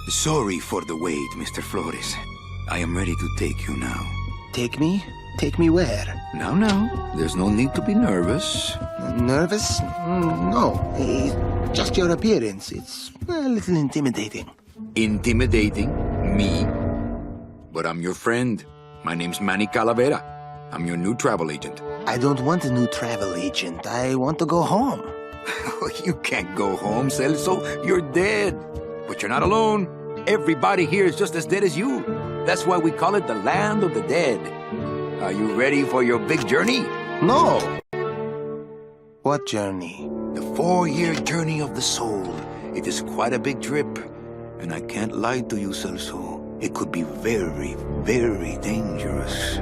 Sorry for the wait, Mr. Flores. I am ready to take you now. Take me? Take me where? Now, there's no need to be nervous. Nervous? No. Just your appearance. It's a little intimidating. Intimidating? Me? But I'm your friend. My name's Manny Calavera. I'm your new travel agent. I don't want a new travel agent. I want to go home. You can't go home, Celso. You're dead. But you're not alone. Everybody here is just as dead as you. That's why we call it the land of the dead. Are you ready for your big journey? No. What journey? The 4-year journey of the soul. It is quite a big trip. And I can't lie to you, Celso. It could be very, very dangerous.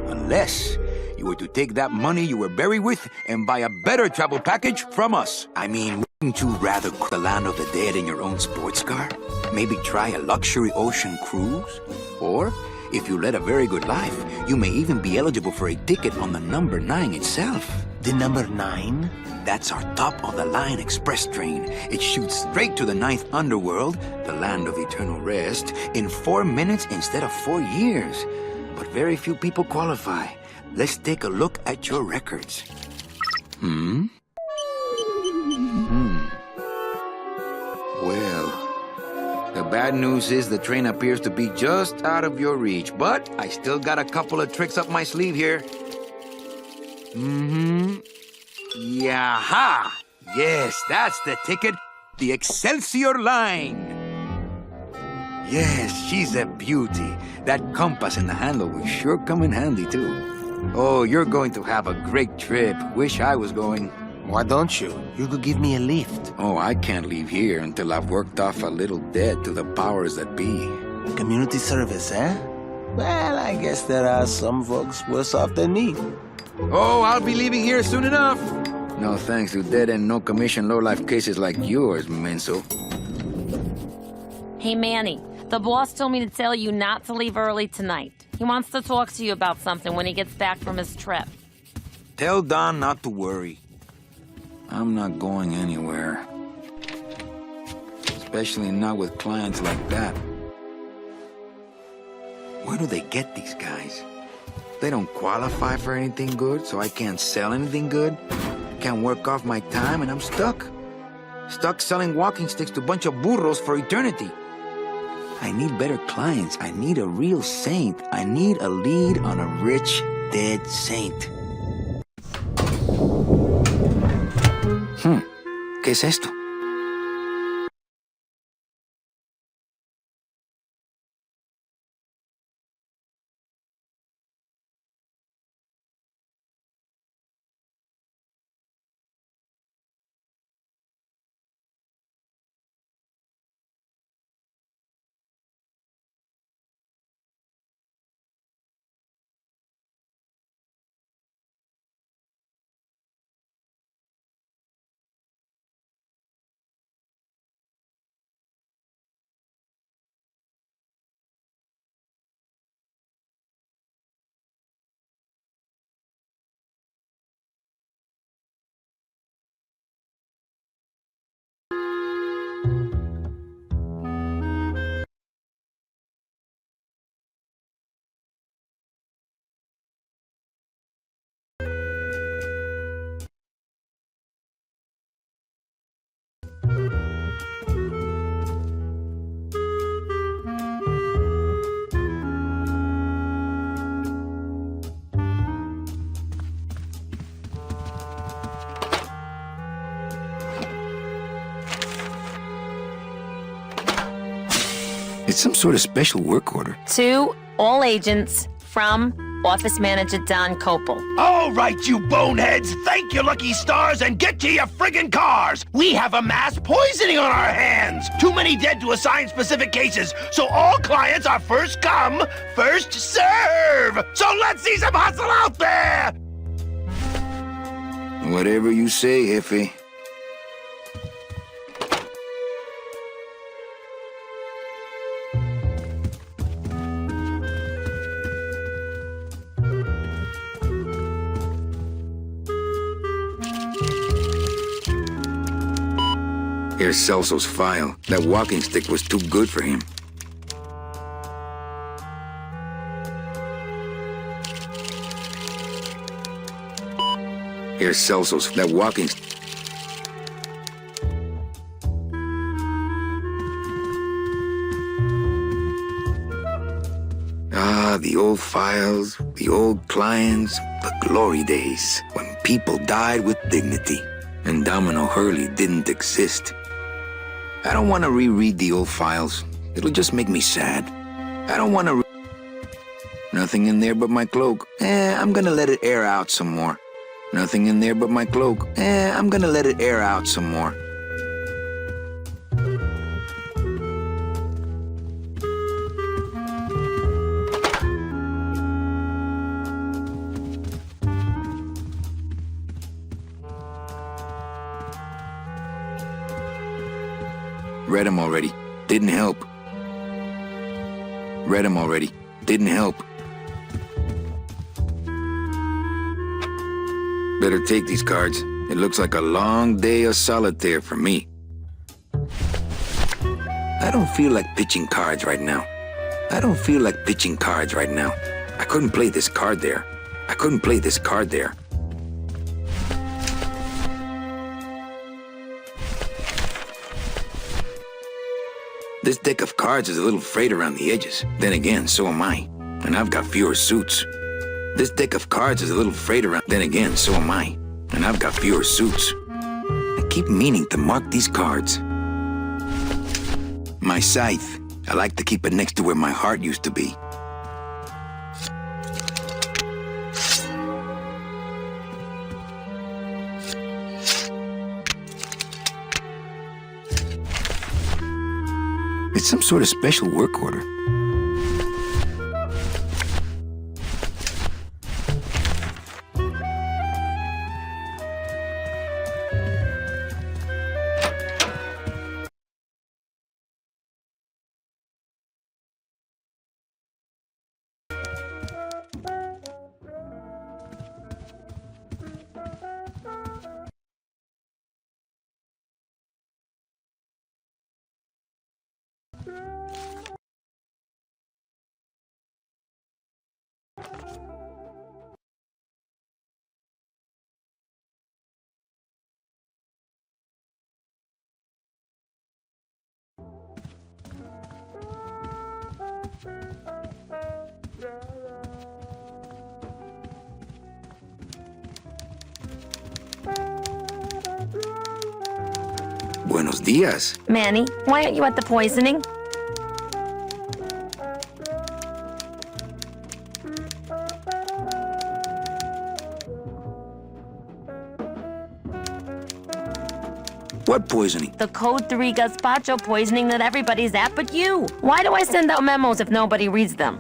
Unless you were to take that money you were buried with and buy a better travel package from us. I mean, wouldn't you rather cross the land of the dead in your own sports car? Maybe try a luxury ocean cruise? Or, if you led a very good life, you may even be eligible for a ticket on the number 9 itself. The number 9? That's our top-of-the-line express train. It shoots straight to the 9th underworld, the land of eternal rest, in 4 minutes instead of 4 years. But very few people qualify. Let's take a look at your records. Well, the bad news is the train appears to be just out of your reach, but I still got a couple of tricks up my sleeve here. Yaha! Yes, that's the ticket. The Excelsior line. Yes, she's a beauty. That compass in the handle will sure come in handy, too. Oh, you're going to have a great trip. Wish I was going. Why don't you? You could give me a lift. Oh, I can't leave here until I've worked off a little debt to the powers that be. Community service, eh? Well, I guess there are some folks worse off than me. Oh, I'll be leaving here soon enough. No thanks to dead and no commission low-life cases like yours, Menso. Hey, Manny. The boss told me to tell you not to leave early tonight. He wants to talk to you about something when he gets back from his trip. Tell Don not to worry. I'm not going anywhere. Especially not with clients like that. Where do they get these guys? They don't qualify for anything good, so I can't sell anything good. Can't work off my time, and I'm stuck. Stuck selling walking sticks to a bunch of burros for eternity. I need better clients. I need a real saint. I need a lead on a rich, dead saint. ¿Qué es esto? It's some sort of special work order. To all agents from Office Manager Don Copel. All right, you boneheads, thank your lucky stars and get to your friggin' cars! We have a mass poisoning on our hands! Too many dead to assign specific cases, so all clients are first come, first serve! So let's see some hustle out there! Whatever you say, Jefe. Here's Celso's file. That walking stick was too good for him. Here's Celso's, that walking... Ah, the old files, the old clients, the glory days, when people died with dignity, and Domino Hurley didn't exist. I don't want to reread the old files. It'll just make me sad. I don't want to... Nothing in there but my cloak. I'm gonna let it air out some more. Nothing in there but my cloak. I'm gonna let it air out some more. Read 'em already. Didn't help. Read 'em already. Didn't help. Better take these cards. It looks like a long day of solitaire for me. I don't feel like pitching cards right now. I don't feel like pitching cards right now. I couldn't play this card there. I couldn't play this card there. This deck of cards is a little frayed around the edges. Then again, so am I. And I've got fewer suits. This deck of cards is a little frayed around. Then again, so am I. And I've got fewer suits. I keep meaning to mark these cards. My scythe. I like to keep it next to where my heart used to be. It's some sort of special work order. Buenos dias. Manny, why aren't you at the poisoning? What poisoning? The Code 3 gazpacho poisoning that everybody's at but you. Why do I send out memos if nobody reads them?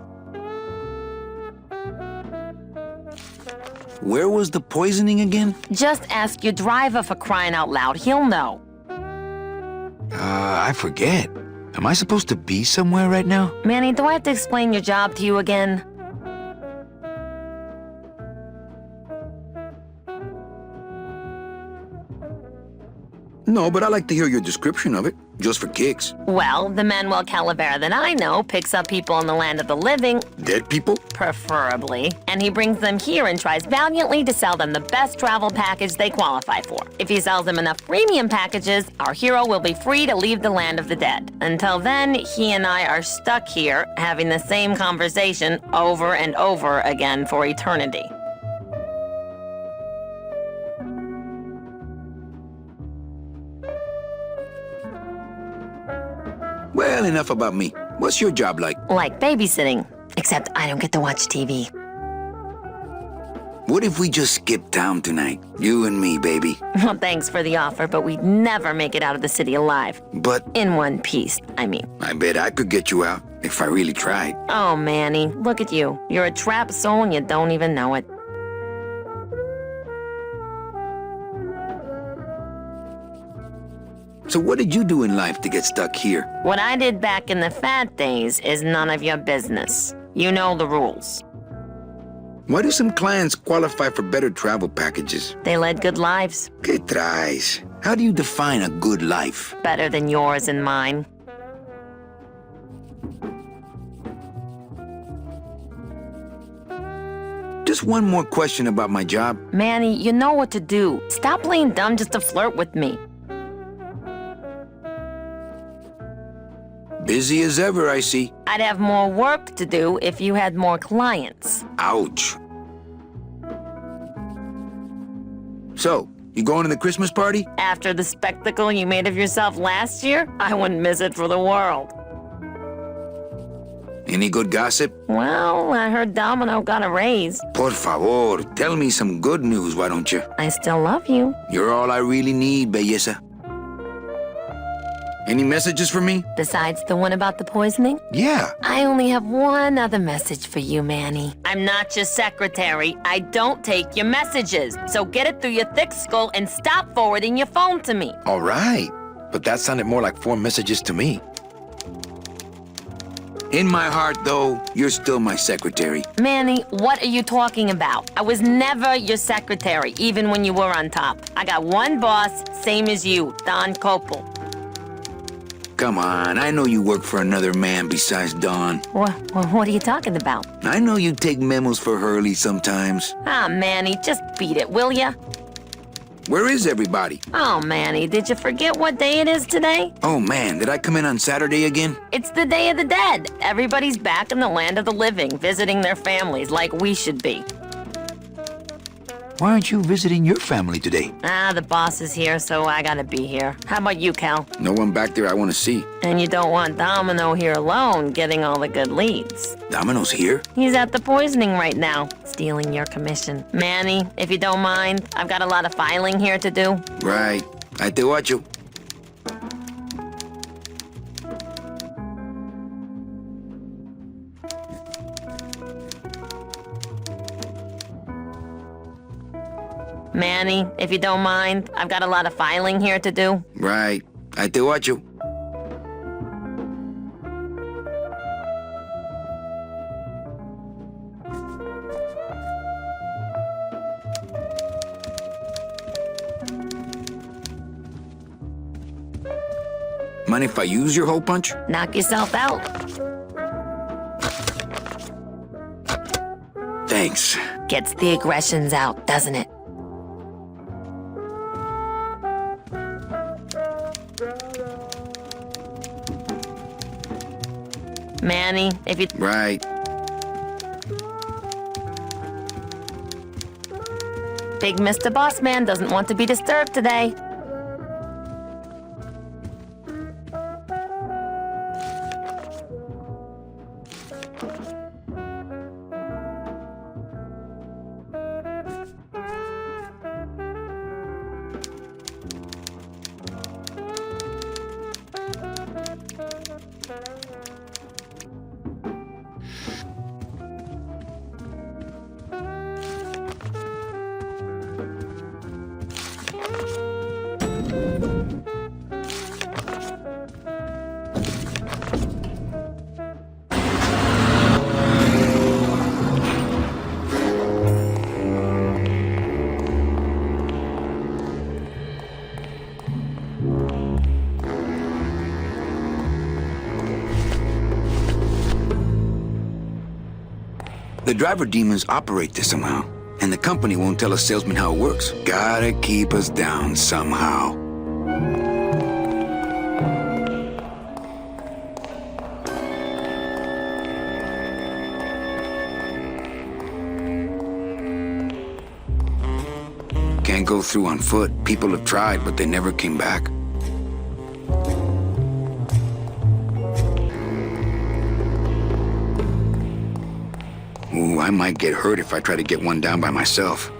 Where was the poisoning again? Just ask your driver for crying out loud. He'll know. I forget. Am I supposed to be somewhere right now? Manny, do I have to explain your job to you again? No, but I like to hear your description of it, just for kicks. Well, the Manuel Calavera that I know picks up people in the land of the living, Dead people? preferably, and he brings them here and tries valiantly to sell them the best travel package they qualify for. If he sells them enough premium packages, our hero will be free to leave the land of the dead. Until then, he and I are stuck here, having the same conversation over and over again for eternity. Well, enough about me. What's your job like? Like babysitting, except I don't get to watch TV. What if we just skip town tonight? You and me, baby. Well, thanks for the offer, but we'd never make it out of the city alive. But In one piece, I mean. I bet I could get you out if I really tried. Oh, Manny, look at you. You're a trapped soul and you don't even know it. So what did you do in life to get stuck here? What I did back in the fat days is none of your business. You know the rules. Why do some clients qualify for better travel packages? They led good lives, ¿Qué traes? How do you define a good life? better than yours and mine. just one more question about my job. Manny, you know what to do. Stop playing dumb just to flirt with me. Busy as ever, I see. I'd have more work to do if you had more clients. Ouch. So, you going to the Christmas party? After the spectacle you made of yourself last year, I wouldn't miss it for the world. Any good gossip? Well, I heard Domino got a raise. Por favor, tell me some good news, why don't you? I still love you. You're all I really need, belleza. Any messages for me? Besides the one about the poisoning? Yeah. I only have one other message for you, Manny. I'm not your secretary. I don't take your messages. So get it through your thick skull and stop forwarding your phone to me. All right, but that sounded more like 4 messages to me. In my heart, though, you're still my secretary. Manny, what are you talking about? I was never your secretary, even when you were on top. I got one boss, same as you, Don Copel. Come on, I know you work for another man besides Don. What are you talking about? I know you take memos for Hurley sometimes. Ah, Manny, just beat it, will ya? Where is everybody? Oh, Manny, did you forget what day it is today? Oh man, did I come in on Saturday again? It's the Day of the Dead. Everybody's back in the land of the living, visiting their families like we should be. Why aren't you visiting your family today? Ah, the boss is here, so I gotta be here. How about you, Cal? No one back there I want to see. And you don't want Domino here alone, getting all the good leads. Domino's here? He's at the poisoning right now, stealing your commission. Manny, if you don't mind, I've got a lot of filing here to do. Right. I te watcho. Manny, if you don't mind, I've got a lot of filing here to do. Right. I te watcho. Mind if I use your hole punch? Knock yourself out. Thanks. Gets the aggressions out, doesn't it? Manny, if you... Right. Big Mr. Bossman doesn't want to be disturbed today. The driver demons operate this somehow, and the company won't tell a salesman how it works. Gotta keep us down somehow. Can't go through on foot. People have tried, but they never came back. Ooh, I might get hurt if I try to get one down by myself.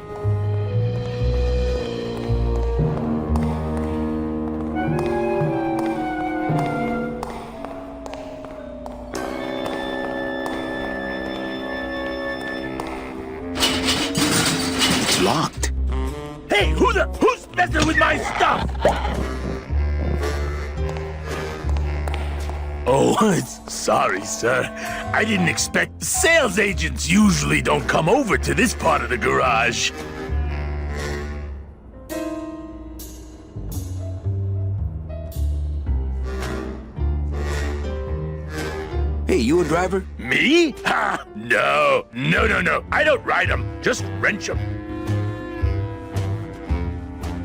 It's locked. Hey, who's messing with my stuff? Oh, sorry, sir. I didn't expect... Sales agents usually don't come over to this part of the garage. Hey, you a driver? Me? Ha! No. I don't ride them, just wrench them.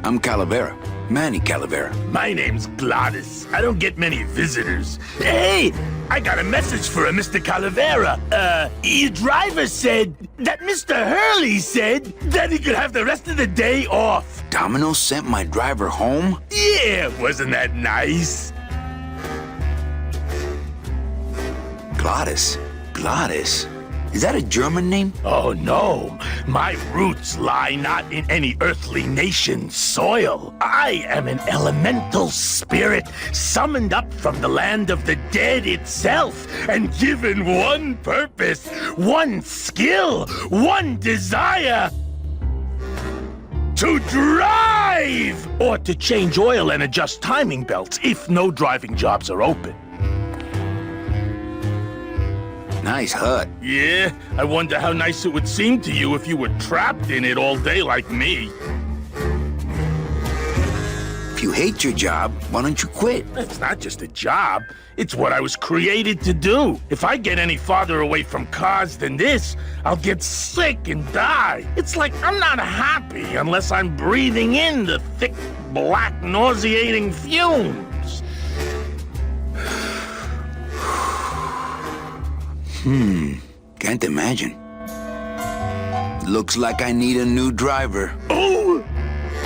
I'm Calavera. Manny Calavera. My name's Gladys. I don't get many visitors. Hey, I got a message for a Mr. Calavera. Your driver said that Mr. Hurley said that he could have the rest of the day off. Domino sent my driver home? Yeah, wasn't that nice? Gladys. Gladys? Is that a German name? Oh, no. My roots lie not in any earthly nation's soil. I am an elemental spirit summoned up from the land of the dead itself and given one purpose, one skill, one desire. To drive! Or to change oil and adjust timing belts if no driving jobs are open. Nice hut. Yeah, I wonder how nice it would seem to you if you were trapped in it all day like me. If you hate your job, why don't you quit? It's not just a job. It's what I was created to do. If I get any farther away from cars than this, I'll get sick and die. It's like I'm not happy unless I'm breathing in the thick, black, nauseating fumes. Can't imagine. Looks like I need a new driver. Oh,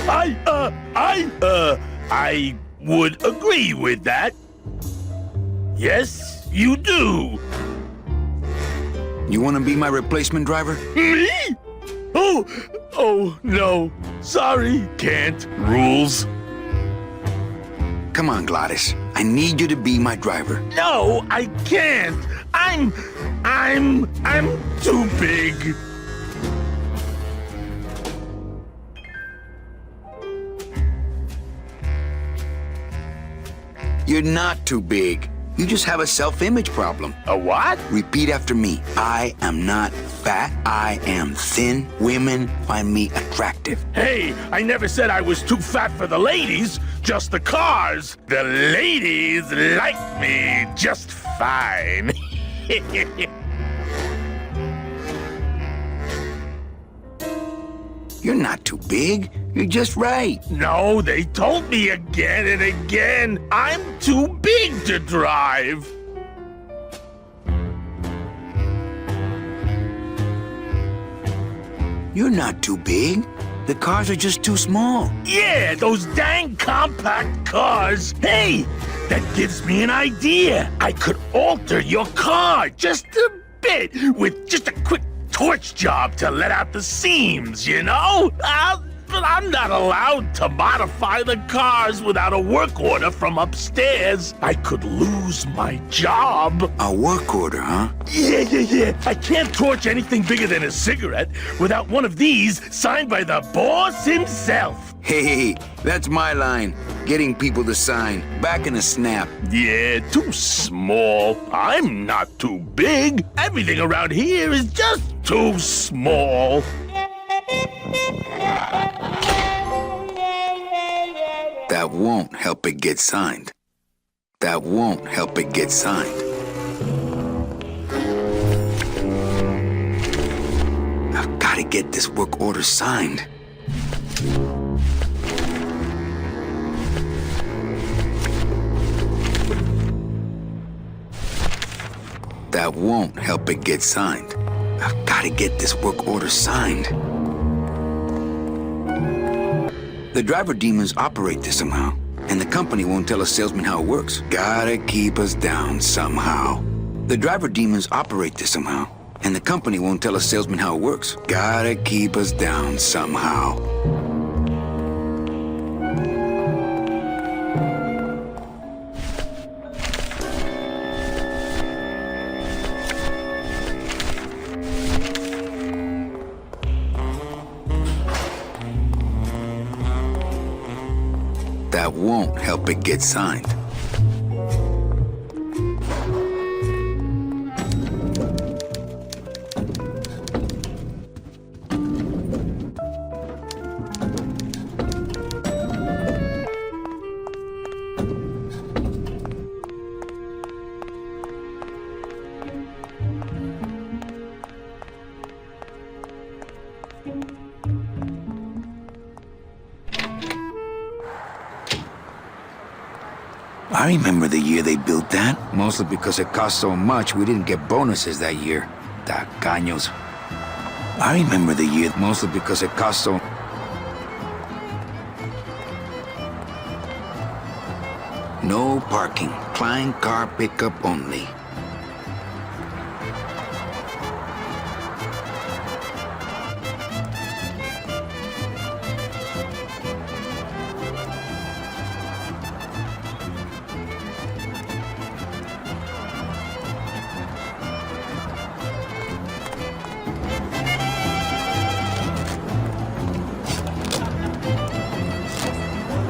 I would agree with that. Yes, you do. You want to be my replacement driver? Me? Oh, no. Sorry, can't. Rules. Come on, Gladys. I need you to be my driver. No, I can't. I'm too big. You're not too big. You just have a self-image problem. A what? Repeat after me. I am not fat. I am thin. Women find me attractive. Hey, I never said I was too fat for the ladies, just the cars. The ladies like me just fine. You're not too big. You're just right. No, they told me again and again, I'm too big to drive. You're not too big. The cars are just too small. Yeah, those dang compact cars. Hey, that gives me an idea. I could alter your car just a bit with just a quick torch job to let out the seams, you know? But I'm not allowed to modify the cars without a work order from upstairs. I could lose my job. A work order, huh? Yeah. I can't torch anything bigger than a cigarette without one of these signed by the boss himself. Hey, that's my line. Getting people to sign. Back in a snap. Yeah, too small. I'm not too big. Everything around here is just too small. That won't help it get signed. That won't help it get signed. I've got to get this work order signed. That won't help it get signed. I've got to get this work order signed. The driver demons operate this somehow, and the company won't tell a salesman how it works. Gotta keep us down somehow. The driver demons operate this somehow, and the company won't tell a salesman how it works. Gotta keep us down somehow. That won't help it get signed. I remember the year they built that. Mostly because it cost so much, we didn't get bonuses that year. Tacaños. I remember the year. Mostly because it cost so... No parking. Client car pickup only.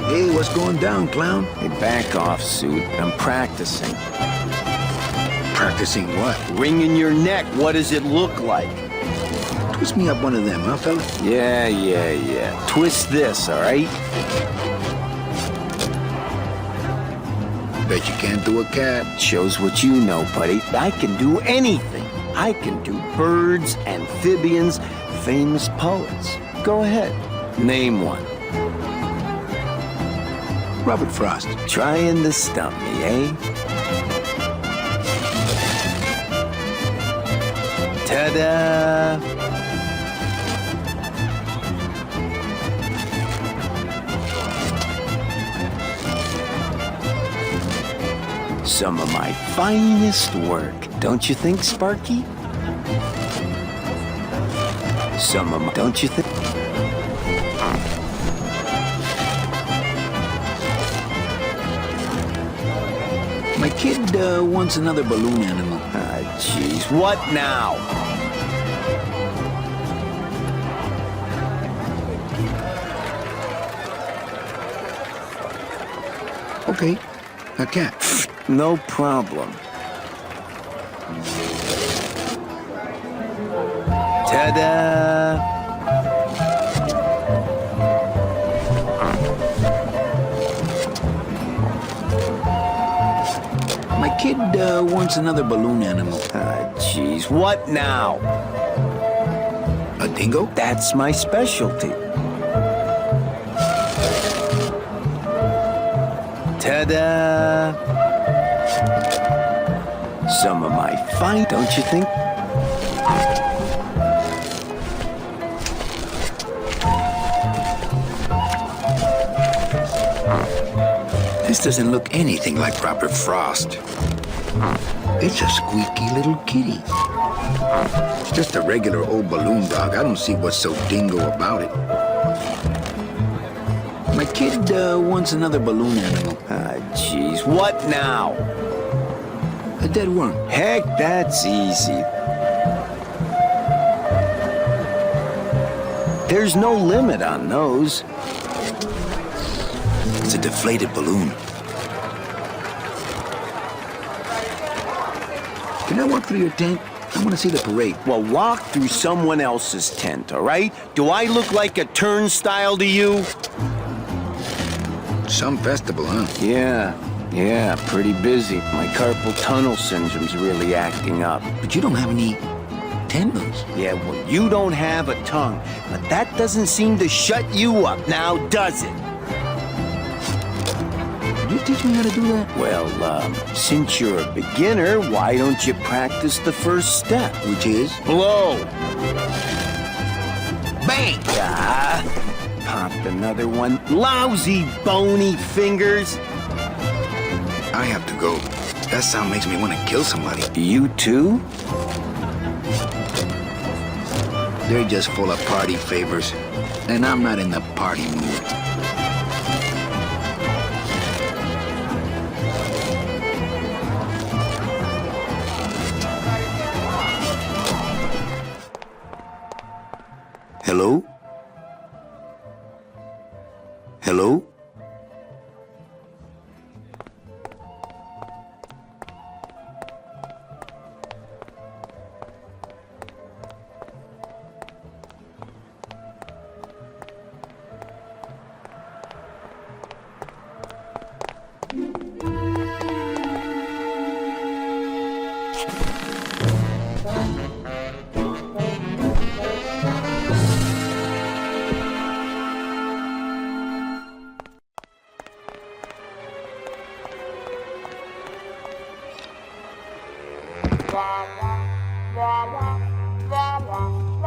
Hey, what's going down, clown? Hey, back off, suit. I'm practicing. Practicing what? Wringing your neck, what does it look like? Twist me up one of them, huh, fella? Yeah. Twist this, all right? Bet you can't do a cat. Shows what you know, buddy. I can do anything. I can do birds, amphibians, famous poets. Go ahead. Name one. Robert Frost. Trying to stump me, eh? Ta-da! Some of my finest work, don't you think, Sparky? Some of my, don't you think? My kid wants another balloon animal. Ah, jeez. What now? Okay, a cat. No problem. Ta-da! My kid wants another balloon animal. Ah, jeez. What now? A dingo? That's my specialty. Ta-da! Some of my fine, don't you think? This doesn't look anything like Robert Frost. It's a squeaky little kitty. It's just a regular old balloon dog. I don't see what's so dingo about it. My kid wants another balloon animal. Ah, jeez. What now? A dead worm. Heck, that's easy. There's no limit on those. It's a deflated balloon. Can I walk through your tent? I want to see the parade. Well, walk through someone else's tent, all right? Do I look like a turnstile to you? Some festival, huh? Yeah, pretty busy. My carpal tunnel syndrome's really acting up. But you don't have any tendons. Yeah, well, you don't have a tongue, but that doesn't seem to shut you up now, does it? Could you teach me how to do that? Well, since you're a beginner, why don't you practice the first step? Which is? Blow! Bang! Ah, popped another one. Lousy, bony fingers. I have to go. That sound makes me want to kill somebody. You too? They're just full of party favors. And I'm not in the party mood. Hello? Hello?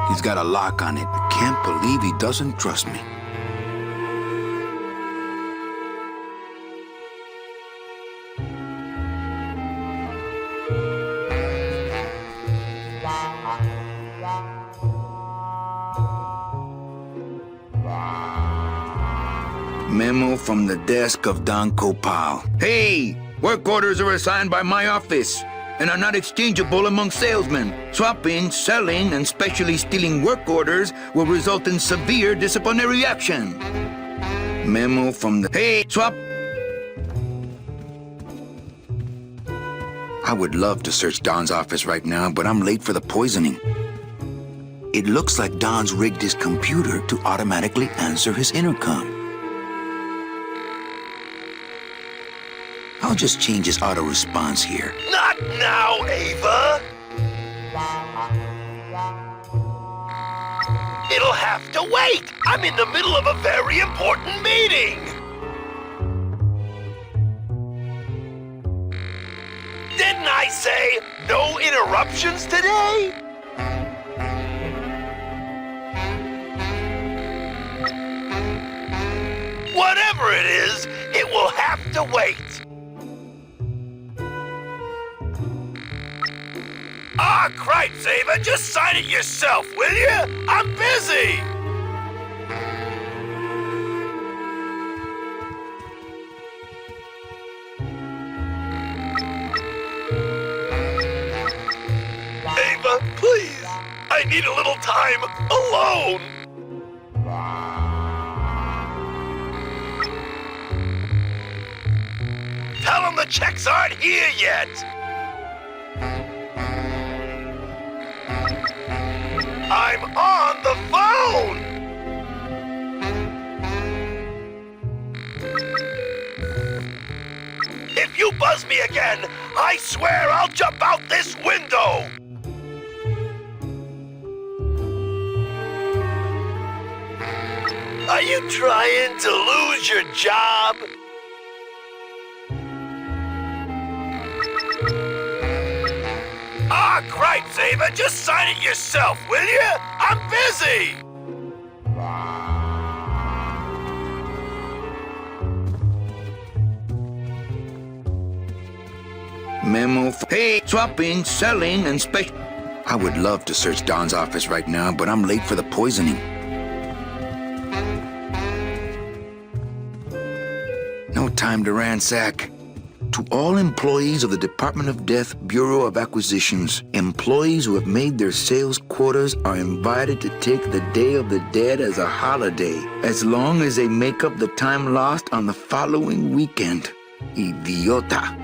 He's got a lock on it. I can't believe he doesn't trust me. Memo from the desk of Don Copal. Hey! Work orders are assigned by my office and are not exchangeable among salesmen. Swapping, selling, and specially stealing work orders will result in severe disciplinary action. Memo from the... Hey! Swap... I would love to search Don's office right now, but I'm late for the poisoning. It looks like Don's rigged his computer to automatically answer his intercom. I'll just change his auto response here. Not now, Ava! It'll have to wait! I'm in the middle of a very important meeting! Didn't I say no interruptions today? Whatever it is, it will have to wait. Ah, cripes, Ava, just sign it yourself, will you? I'm busy! Ava, please, I need a little time alone! Tell them the checks aren't here yet! I'm on the phone! If you buzz me again, I swear I'll jump out this window! Are you trying to lose your job? Ah, cripes, Ava, just sign it yourself, will you? I'm busy! Memo... Hey! Swapping, selling, and special... I would love to search Don's office right now, but I'm late for the poisoning. No time to ransack. To all employees of the Department of Death Bureau of Acquisitions, employees who have made their sales quotas are invited to take the Day of the Dead as a holiday, as long as they make up the time lost on the following weekend. Idiota.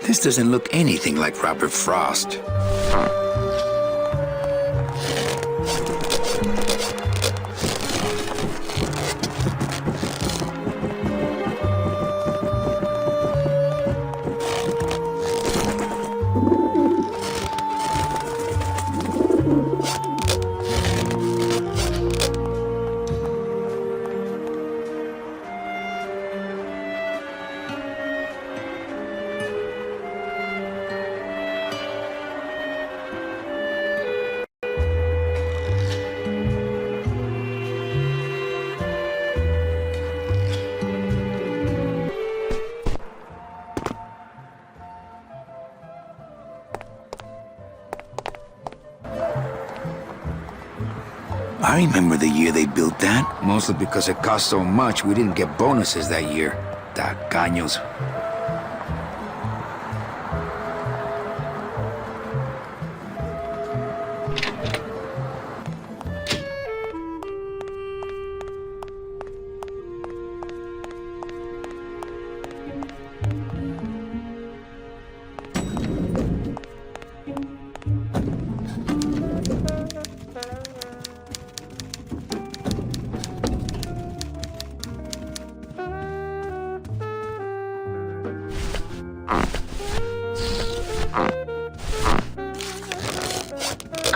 This doesn't look anything like Robert Frost. I remember the year they built that. Mostly because it cost so much, we didn't get bonuses that year. Tacaños.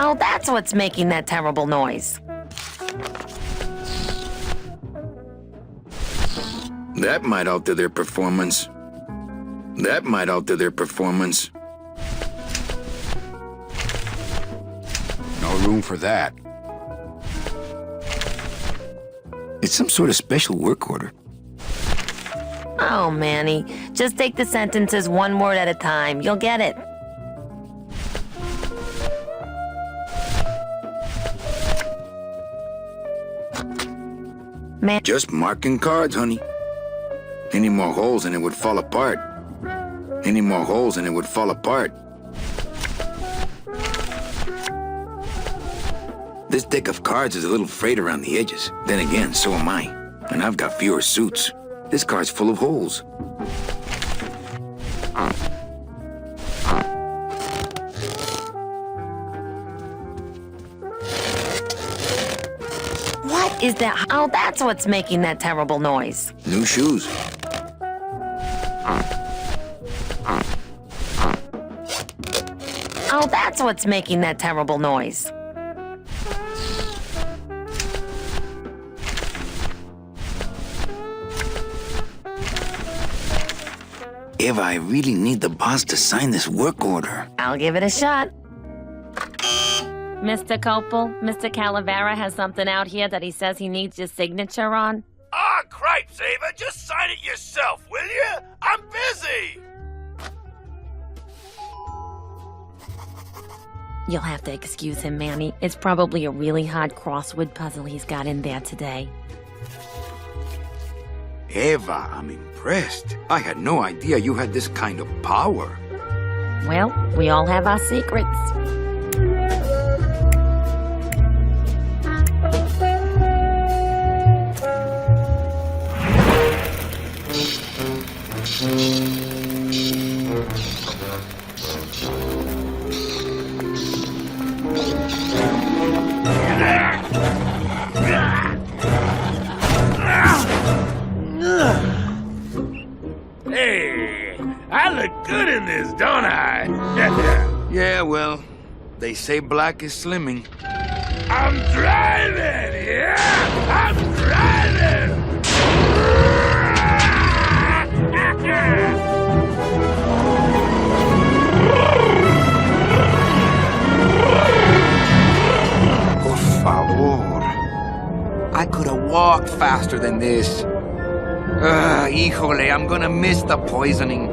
Oh, that's what's making that terrible noise. That might alter their performance. That might alter their performance. No room for that. It's some sort of special work order. Oh, Manny, just take the sentences one word at a time. You'll get it. Man, Just marking cards, honey. Any more holes and it would fall apart. Any more holes and it would fall apart. This deck of cards is a little frayed around the edges. Then again, so am I. And I've got fewer suits. This card's full of holes. what is that? Oh, that's what's making that terrible noise. New shoes. Oh, that's what's making that terrible noise. Eva, I really need the boss to sign this work order. I'll give it a shot. Mr. Copel, Mr. Calavera has something out here that he says he needs your signature on. Ah, cripes, Ava, just sign it yourself, will you? I'm busy! You'll have to excuse him, Manny. It's probably a really hard crossword puzzle he's got in there today. Eva, I'm impressed. I had no idea you had this kind of power. Well, we all have our secrets. Hey, I look good in this, don't I? Yeah, well, they say black is slimming. I'm driving, yeah! I'm driving! Por favor. I could have walked faster than this. Híjole, I'm gonna miss the poisoning.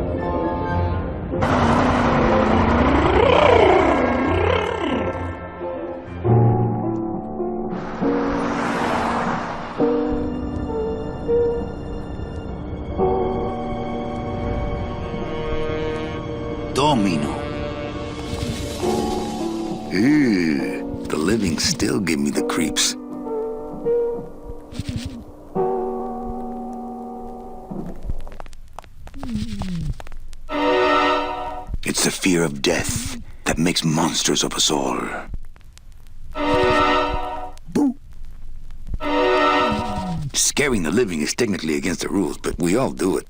Domino. The living still give me the creeps. It's the fear of death that makes monsters of us all. Boo! Scaring the living is technically against the rules, but we all do it.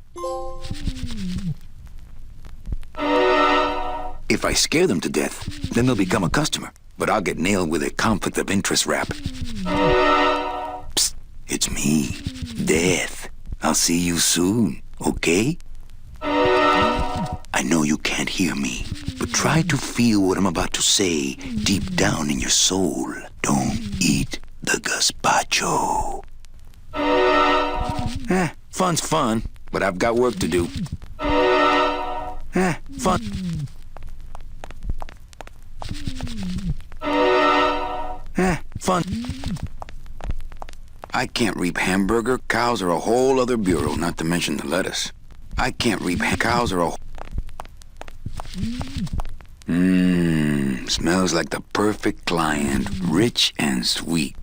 If I scare them to death, then they'll become a customer, but I'll get nailed with a conflict of interest rap. Psst, it's me, Death. I'll see you soon, okay? I know you can't hear me, but try to feel what I'm about to say deep down in your soul. Don't eat the gazpacho. Fun's fun, but I've got work to do. Fun. Fun. I can't reap hamburger. Cows are a whole other bureau, not to mention the lettuce. I can't reap cows are a... Smells like the perfect client, rich and sweet.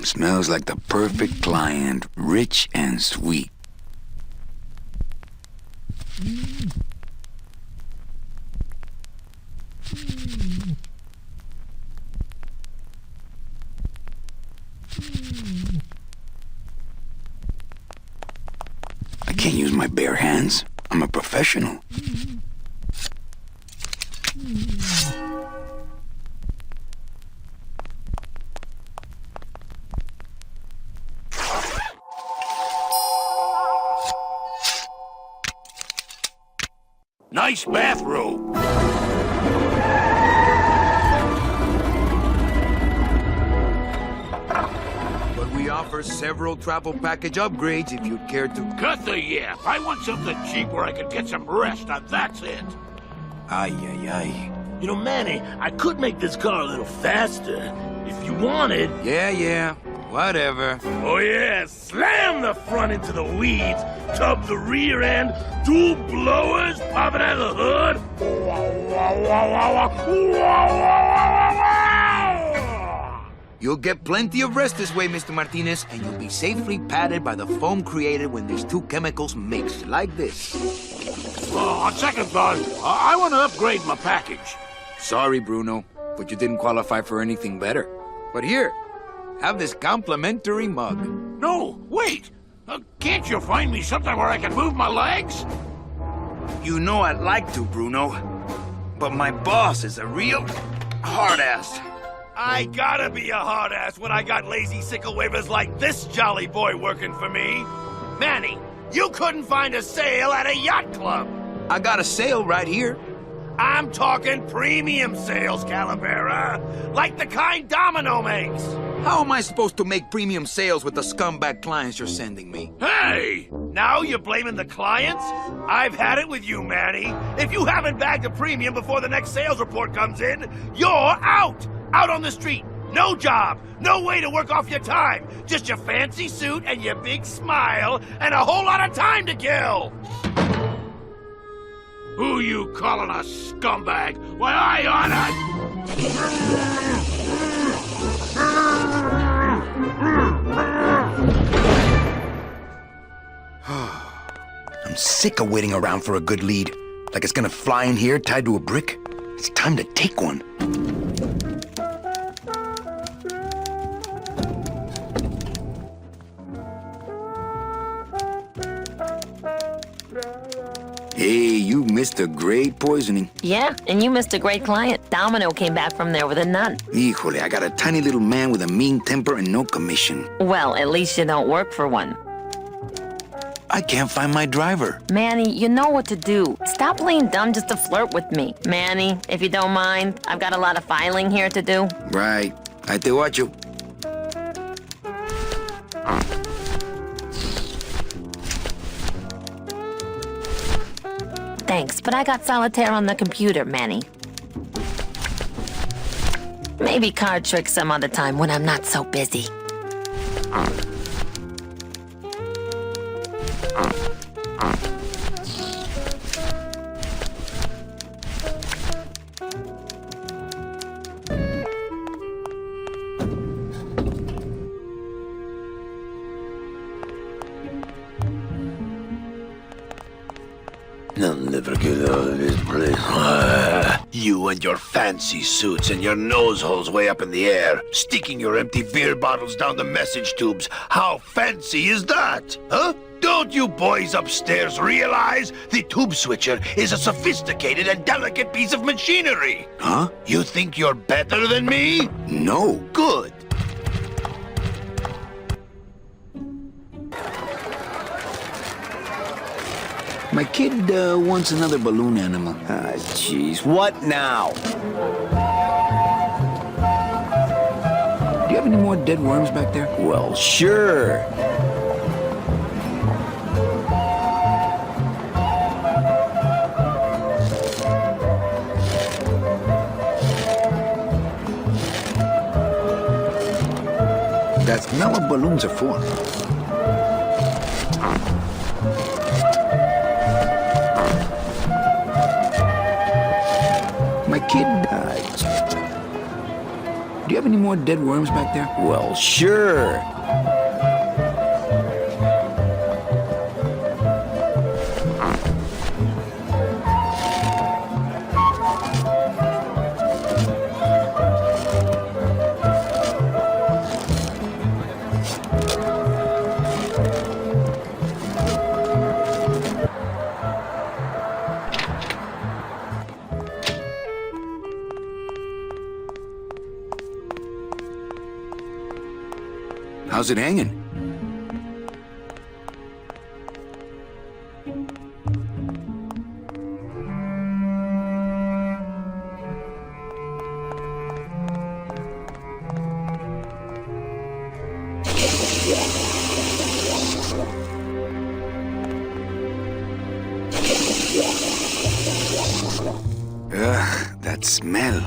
Smells like the perfect client, rich and sweet. I can't use my bare hands. I'm a professional. Nice bathrobe. But we offer several travel package upgrades if you'd care to... Cut the yap. I want something cheap where I can get some rest, and that's it. Ay, ay, ay. You know, Manny, I could make this car a little faster. If you wanted. Yeah, whatever. Oh, yeah. Slam the front into the weeds, tub the rear end, two blowers popping out of the hood. You'll get plenty of rest this way, Mr. Martinez, and you'll be safely padded by the foam created when these two chemicals mix, like this. On second thought, I want to upgrade my package. Sorry, Bruno, but you didn't qualify for anything better. But here, have this complimentary mug. No, wait. Can't you find me something where I can move my legs? You know I'd like to, Bruno, but my boss is a real hard-ass. I gotta be a hard ass when I got lazy sickle wavers like this jolly boy working for me. Manny, you couldn't find a sale at a yacht club. I got a sale right here. I'm talking premium sales, Calavera. Like the kind Domino makes. How am I supposed to make premium sales with the scumbag clients you're sending me? Hey! Now you're blaming the clients? I've had it with you, Manny. If you haven't bagged a premium before the next sales report comes in, you're out! Out on the street. No job. No way to work off your time. Just your fancy suit and your big smile and a whole lot of time to kill. Who you calling a scumbag? Why, I I'm sick of waiting around for a good lead. Like it's gonna fly in here tied to a brick. It's time to take one. Hey, you missed a great poisoning. Yeah, and you missed a great client. Domino came back from there with a none. Híjole, I got a tiny little man with a mean temper and no commission. Well, at least you don't work for one. I can't find my driver. Manny, you know what to do. Stop playing dumb just to flirt with me. Manny, if you don't mind, I've got a lot of filing here to do. Right. I te watcho. Thanks, but I got solitaire on the computer, Manny. Maybe card tricks some other time when I'm not so busy. I'll never get out of this place. You and your fancy suits and your nose holes way up in the air, sticking your empty beer bottles down the message tubes. How fancy is that? Huh? Don't you boys upstairs realize the tube switcher is a sophisticated and delicate piece of machinery? Huh? You think you're better than me? No. Good. My kid wants another balloon animal. Ah, jeez. What now? Do you have any more dead worms back there? Well, sure. That's not what balloons are for. My kid died. Do you have any more dead worms back there? Well, sure. How's it hanging? Ugh, that smell.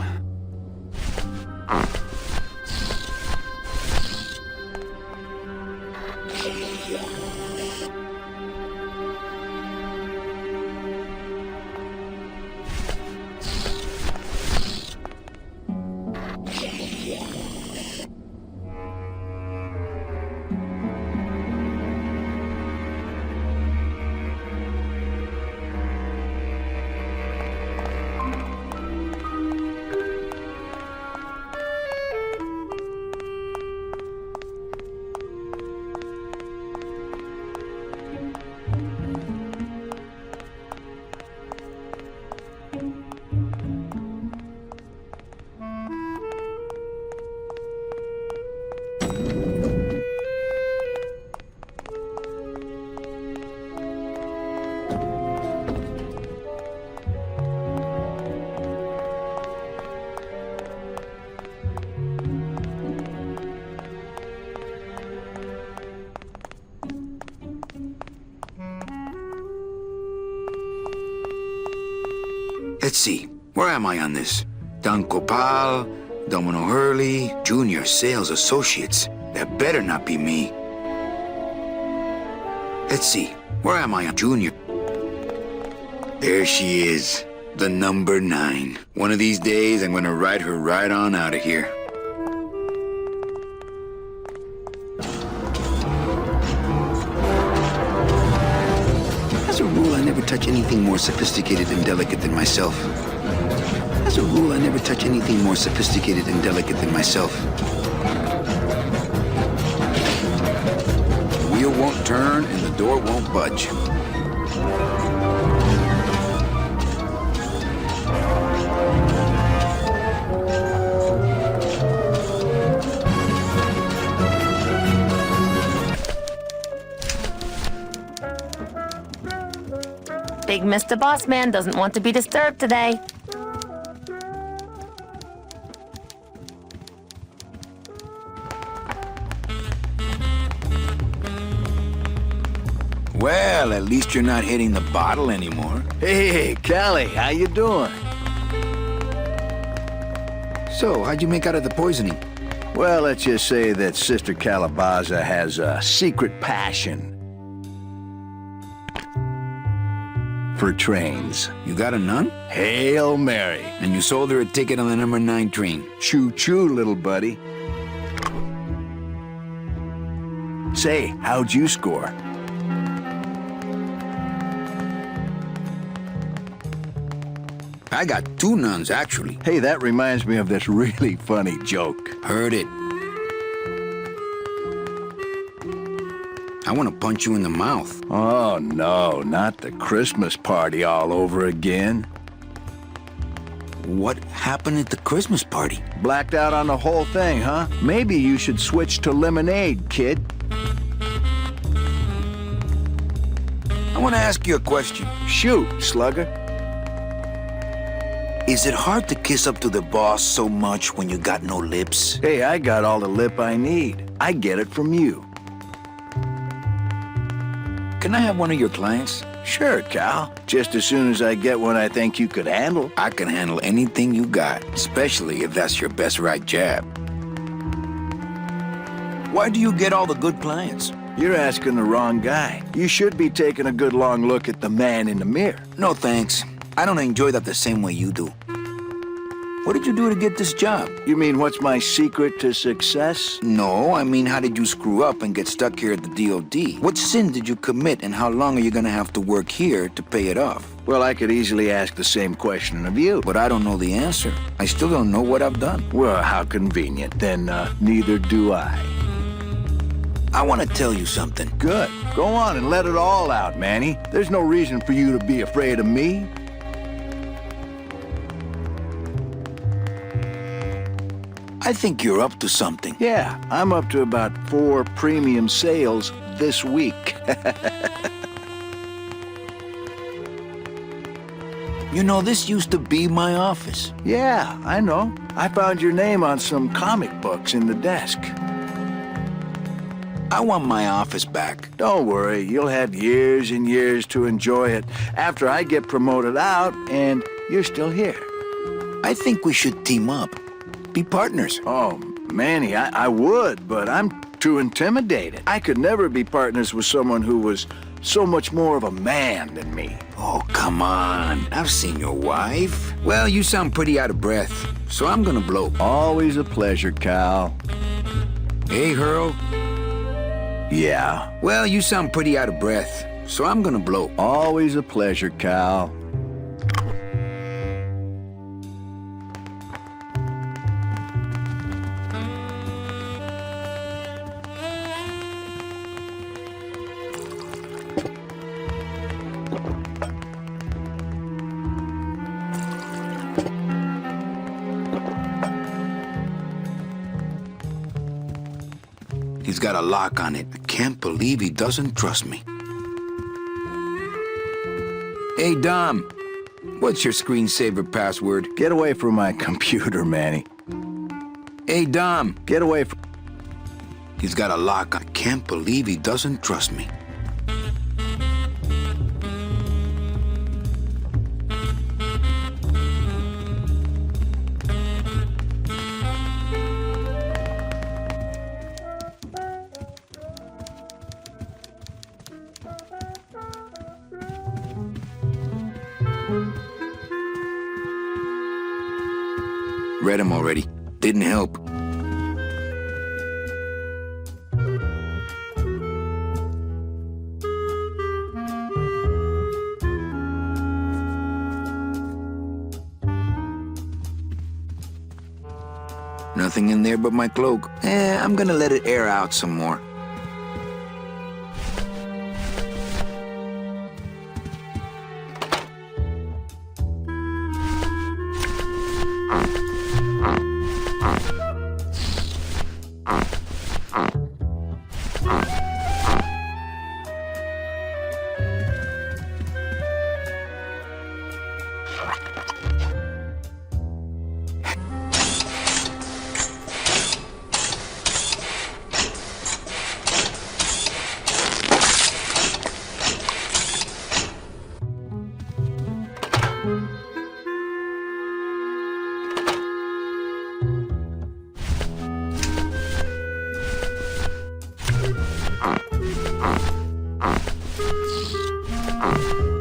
Let's see, where am I on this? Don Copal, Domino Hurley, Junior Sales Associates. That better not be me. Let's see, where am I on Junior? There she is, the number 9. One of these days, I'm gonna ride her right on out of here. As a rule, I never touch anything more sophisticated and delicate than myself. As a rule, I never touch anything more sophisticated and delicate than myself. The wheel won't turn and the door won't budge. Big Mr. Bossman doesn't want to be disturbed today. Well, at least you're not hitting the bottle anymore. Hey, Callie, how you doing? So, how'd you make out of the poisoning? Well, let's just say that Sister Calabaza has a secret passion for trains. You got a nun? Hail Mary. And you sold her a ticket on the number 9 train. Choo-choo, little buddy. Say, how'd you score? I got 2 nuns, actually. Hey, that reminds me of this really funny joke. Heard it. I want to punch you in the mouth. Oh, no, not the Christmas party all over again. What happened at the Christmas party? Blacked out on the whole thing, huh? Maybe you should switch to lemonade, kid. I want to ask you a question. Shoot, slugger. Is it hard to kiss up to the boss so much when you got no lips? Hey, I got all the lip I need. I get it from you. Can I have one of your clients? Sure, Cal. Just as soon as I get one I think you could handle. I can handle anything you got, especially if that's your best right jab. Why do you get all the good clients? You're asking the wrong guy. You should be taking a good long look at the man in the mirror. No thanks. I don't enjoy that the same way you do. What did you do to get this job? You mean what's my secret to success? No, I mean how did you screw up and get stuck here at the DOD? What sin did you commit and how long are you gonna have to work here to pay it off? Well, I could easily ask the same question of you. But I don't know the answer. I still don't know what I've done. Well, how convenient. Then, neither do I. I want to tell you something. Good. Go on and let it all out, Manny. There's no reason for you to be afraid of me. I think you're up to something. Yeah, I'm up to about 4 premium sales this week. You know, this used to be my office. Yeah, I know. I found your name on some comic books in the desk. I want my office back. Don't worry, you'll have years and years to enjoy it after I get promoted out and you're still here. I think we should team up. Be partners. Oh, Manny, I would, but I'm too intimidated. I could never be partners with someone who was so much more of a man than me. Oh, come on. I've seen your wife. Well, you sound pretty out of breath, so I'm gonna blow. Always a pleasure, Cal. Hey, Hurl. Yeah. Well, you sound pretty out of breath, so I'm gonna blow. Always a pleasure, Cal. He's got a lock on it. I can't believe he doesn't trust me. Hey, Dom. What's your screensaver password? Get away from my computer, Manny. Hey, Dom. Get away from... He's got a lock. I can't believe he doesn't trust me. Read him already. Didn't help. Nothing in there but my cloak. I'm gonna let it air out some more.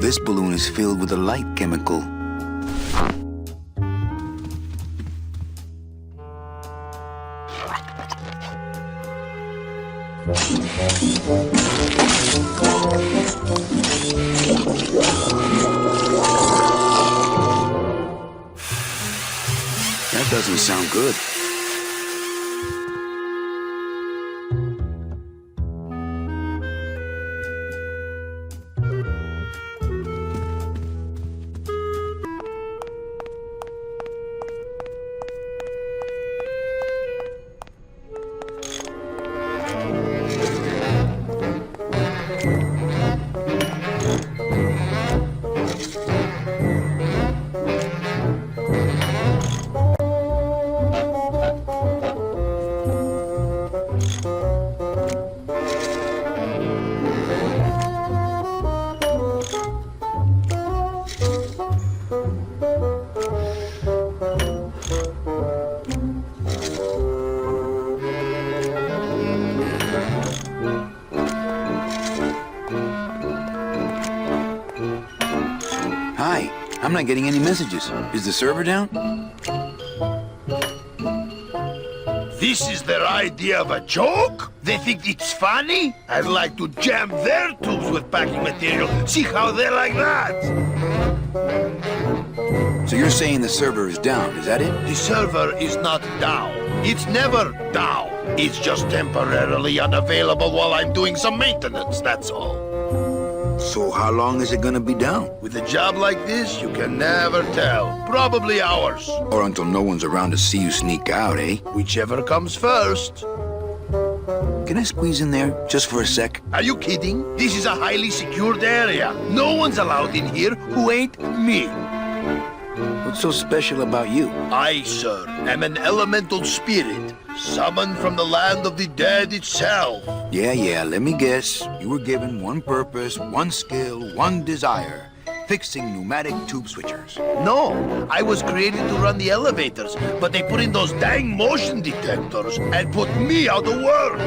This balloon is filled with a light chemical. That doesn't sound good. I'm not getting any messages. Is the server down? This is their idea of a joke? They think it's funny? I'd like to jam their tubes with packing material. See how they like that? So you're saying the server is down, is that it? The server is not down. It's never down. It's just temporarily unavailable while I'm doing some maintenance, that's all. So how long is it gonna be down? With a job like this, you can never tell. Probably hours. Or until no one's around to see you sneak out, eh? Whichever comes first. Can I squeeze in there just for a sec? Are you kidding? This is a highly secured area. No one's allowed in here who ain't me. What's so special about you? I, sir, am an elemental spirit, summoned from the land of the dead itself. Yeah, let me guess. You were given one purpose, one skill, one desire. Fixing pneumatic tube switchers. No, I was created to run the elevators, but they put in those dang motion detectors and put me out of work.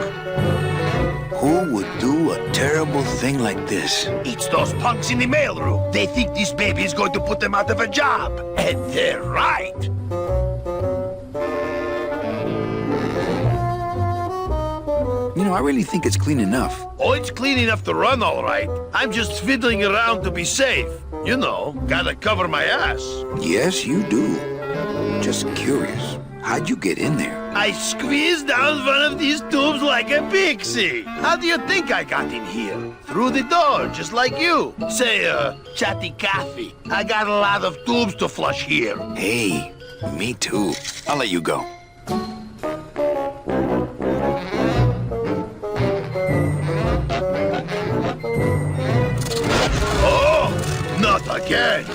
Who would do a terrible thing like this? It's those punks in the mailroom. They think this baby is going to put them out of a job. And they're right. You know, I really think it's clean enough. Oh, it's clean enough to run, all right. I'm just fiddling around to be safe. You know, gotta cover my ass. Yes, you do. Just curious. How'd you get in there? I squeezed down one of these tubes like a pixie. How do you think I got in here? Through the door, just like you. Say, chatty Cathy, I got a lot of tubes to flush here. Hey, me too. I'll let you go. Oh, not again.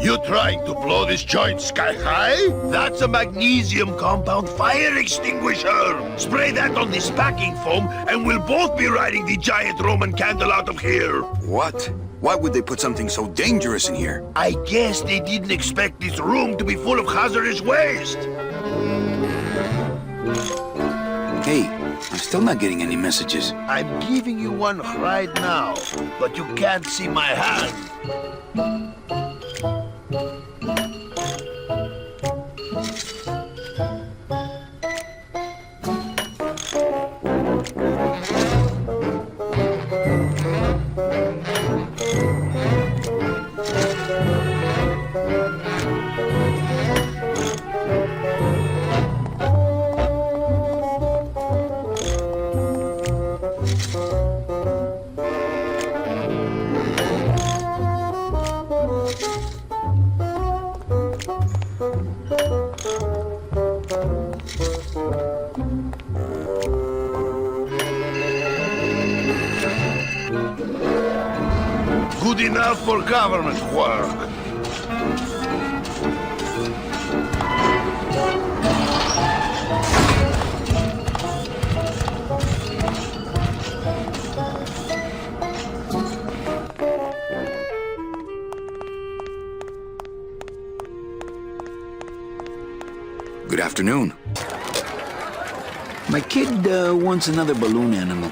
You trying to blow this joint sky high? That's a magnesium compound fire extinguisher. Spray that on this packing foam and we'll both be riding the giant Roman candle out of here. What? Why would they put something so dangerous in here? I guess they didn't expect this room to be full of hazardous waste. Hey, I'm still not getting any messages. I'm giving you one right now, but you can't see my hand. Good enough for government work. Good afternoon. My kid wants another balloon animal.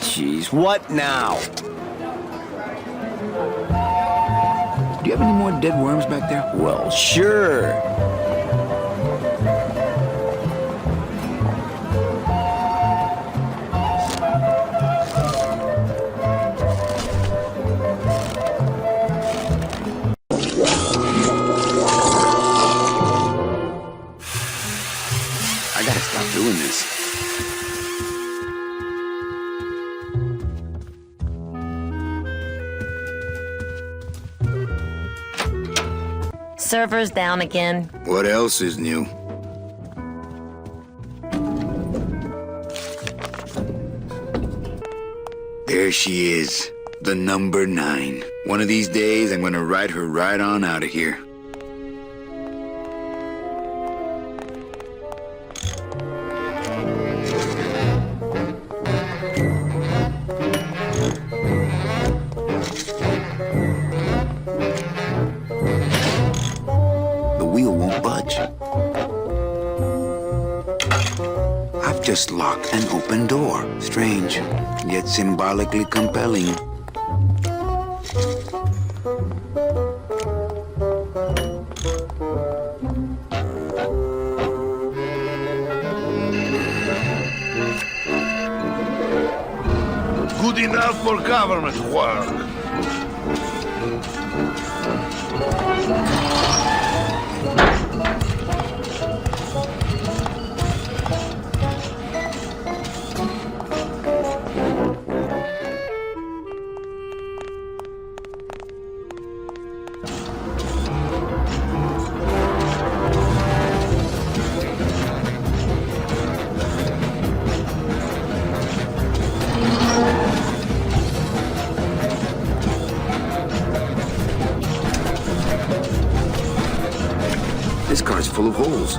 Jeez, what now? Do you have any more dead worms back there? Well, sure. I gotta stop doing this. Server's down again. What else is new? There she is, the number 9. One of these days, I'm gonna ride her right on out of here. Just locked an open door. Strange, yet symbolically compelling. Good enough for government work. This car's full of holes.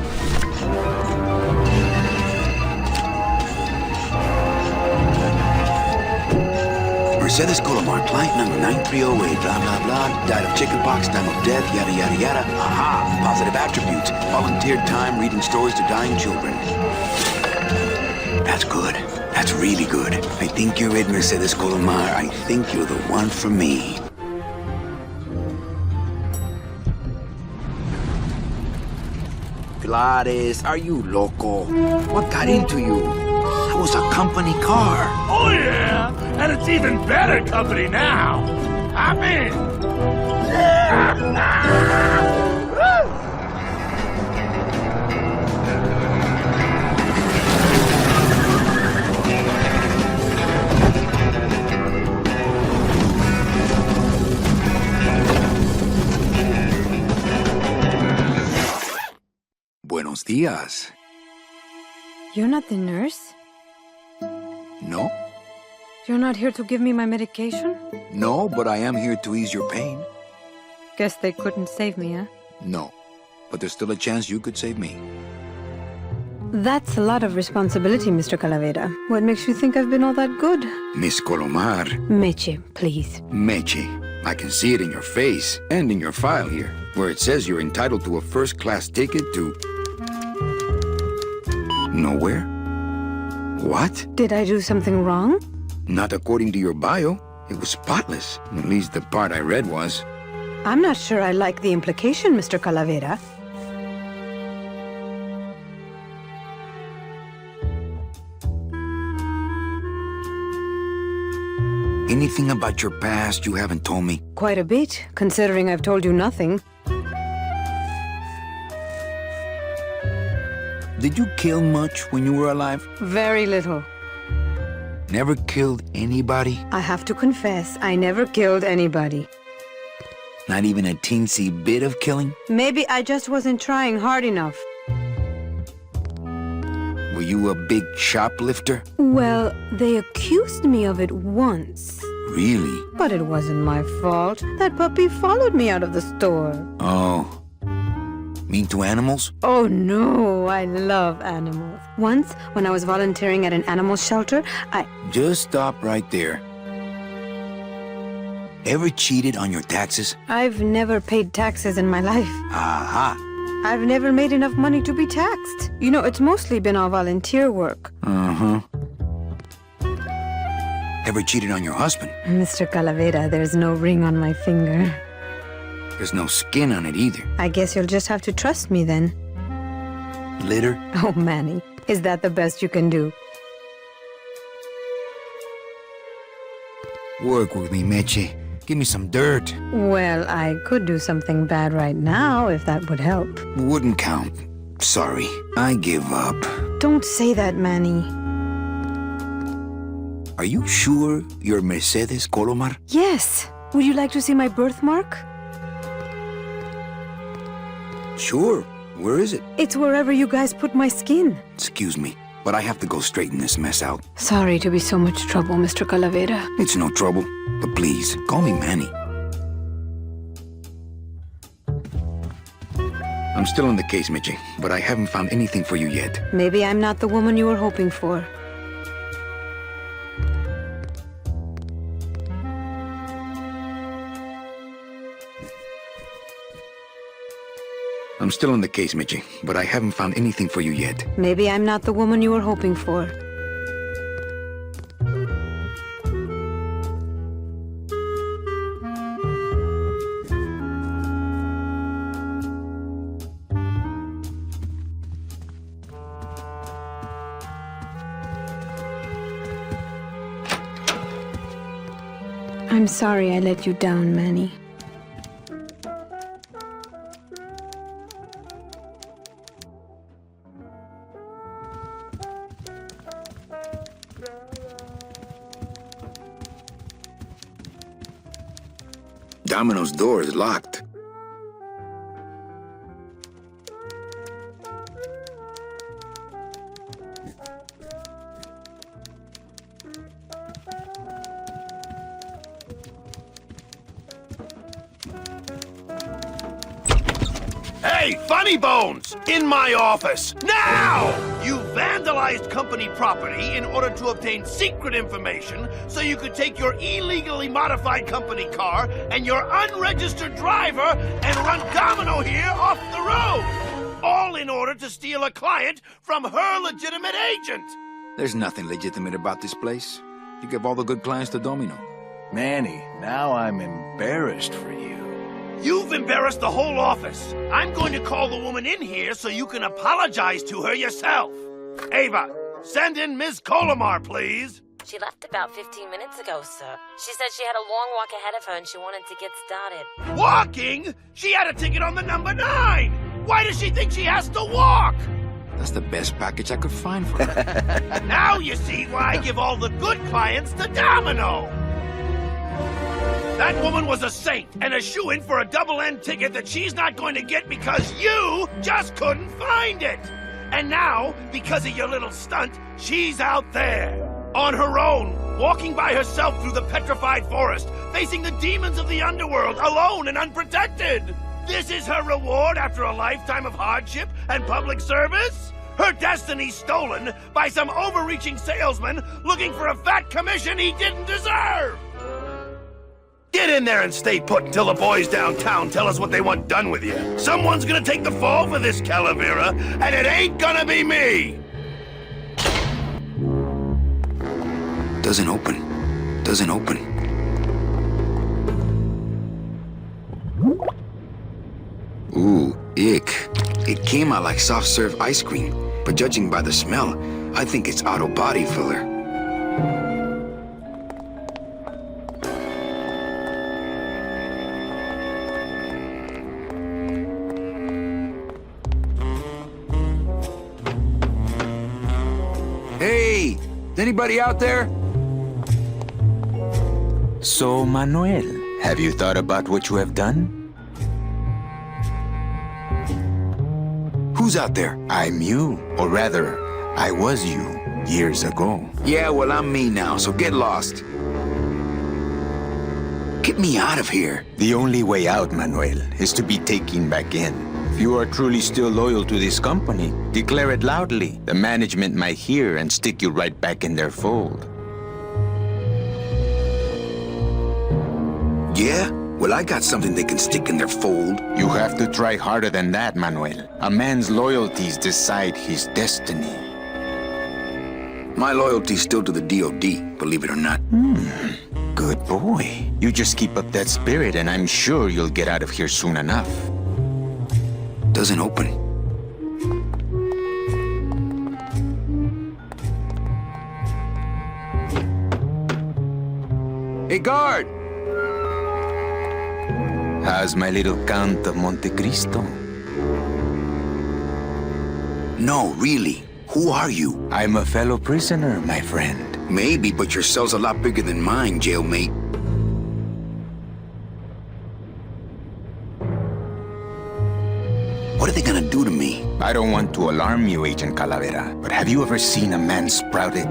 Mercedes Colomar, client number 9308, blah, blah, blah. Died of chickenpox, time of death, yada, yada, yada. Aha! Positive attributes. Volunteered time reading stories to dying children. That's good. That's really good. I think you're it, Mercedes Colomar. I think you're the one for me. Gladys, are you loco? What got into you? That was a company car. Oh, yeah! And it's even better company now! I'm in! Buenos dias. You're not the nurse? No? You're not here to give me my medication? No, but I am here to ease your pain. Guess they couldn't save me, huh? No. But there's still a chance you could save me. That's a lot of responsibility, Mr. Calavera. What makes you think I've been all that good? Miss Colomar. Meche, please. Meche. I can see it in your face and in your file here, where it says you're entitled to a first-class ticket to... nowhere? What? Did I do something wrong? Not according to your bio. It was spotless. At least the part I read was. I'm not sure I like the implication, Mr. Calavera. Anything about your past you haven't told me? Quite a bit, considering I've told you nothing. Did you kill much when you were alive? Very little. Never killed anybody? I have to confess, I never killed anybody. Not even a teensy bit of killing? Maybe I just wasn't trying hard enough. Were you a big shoplifter? Well, they accused me of it once. Really? But it wasn't my fault. That puppy followed me out of the store. Oh. Mean to animals? Oh no, I love animals. Once, when I was volunteering at an animal shelter, Just stop right there. Ever cheated on your taxes? I've never paid taxes in my life. Aha. I've never made enough money to be taxed. You know, it's mostly been all volunteer work. Uh-huh. Ever cheated on your husband? Mr. Calavera, there's no ring on my finger. There's no skin on it either. I guess you'll just have to trust me then. Litter? Oh, Manny, is that the best you can do? Work with me, Meche. Give me some dirt. Well, I could do something bad right now if that would help. Wouldn't count. Sorry. I give up. Don't say that, Manny. Are you sure you're Mercedes Colomar? Yes. Would you like to see my birthmark? Sure. Where is it? It's wherever you guys put my skin. Excuse me, but I have to go straighten this mess out. Sorry to be so much trouble, Mr. Calavera. It's no trouble, but please, call me Manny. I'm still on the case, Meche, but I haven't found anything for you yet. Maybe I'm not the woman you were hoping for. I'm still on the case, Meche, but I haven't found anything for you yet. Maybe I'm not the woman you were hoping for. I'm sorry I let you down, Manny. Domino's door is locked. Hey, Funny Bones! In my office! Now! You vandalized company property in order to obtain secret information so you could take your illegally modified company car and your unregistered driver and run Domino here off the road! All in order to steal a client from her legitimate agent! There's nothing legitimate about this place. You give all the good clients to Domino. Manny, now I'm embarrassed for you. You've embarrassed the whole office. I'm going to call the woman in here so you can apologize to her yourself. Ava, send in Ms. Colomar, please. She left about 15 minutes ago, sir. She said she had a long walk ahead of her and she wanted to get started. Walking? She had a ticket on the number 9. Why does she think she has to walk? That's the best package I could find for her. Now you see why I give all the good clients to Domino. That woman was a saint and a shoo-in for a double-end ticket that she's not going to get because you just couldn't find it. And now, because of your little stunt, she's out there, on her own, walking by herself through the petrified forest, facing the demons of the underworld, alone and unprotected. This is her reward after a lifetime of hardship and public service? Her destiny stolen by some overreaching salesman looking for a fat commission he didn't deserve! Get in there and stay put until the boys downtown tell us what they want done with you. Someone's gonna take the fall for this, Calavera, and it ain't gonna be me! Doesn't open. Doesn't open. Ooh, ick. It came out like soft-serve ice cream, but judging by the smell, I think it's auto body filler. Hey! Is anybody out there? So, Manuel, have you thought about what you have done? Who's out there? I'm you, or rather, I was you, years ago. Yeah, well, I'm me now, so get lost. Get me out of here. The only way out, Manuel, is to be taken back in. If you are truly still loyal to this company, declare it loudly. The management might hear and stick you right back in their fold. Yeah? Well, I got something they can stick in their fold. You have to try harder than that, Manuel. A man's loyalties decide his destiny. My loyalty's still to the DOD, believe it or not. Good boy. You just keep up that spirit and I'm sure you'll get out of here soon enough. Doesn't open. Hey, guard! How's my little Count of Monte Cristo? No, really. Who are you? I'm a fellow prisoner, my friend. Maybe, but your cell's a lot bigger than mine, jailmate. What are they gonna do to me? I don't want to alarm you, Agent Calavera, but have you ever seen a man sprouted?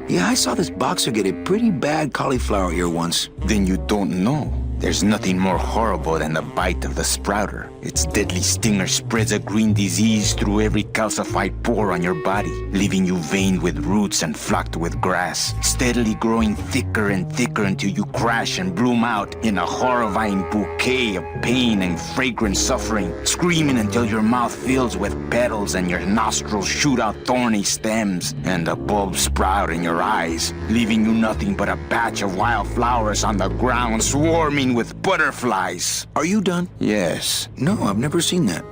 Yeah, I saw this boxer get a pretty bad cauliflower ear once. Then you don't know. There's nothing more horrible than the bite of the sprouter. Its deadly stinger spreads a green disease through every calcified pore on your body, leaving you veined with roots and flocked with grass, steadily growing thicker and thicker until you crash and bloom out in a horrifying bouquet of pain and fragrant suffering, screaming until your mouth fills with petals and your nostrils shoot out thorny stems, and the bulbs sprout in your eyes, leaving you nothing but a patch of wildflowers on the ground swarming with butterflies. Are you done? Yes. No, I've never seen that.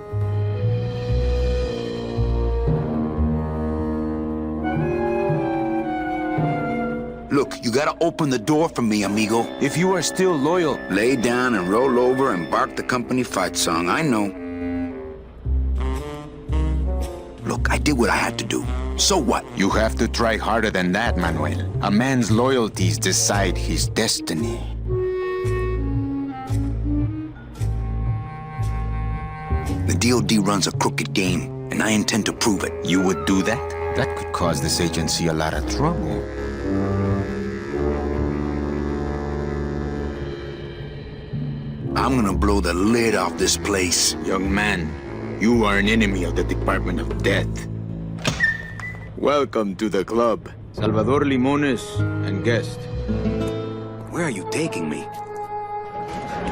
Look, you gotta open the door for me, amigo. If you are still loyal, Lay down and roll over and bark the company fight song, I know. Look, I did what I had to do. So what? you have to try harder than that, Manuel. A man's loyalties decide his destiny. The DOD runs a crooked game, and I intend to prove it. You would do that? That could cause this agency a lot of trouble. I'm gonna blow the lid off this place. Young man, you are an enemy of the Department of Death. Welcome to the club. Salvador Limones and guest. Where are you taking me?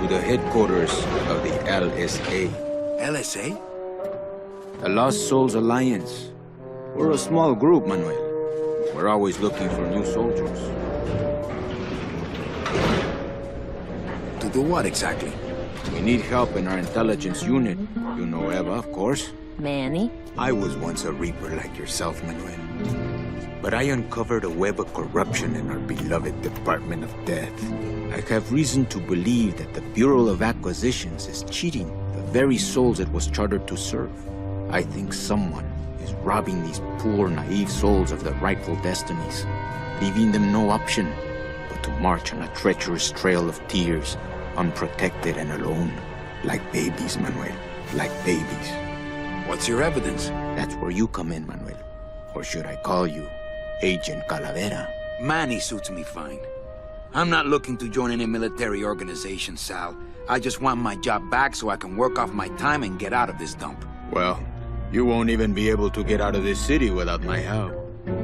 To the headquarters of the LSA. LSA? The Lost Souls Alliance. We're a small group, Manuel. We're always looking for new soldiers. To do what exactly? We need help in our intelligence unit. You know Eva, of course. Manny? I was once a Reaper like yourself, Manuel. But I uncovered a web of corruption in our beloved Department of Death. I have reason to believe that the Bureau of Acquisitions is cheating the very souls it was chartered to serve. I think someone is robbing these poor, naive souls of their rightful destinies, leaving them no option but to march on a treacherous trail of tears, unprotected and alone, like babies, Manuel, like babies. What's your evidence? That's where you come in, Manuel. Or should I call you Agent Calavera? Manny suits me fine. I'm not looking to join any military organization, Sal. I just want my job back so I can work off my time and get out of this dump. Well, you won't even be able to get out of this city without my help.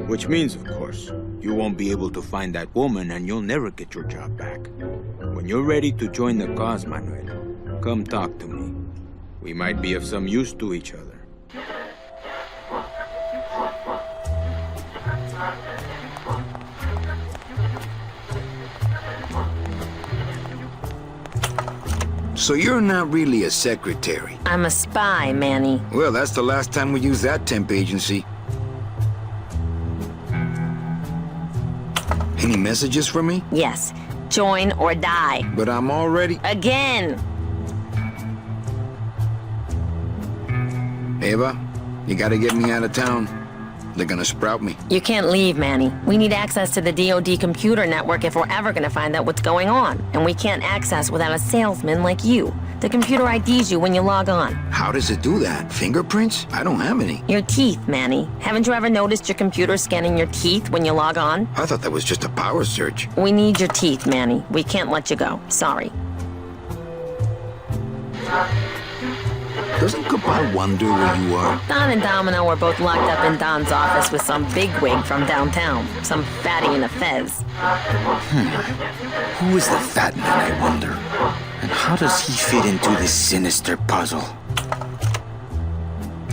Which means, of course, you won't be able to find that woman and you'll never get your job back. When you're ready to join the cause, Manuel, come talk to me. We might be of some use to each other. So you're not really a secretary? I'm a spy, Manny. Well, that's the last time we used that temp agency. Any messages for me? Yes. Join or die. But I'm already... Again! Eva, you gotta get me out of town. They're gonna sprout me. You can't leave, Manny. We need access to the DoD computer network if we're ever gonna find out what's going on. And we can't access without a salesman like you. The computer IDs you when you log on. How does it do that? Fingerprints? I don't have any. Your teeth, Manny. Haven't you ever noticed your computer scanning your teeth when you log on? I thought that was just a power surge. We need your teeth, Manny. We can't let you go. Sorry. Doesn't Cabal wonder where you are? Don and Domino were both locked up in Don's office with some bigwig from downtown. Some fatty in a fez. Who is the fat man, I wonder? And how does he fit into this sinister puzzle?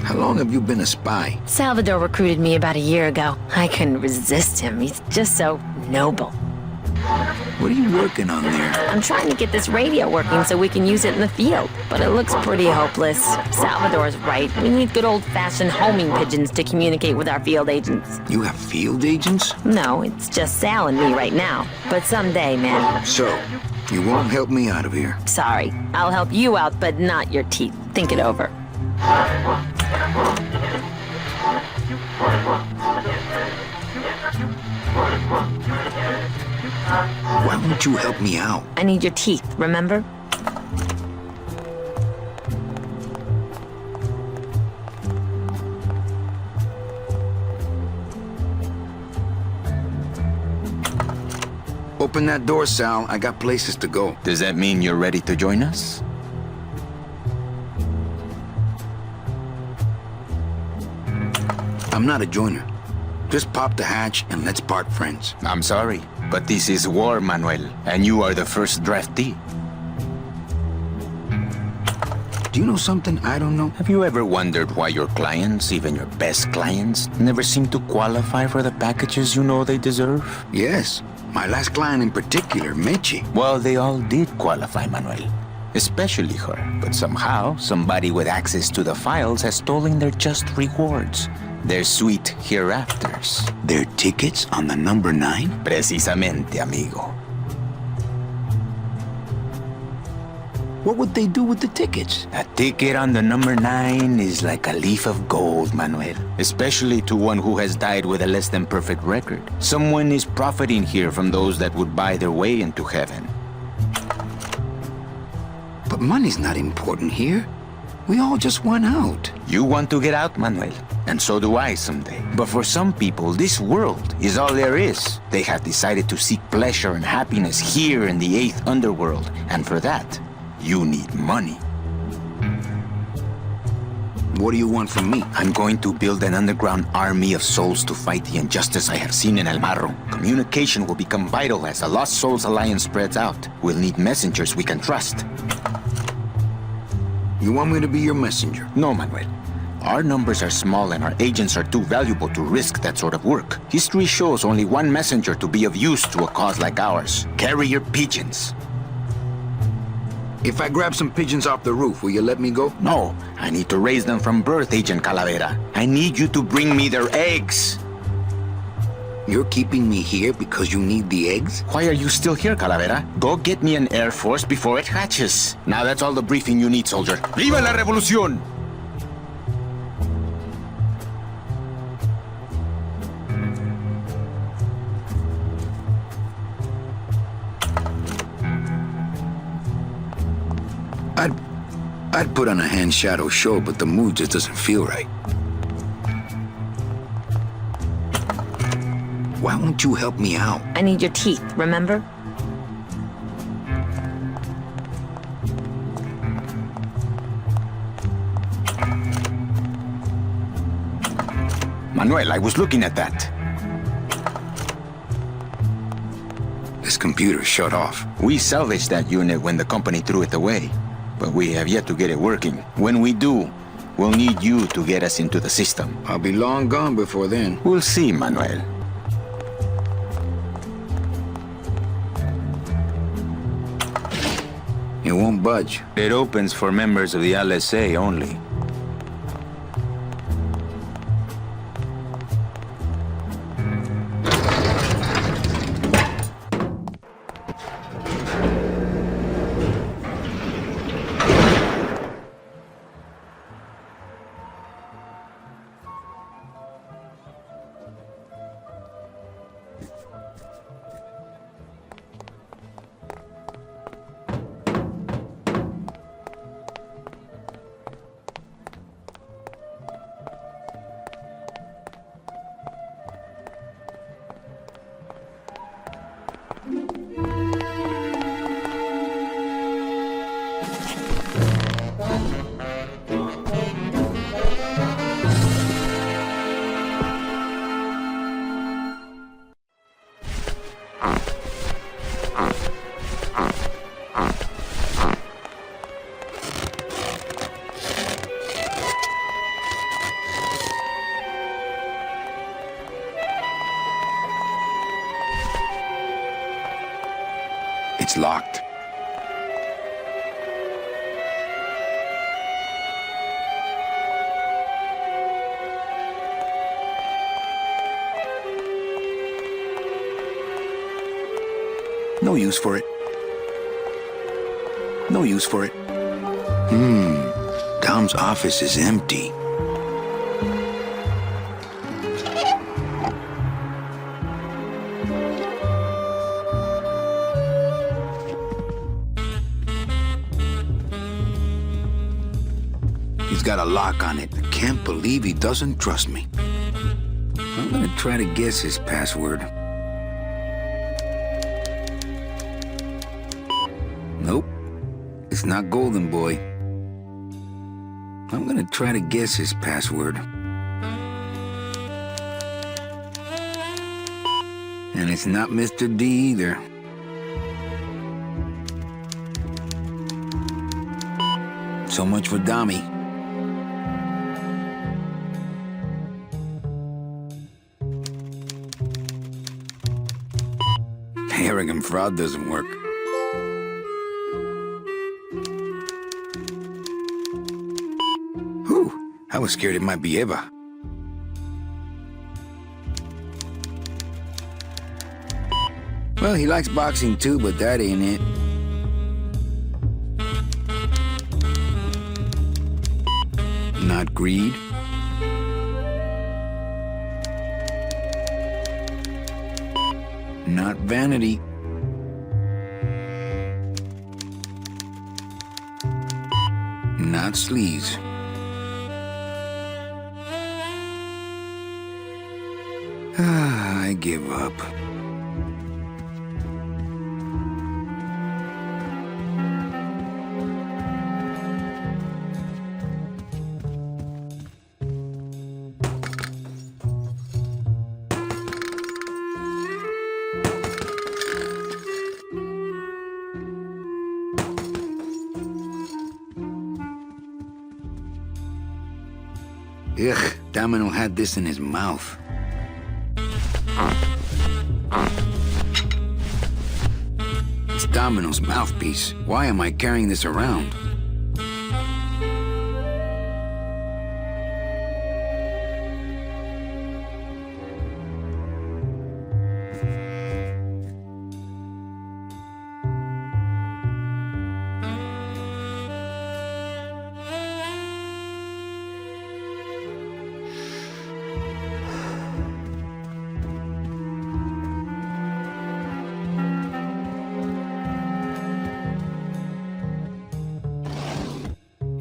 How long have you been a spy? Salvador recruited me about a year ago. I couldn't resist him. He's just so noble. What are you working on there? I'm trying to get this radio working so we can use it in the field, but it looks pretty hopeless. Salvador's right. We need good old-fashioned homing pigeons to communicate with our field agents. You have field agents? No, it's just Sal and me right now. But someday, man. So, you won't help me out of here? Sorry. I'll help you out, but not your teeth. Think it over. Why won't you help me out? I need your teeth, remember? Open that door, Sal. I got places to go. Does that mean you're ready to join us? I'm not a joiner. Just pop the hatch and let's part friends. I'm sorry, but this is war, Manuel, and you are the first draftee. Do you know something I don't know? Have you ever wondered why your clients, even your best clients, never seem to qualify for the packages you know they deserve? Yes. My last client in particular, Mechi. Well, they all did qualify, Manuel. Especially her. But somehow, somebody with access to the files has stolen their just rewards. Their sweet hereafters. Their tickets on the number 9? Precisamente, amigo. What would they do with the tickets? A ticket on the number 9 is like a leaf of gold, Manuel. Especially to one who has died with a less than perfect record. Someone is profiting here from those that would buy their way into heaven. But money's not important here. We all just want out. You want to get out, Manuel, and so do I someday. But for some people, this world is all there is. They have decided to seek pleasure and happiness here in the 8th underworld, and for that, you need money. What do you want from me? I'm going to build an underground army of souls to fight the injustice I have seen in El Marro. Communication will become vital as the Lost Souls Alliance spreads out. We'll need messengers we can trust. You want me to be your messenger? No, Manuel. Our numbers are small and our agents are too valuable to risk that sort of work. History shows only one messenger to be of use to a cause like ours. Carrier pigeons. If I grab some pigeons off the roof, will you let me go? No, I need to raise them from birth, Agent Calavera. I need you to bring me their eggs. You're keeping me here because you need the eggs? Why are you still here, Calavera? Go get me an Air Force before it hatches. Now that's all the briefing you need, soldier. ¡Viva la revolución! I'd put on a hand shadow show, but the mood just doesn't feel right. Why won't you help me out? I need your teeth, remember? Manuel, I was looking at that. This computer shut off. We salvaged that unit when the company threw it away, but we have yet to get it working. When we do, we'll need you to get us into the system. I'll be long gone before then. We'll see, Manuel. It won't budge. It opens for members of the LSA only. It's locked. No use for it. No use for it. Dom's office is empty. He's got a lock on it. I can't believe he doesn't trust me. I'm gonna try to guess his password. Nope. It's not Golden Boy. I'm gonna try to guess his password. And it's not Mr. D either. So much for Dami. Arrogant fraud doesn't work. Whew, I was scared it might be Eva. Well, he likes boxing too, but that ain't it. Not greed. Not vanity. Not sleaze. I give up. Ugh, Domino had this in his mouth. It's Domino's mouthpiece. Why am I carrying this around?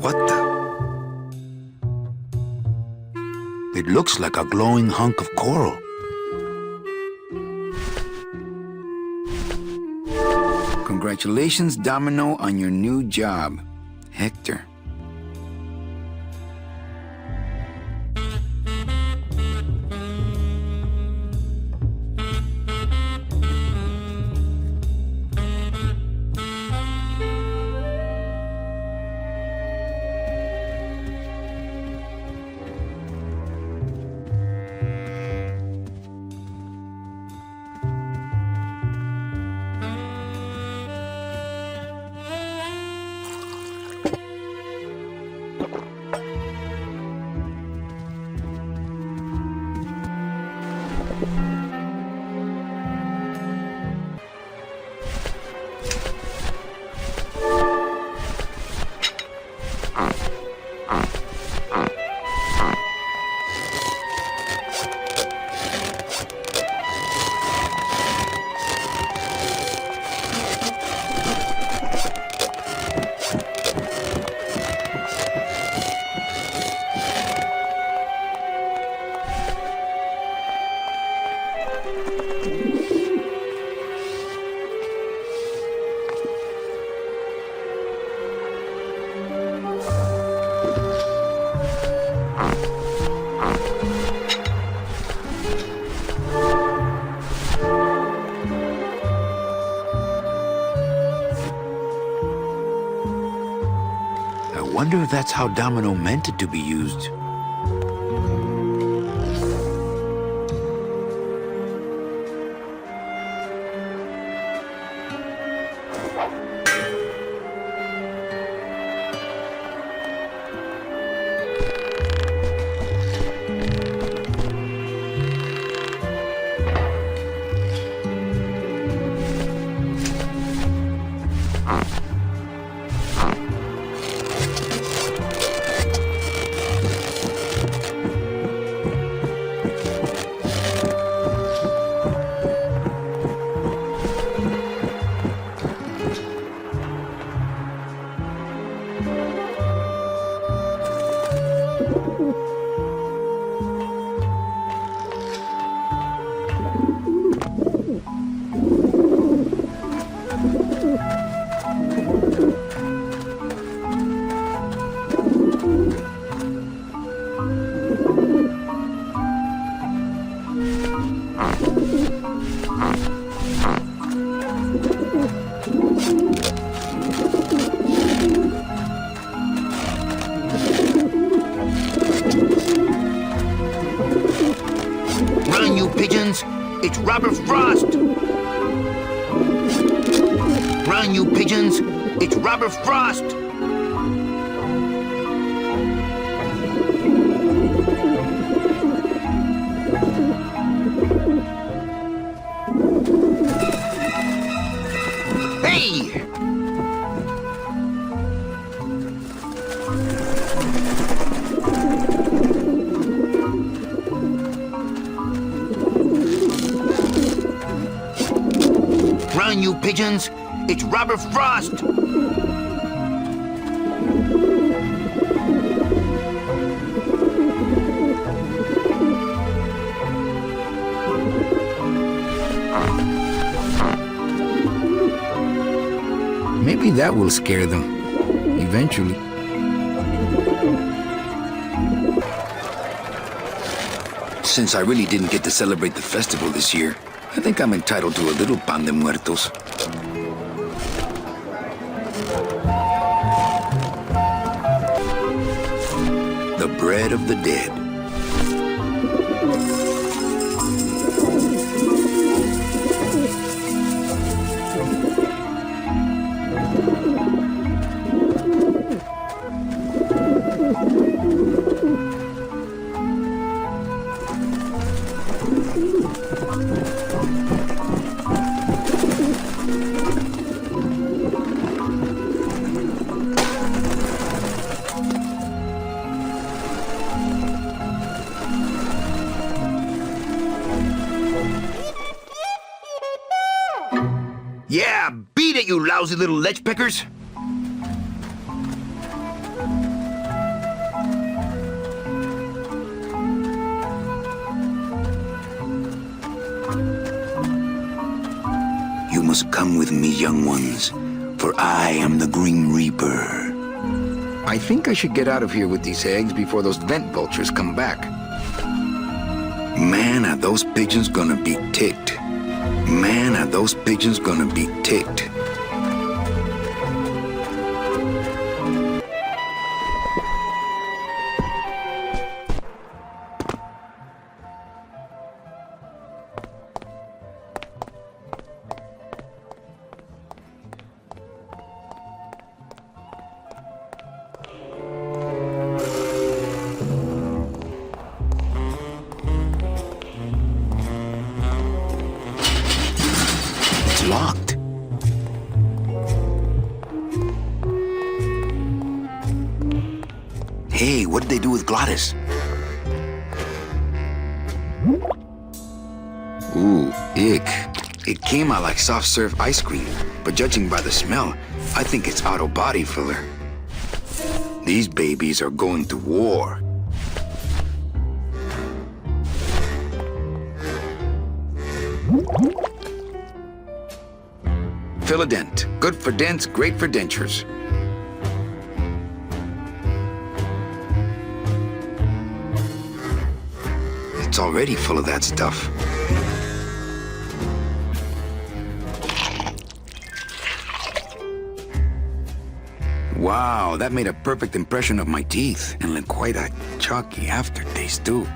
What the? It looks like a glowing hunk of coral. Congratulations, Domino, on your new job, Hector. I wonder if that's how Domino meant it to be used. Run, you pigeons! It's Robert Frost! Run, you pigeons! It's Robert Frost! Hey! Run, you pigeons! It's Robert Frost! Maybe that will scare them. Eventually. Since I really didn't get to celebrate the festival this year, I think I'm entitled to a little pan de muertos. The bread of the dead. Yeah, beat it, you lousy little lech pickers! You must come with me, young ones, for I am the Grim Reaper. I think I should get out of here with these eggs before those vent vultures come back. Man, are those pigeons gonna be ticked. Man, are those pigeons gonna be ticked. Locked. Hey, what did they do with Glottis? Ooh, ick. It came out like soft serve ice cream, but judging by the smell, I think it's auto body filler. These babies are going to war. Fill-a-dent. Good for dents, great for dentures. It's already full of that stuff. Wow, that made a perfect impression of my teeth and left quite a chalky aftertaste, too.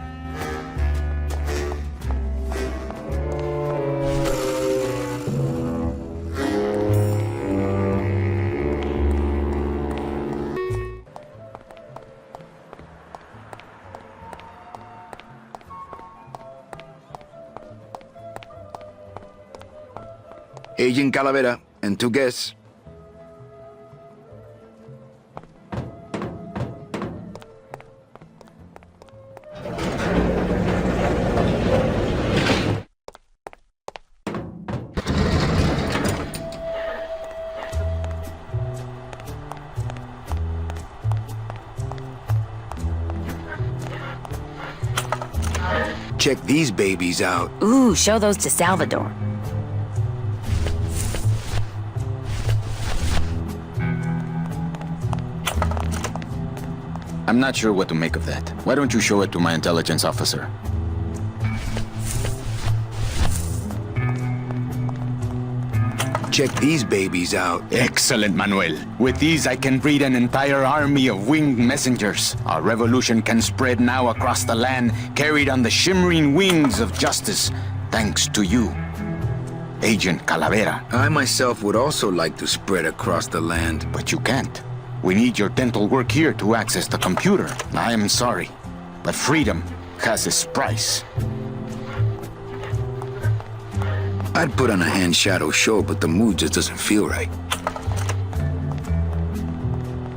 Agent Calavera and 2 guests. Check these babies out. Ooh, show those to Salvador. I'm not sure what to make of that. Why don't you show it to my intelligence officer? Check these babies out. Excellent, Manuel. With these, I can breed an entire army of winged messengers. Our revolution can spread now across the land, carried on the shimmering wings of justice, thanks to you, Agent Calavera. I myself would also like to spread across the land. But you can't. We need your dental work here to access the computer. I am sorry, but freedom has its price. I'd put on a hand shadow show, but the mood just doesn't feel right.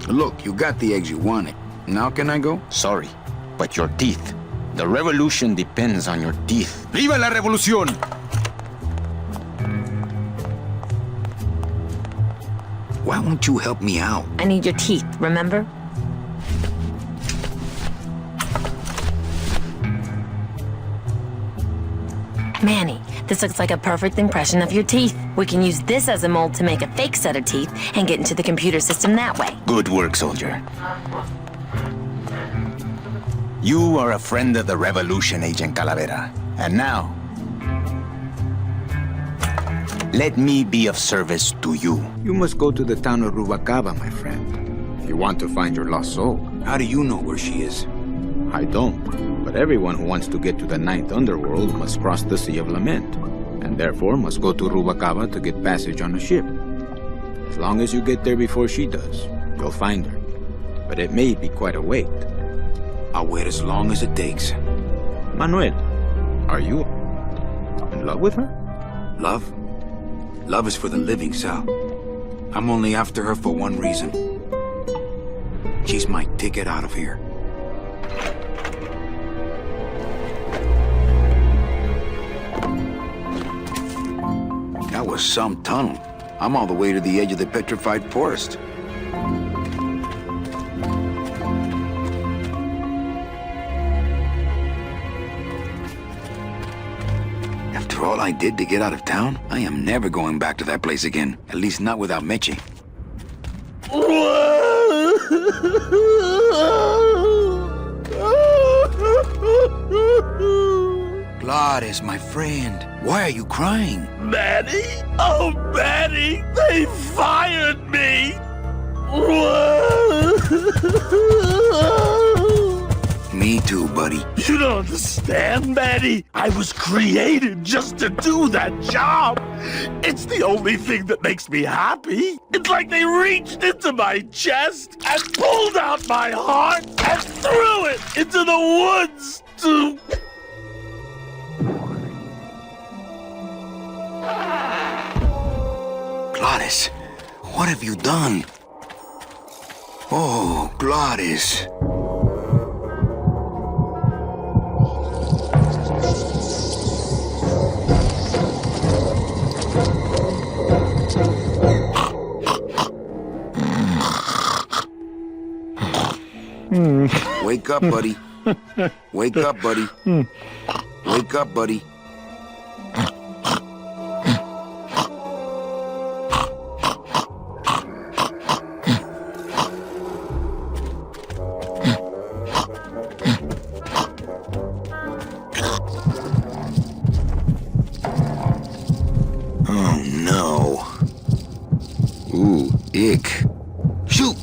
Look, you got the eggs you wanted. Now can I go? Sorry, but your teeth. The revolution depends on your teeth. ¡Viva la revolución! Why won't you help me out? I need your teeth, remember? Manny, this looks like a perfect impression of your teeth. We can use this as a mold to make a fake set of teeth and get into the computer system that way. Good work, soldier. You are a friend of the revolution, Agent Calavera. And now, let me be of service to you. You must go to the town of Rubalcaba, my friend, if you want to find your lost soul. How do you know where she is? I don't, but everyone who wants to get to the Ninth Underworld must cross the Sea of Lament, and therefore must go to Rubalcaba to get passage on a ship. As long as you get there before she does, you'll find her. But it may be quite a wait. I'll wait as long as it takes. Manuel, are you in love with her? Love? Love is for the living, Sal. I'm only after her for one reason. She's my ticket out of here. That was some tunnel. I'm all the way to the edge of the petrified forest. After all I did to get out of town, I am never going back to that place again. At least not without Meche. Gladys, my friend, why are you crying? Manny? Oh, Manny! They fired me! Me too, buddy. You don't understand, Manny. I was created just to do that job. It's the only thing that makes me happy. It's like they reached into my chest and pulled out my heart and threw it into the woods to... Gladys, what have you done? Oh, Gladys. Wake up, buddy. Wake up, buddy. Wake up, buddy. Oh, no. Ooh, ick. Shoot!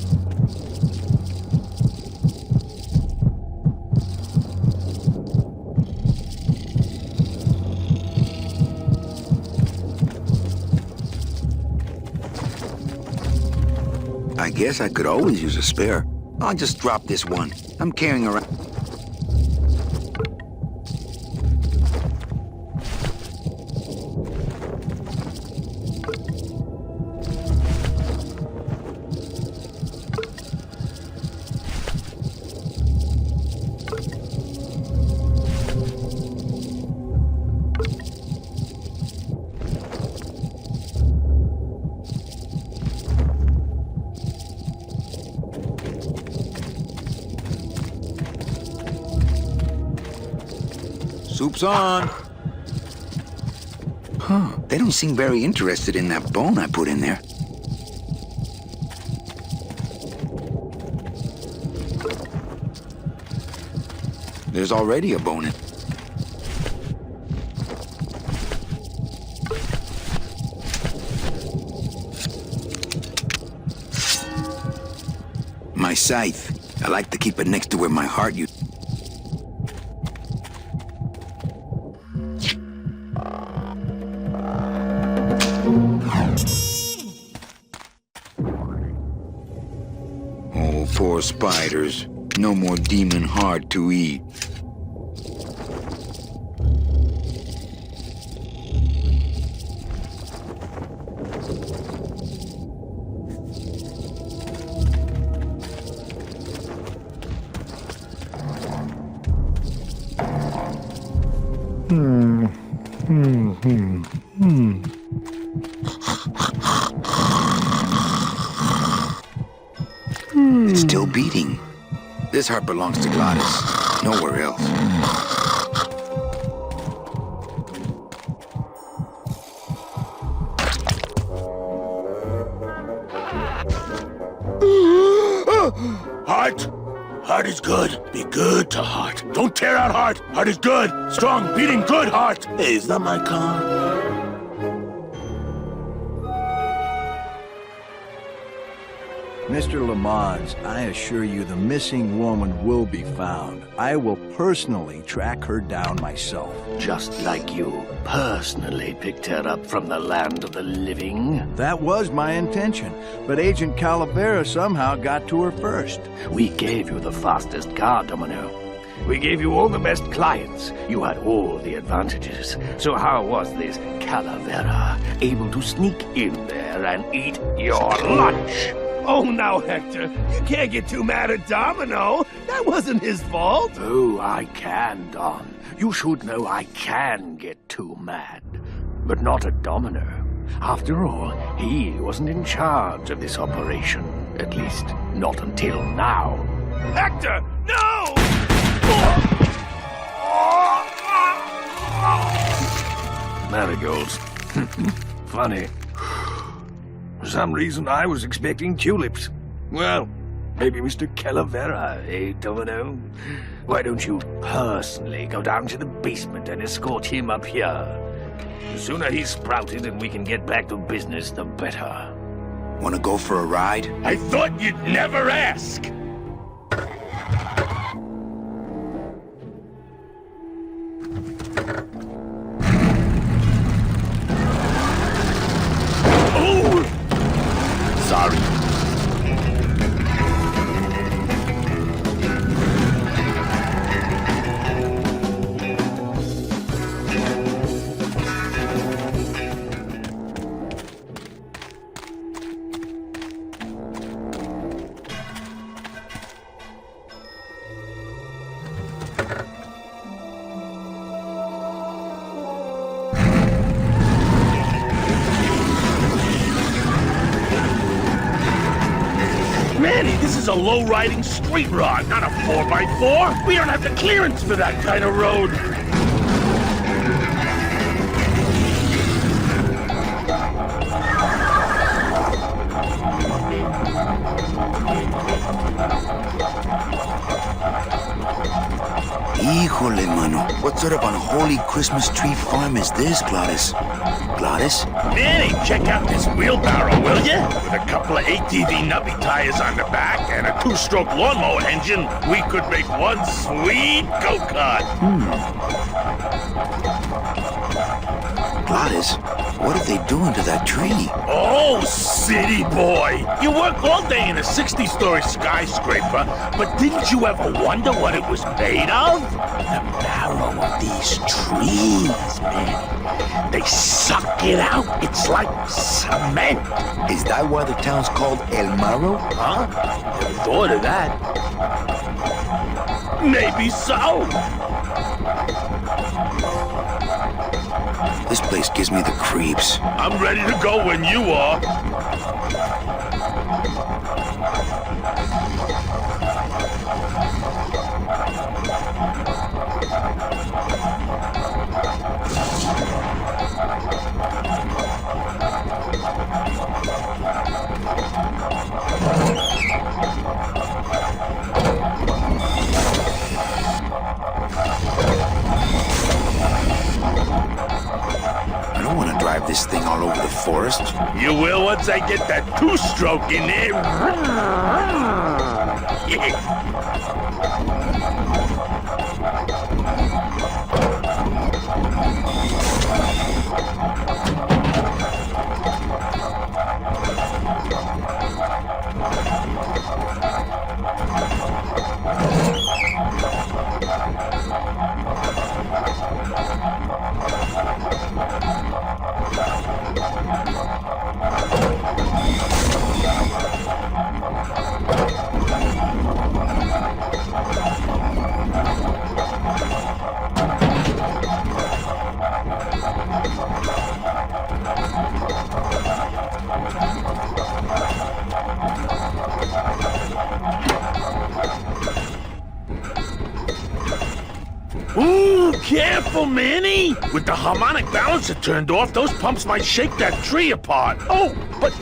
I guess I could always use a spare. I'll just drop this one. I'm carrying around... Soup's on. Huh, they don't seem very interested in that bone I put in there. There's already a bone in. My scythe. I like to keep it next to where my heart used. Oh, poor spiders. No more demon heart to eat. It's still beating. This heart belongs to Gladys, nowhere else. Heart! Heart is good. Be good to heart. Don't tear out heart. Heart is good. Strong, beating good heart. Hey, is that my car? Mr. Lamont, I assure you the missing woman will be found. I will personally track her down myself. Just like you personally picked her up from the land of the living. That was my intention, but Agent Calavera somehow got to her first. We gave you the fastest car, Domino. We gave you all the best clients. You had all the advantages. So how was this Calavera able to sneak in there and eat your lunch? Oh, now, Hector, you can't get too mad at Domino. That wasn't his fault. Oh, I can, Don. You should know I can get too mad. But not at Domino. After all, he wasn't in charge of this operation. At least, not until now. Hector, no! Marigolds. Funny. For some reason, I was expecting tulips. Well, maybe Mr. Calavera, eh, Domino? Why don't you personally go down to the basement and escort him up here? The sooner he's sprouted and we can get back to business, the better. Wanna go for a ride? I thought you'd never ask. Sorry. Manny, this is a low-riding street rod, not a 4x4. We don't have the clearance for that kind of road. Híjole, mano. What sort of unholy Christmas tree farm is this, Gladys? Gladys? Manny, check out this wheelbarrow, will ya? With a couple of ATV nubby tires on the back and a two-stroke lawnmower engine, we could make one sweet go-kart. Gladys, what are they doing to that tree? Oh, city boy! You work all day in a 60-story skyscraper, but didn't you ever wonder what it was made of? The marrow of these trees, man. They suck it out. It's like cement. Is that why the town's called El Marro? Huh? Never thought of that. Maybe so. This place gives me the creeps. I'm ready to go when you are. I don't want to drive this thing all over the forest. You will once I get that two-stroke in there. Yeah. Careful, Manny! With the harmonic balancer turned off, those pumps might shake that tree apart. Oh, but...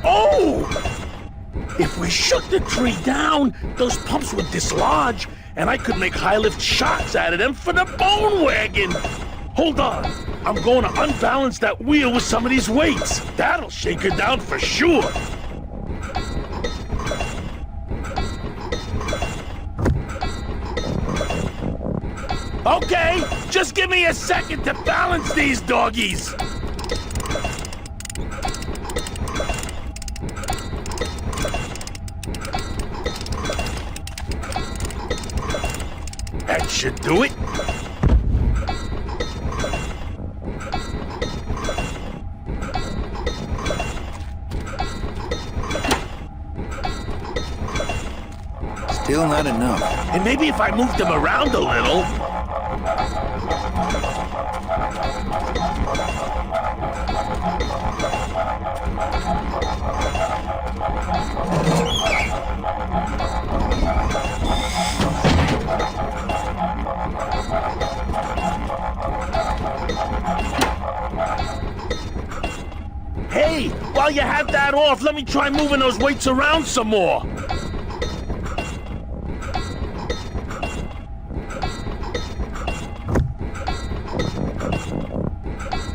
Oh! If we shook the tree down, those pumps would dislodge, and I could make high-lift shots out of them for the bone wagon. Hold on. I'm going to unbalance that wheel with some of these weights. That'll shake her down for sure. Okay, just give me a second to balance these doggies. That should do it. Still not enough. And maybe if I moved them around a little... Hey, while you have that off, let me try moving those weights around some more.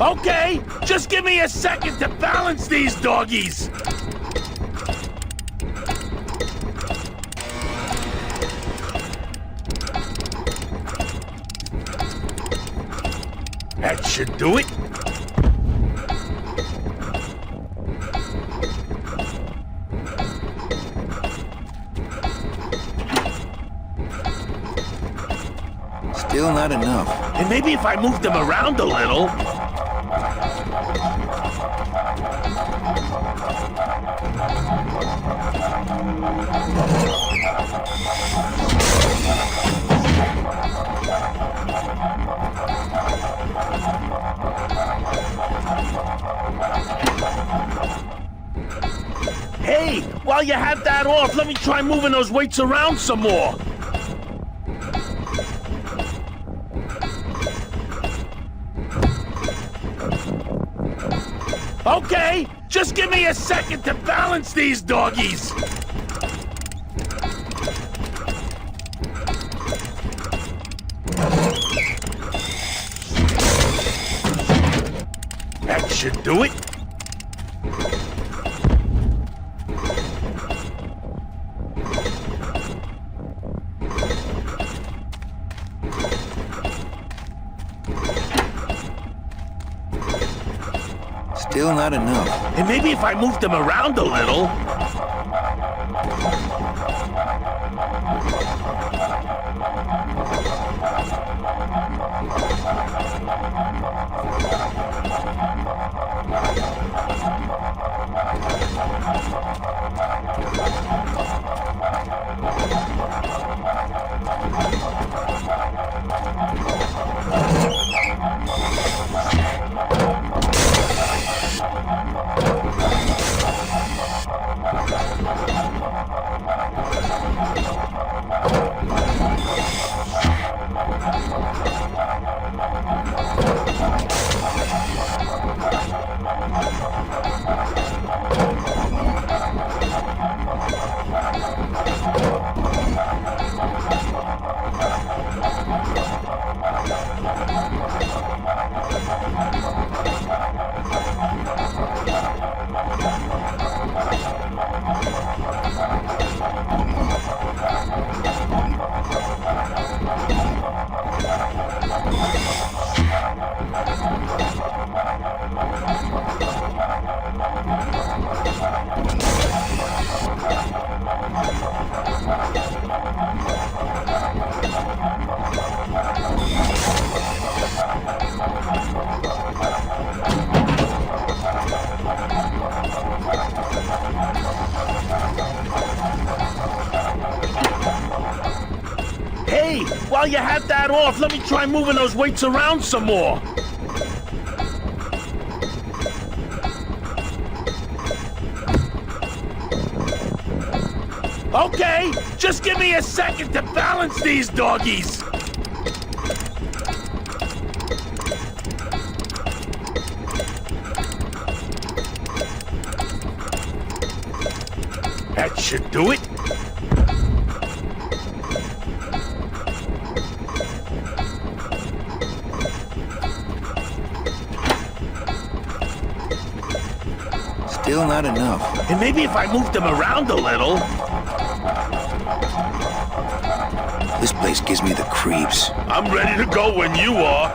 Okay, just give me a second to balance these doggies. That should do it. Still not enough. And maybe if I moved them around a little... Hey, while you have that off, let me try moving those weights around some more. Okay, just give me a second to balance these doggies. That should do it. Still not enough. And maybe if I moved them around a little... Hey, while you have that off, let me try moving those weights around some more. Okay, just give me a second to balance these doggies. That should do it. Still not enough. And maybe if I moved them around a little. This place gives me the creeps. I'm ready to go when you are.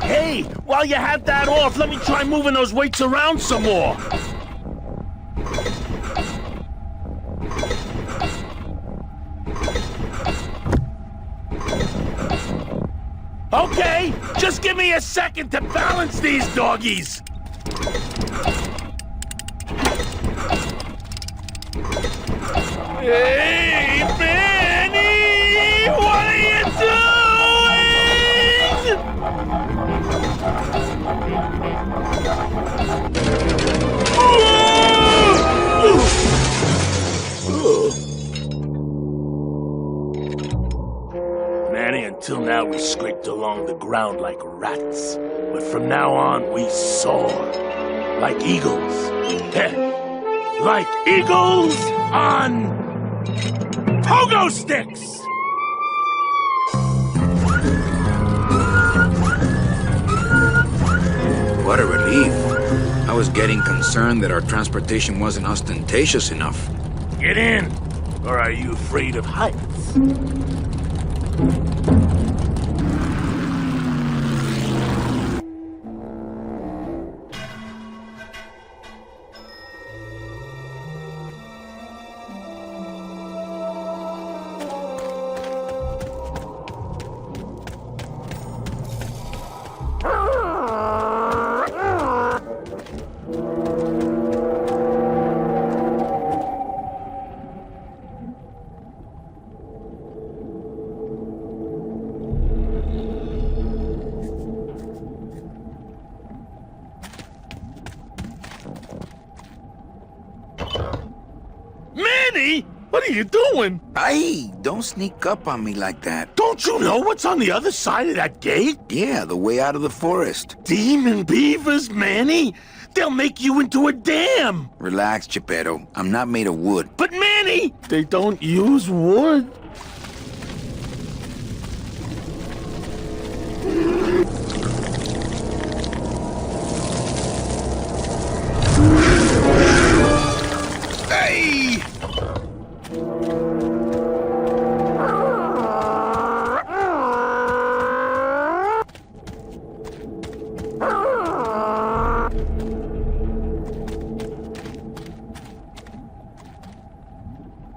Hey, while you have that off, let me try moving those weights around some more. Okay, just give me a second to balance these doggies. Hey, Benny! What are you doing? Manny, until now we scraped along the ground like rats. But from now on, we soar. Like eagles. Like eagles on pogo sticks! What a relief. I was getting concerned that our transportation wasn't ostentatious enough. Get in! Or are you afraid of heights? Manny! What are you doing? Hey, don't sneak up on me like that. Don't you know what's on the other side of that gate? Yeah, the way out of the forest. Demon beavers, Manny! They'll make you into a dam! Relax, Geppetto. I'm not made of wood. But Manny! They don't use wood. Hey!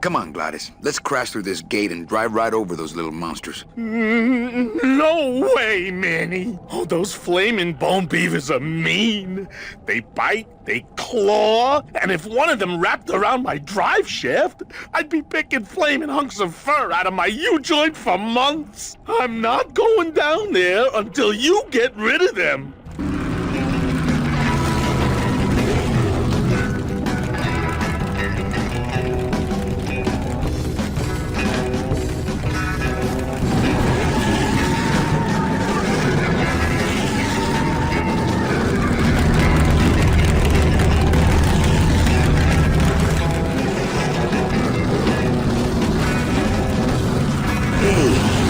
Come on, Gladys. Let's crash through this gate and drive right over those little monsters. No way, Manny. Oh, those flaming bone beavers are mean. They bite, they claw, and if one of them wrapped around my drive shaft, I'd be picking flaming hunks of fur out of my U-joint for months. I'm not going down there until you get rid of them.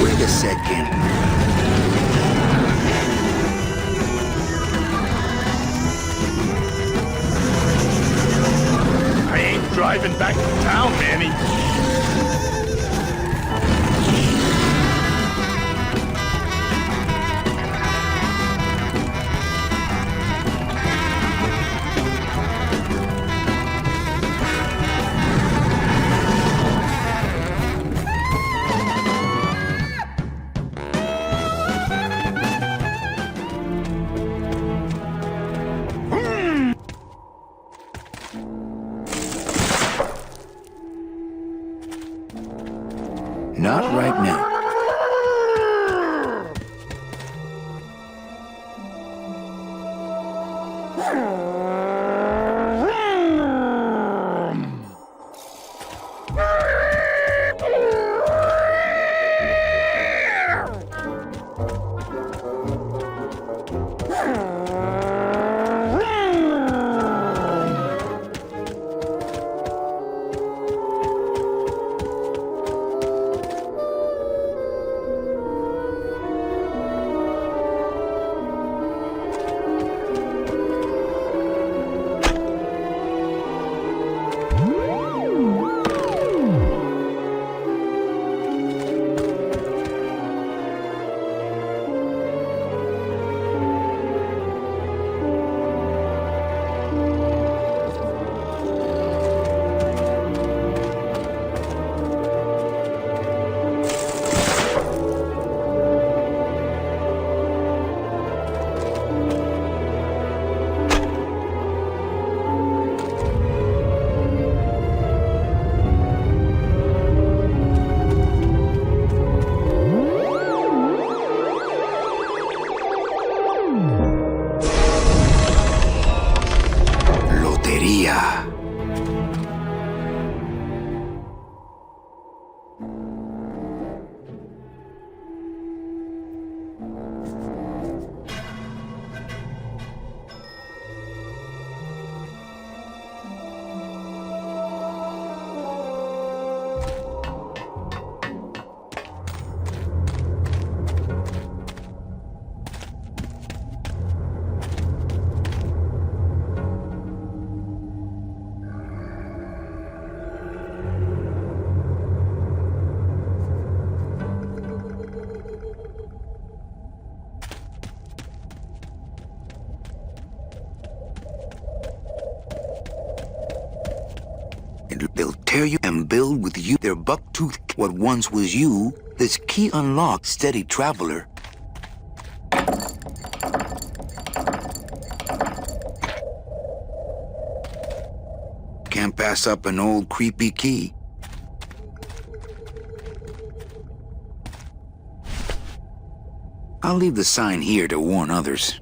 Wait a second. I ain't driving back to town, Manny. Not right now. They'll tear you and build with you their buck-tooth. What once was you, this key unlocked, steady traveler. Can't pass up an old creepy key. I'll leave the sign here to warn others.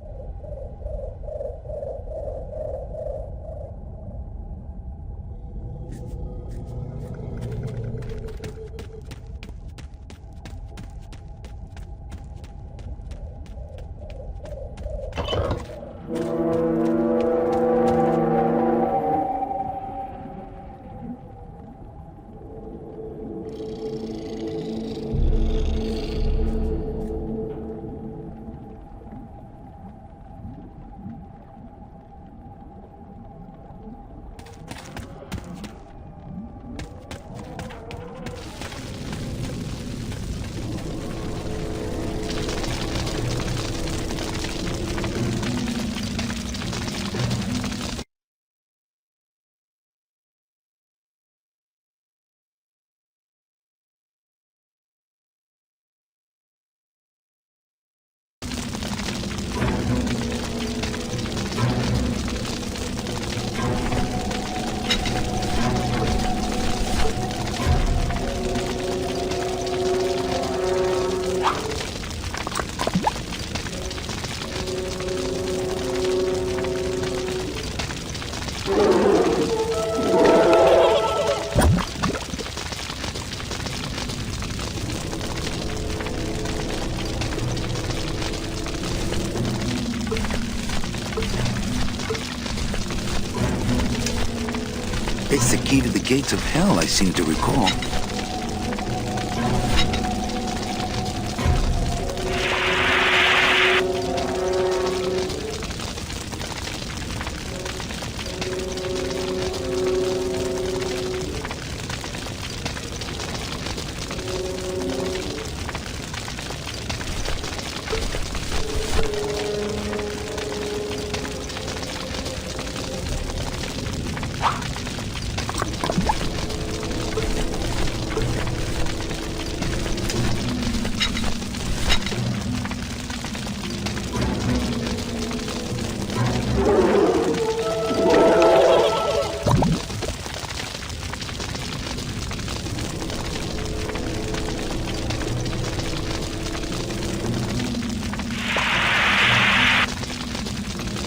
It's the key to the gates of hell, I seem to recall.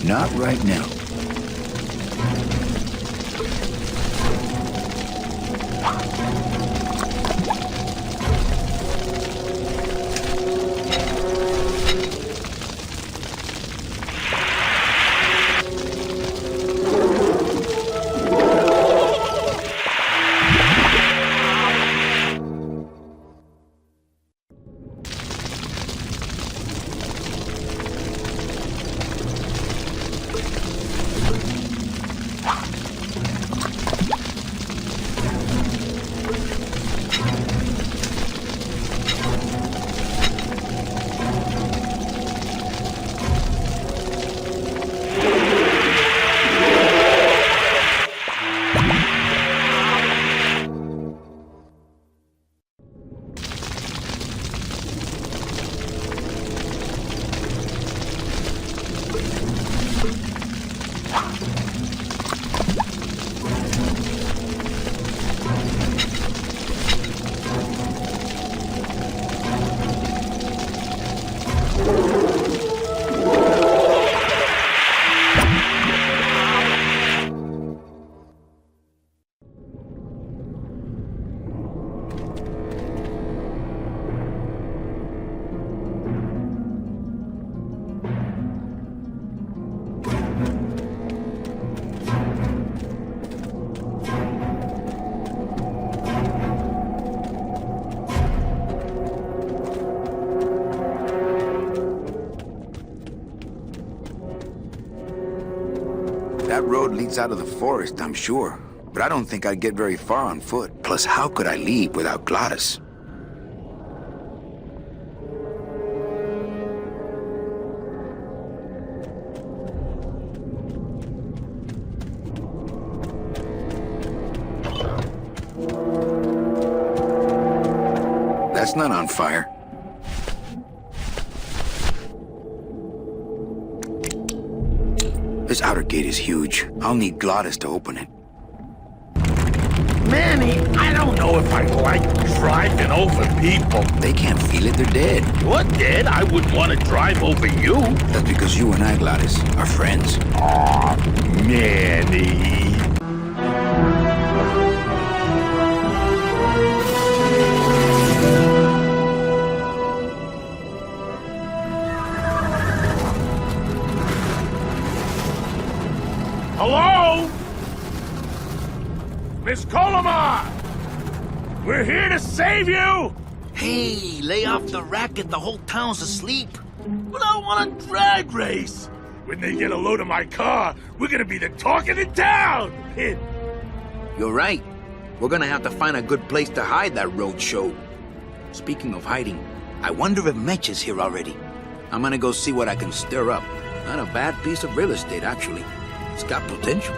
Not right now. That road leads out of the forest, I'm sure. But I don't think I'd get very far on foot. Plus, how could I leave without Gladys? That's not on fire. This outer gate is huge. I'll need Gladys to open it. Manny, I don't know if I like driving over people. They can't feel it, they're dead. You're dead. I wouldn't want to drive over you. That's because you and I, Gladys, are friends. Aw, Manny. Hello? Miss Colomar! We're here to save you! Hey, lay off the racket. The whole town's asleep. But I want a drag race! When they get a load of my car, we're gonna be the talk of the town! You're right. We're gonna have to find a good place to hide that road show. Speaking of hiding, I wonder if Mitch is here already. I'm gonna go see what I can stir up. Not a bad piece of real estate, actually. It's got potential.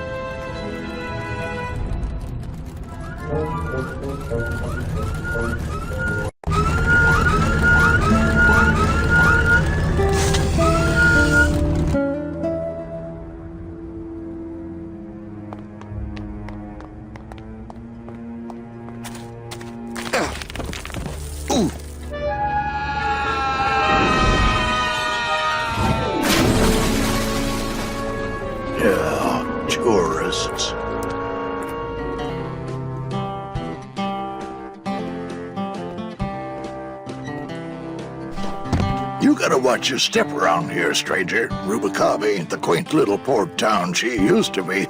Ooh. Yeah, tourists. You gotta watch your step around here, stranger. Rubalcaba ain't the quaint little port town she used to be.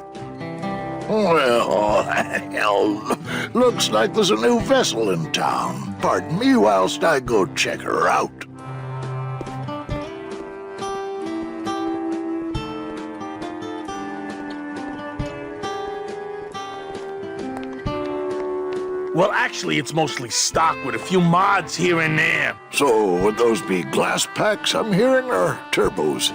Well, hell, looks like there's a new vessel in town. Pardon me whilst I go check her out. Well, actually, it's mostly stock with a few mods here and there. So, would those be glass packs I'm hearing, or turbos?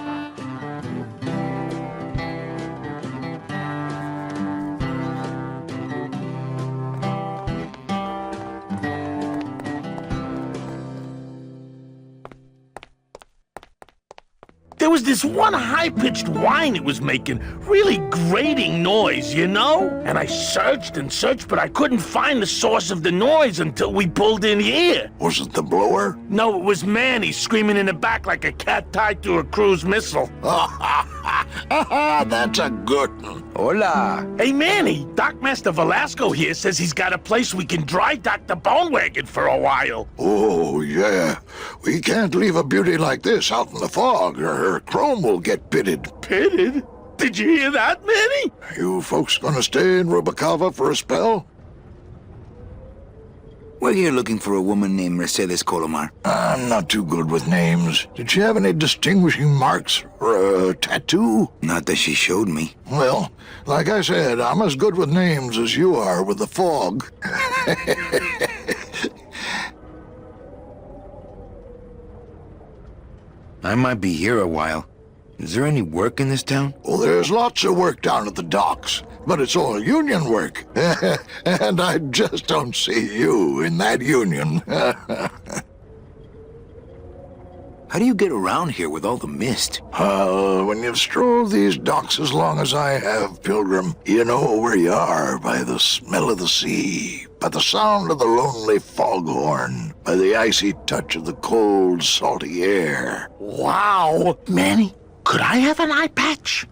There was this one high-pitched whine it was making, really grating noise, you know? And I searched and searched, but I couldn't find the source of the noise until we pulled in here. Was it the blower? No, it was Manny screaming in the back like a cat tied to a cruise missile. That's a good one. Hola. Hey, Manny, Dockmaster Velasco here says he's got a place we can dry dock the bone wagon for a while. Oh, yeah. We can't leave a beauty like this out in the fog, or her chrome will get pitted. Pitted? Did you hear that, Manny? You folks gonna stay in Rubacava for a spell? We're here looking for a woman named Mercedes Colomar. I'm not too good with names. Did she have any distinguishing marks or a tattoo? Not that she showed me. Well, like I said, I'm as good with names as you are with the fog. I might be here a while. Is there any work in this town? Well, there's lots of work down at the docks, but it's all union work. And I just don't see you in that union. How do you get around here with all the mist? When you've strolled these docks as long as I have, Pilgrim, you know where you are by the smell of the sea, by the sound of the lonely foghorn, by the icy touch of the cold, salty air. Wow. Manny, could I have an eye patch?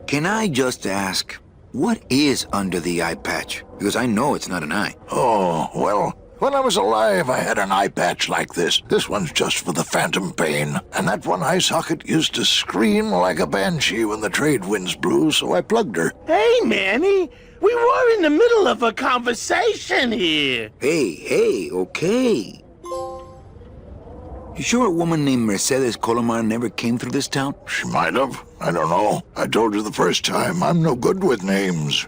Can I just ask, what is under the eye patch? Because I know it's not an eye. Oh, well, when I was alive, I had an eye patch like this. This one's just for the phantom pain. And that one eye socket used to scream like a banshee when the trade winds blew, so I plugged her. Hey, Manny, we were in the middle of a conversation here. Hey, okay. You sure a woman named Mercedes Colomar never came through this town? She might have. I don't know. I told you the first time, I'm no good with names.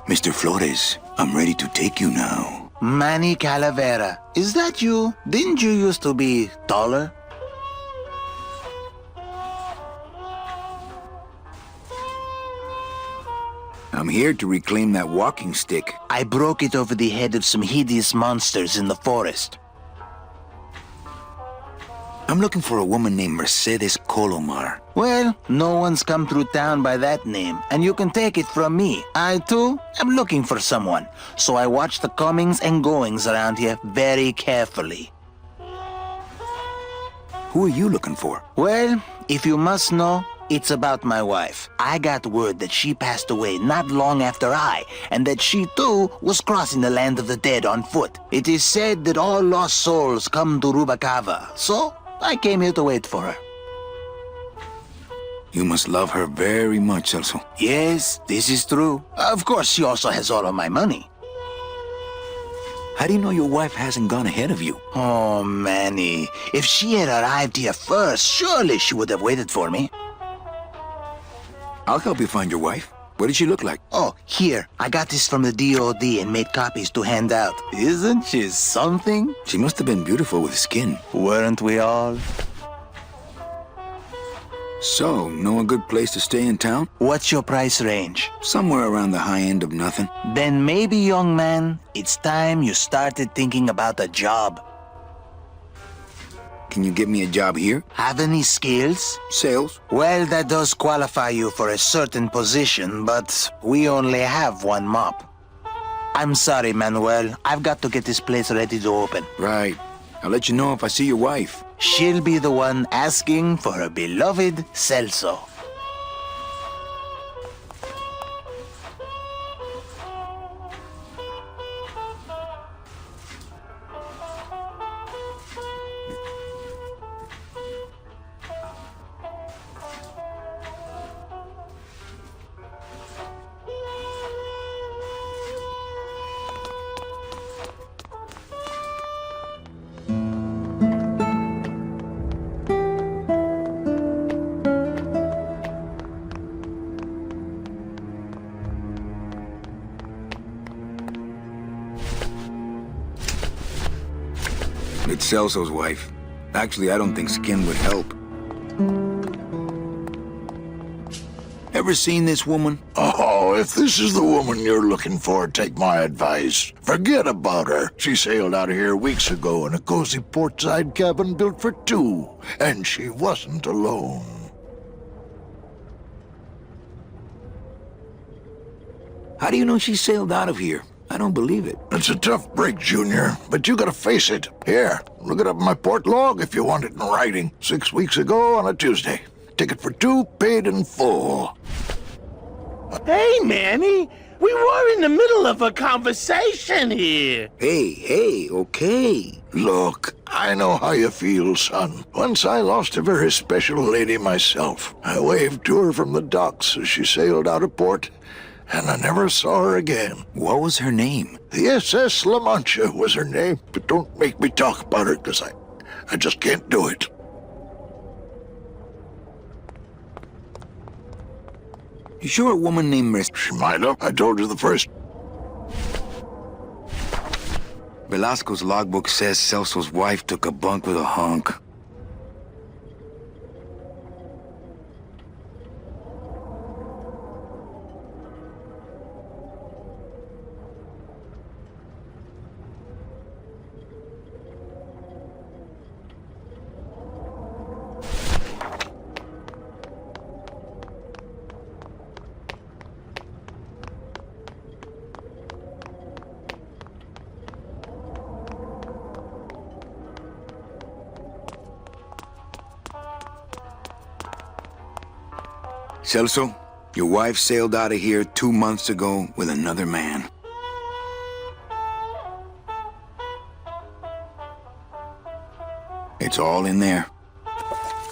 Mr. Flores, I'm ready to take you now. Manny Calavera, is that you? Didn't you used to be taller? I'm here to reclaim that walking stick. I broke it over the head of some hideous monsters in the forest. I'm looking for a woman named Mercedes Colomar. Well, no one's come through town by that name, and you can take it from me. I, too, am looking for someone, so I watch the comings and goings around here very carefully. Who are you looking for? Well, if you must know, it's about my wife. I got word that she passed away not long after I, and that she, too, was crossing the land of the dead on foot. It is said that all lost souls come to Rubacava, so I came here to wait for her. You must love her very much, Celso. Yes, this is true. Of course, she also has all of my money. How do you know your wife hasn't gone ahead of you? Oh, Manny, if she had arrived here first, surely she would have waited for me. I'll help you find your wife. What did she look like? Oh, here. I got this from the DOD and made copies to hand out. Isn't she something? She must have been beautiful with skin. Weren't we all? So, know a good place to stay in town? What's your price range? Somewhere around the high end of nothing. Then maybe, young man, it's time you started thinking about a job. Can you get me a job here? Have any skills? Sales? Well, that does qualify you for a certain position, but we only have one mop. I'm sorry, Manuel. I've got to get this place ready to open. Right. I'll let you know if I see your wife. She'll be the one asking for her beloved Celso. It's Celso's wife. Actually, I don't think skin would help. Ever seen this woman? Oh, if this is the woman you're looking for, take my advice. Forget about her. She sailed out of here weeks ago in a cozy portside cabin built for two, and she wasn't alone. How do you know she sailed out of here? I don't believe it. It's a tough break, Junior, but you gotta face it. Here, look it up in my port log if you want it in writing. 6 weeks ago on a Tuesday. Ticket for two, paid in full. Hey, Manny, we were in the middle of a conversation here. Hey, okay. Look, I know how you feel, son. Once I lost a very special lady myself. I waved to her from the docks as she sailed out of port, and I never saw her again. What was her name? The SS La Mancha was her name, but don't make me talk about her, because I just can't do it. You sure a woman named She might have. I told you the first. Velasco's logbook says Celso's wife took a bunk with a hunk. Celso, your wife sailed out of here 2 months ago with another man. It's all in there.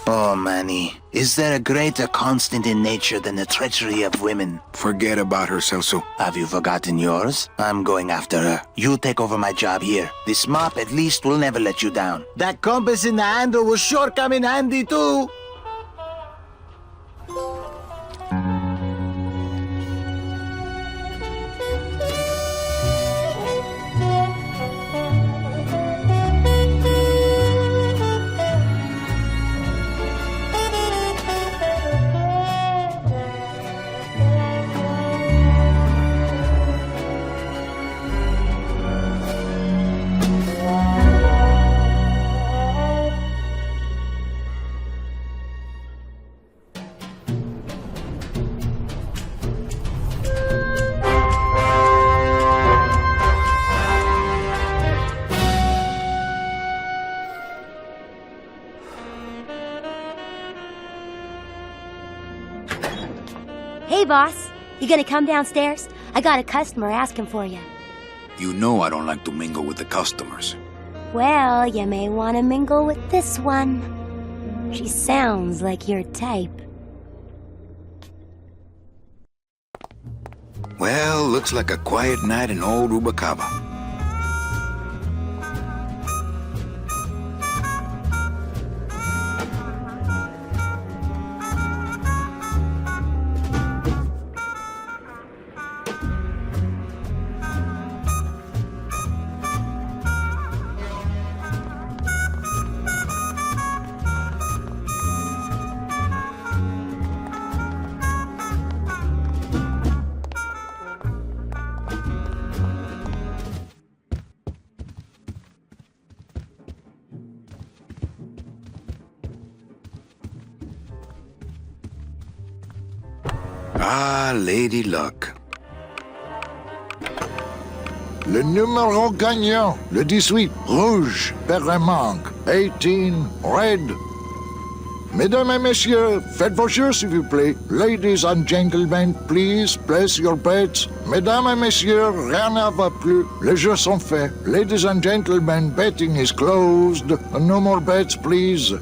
Oh, Manny, is there a greater constant in nature than the treachery of women? Forget about her, Celso. Have you forgotten yours? I'm going after her. You take over my job here. This mop at least will never let you down. That compass in the handle will sure come in handy too. Hey, boss. You gonna come downstairs? I got a customer asking for you. You know I don't like to mingle with the customers. Well, you may want to mingle with this one. She sounds like your type. Well, looks like a quiet night in old Rubacaba. Ah, Lady Luck. Le numéro gagnant, le 18, rouge, Perremanque, 18, red. Mesdames et messieurs, faites vos jeux s'il vous plaît. Ladies and gentlemen, please place your bets. Mesdames et messieurs, rien ne va plus. Les jeux sont faits. Ladies and gentlemen, betting is closed. No more bets, please.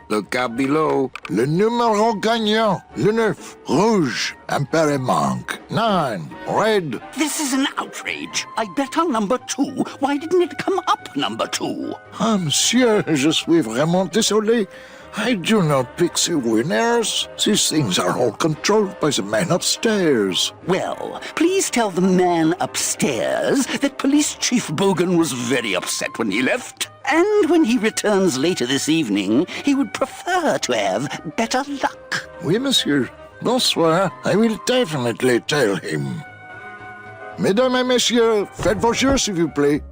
Look out below. Le numéro gagnant, le 9, rouge, Perremanque, 9, red. This is an outrage. I bet on number 2. Why didn't it come up number 2? Ah, monsieur, je suis vraiment désolé. I do not pick the winners. These things are all controlled by the man upstairs. Well, please tell the man upstairs that Police Chief Bogan was very upset when he left. And when he returns later this evening, he would prefer to have better luck. Oui, monsieur. Bonsoir. I will definitely tell him. Mesdames et messieurs, faites vos jeux, s'il vous plaît.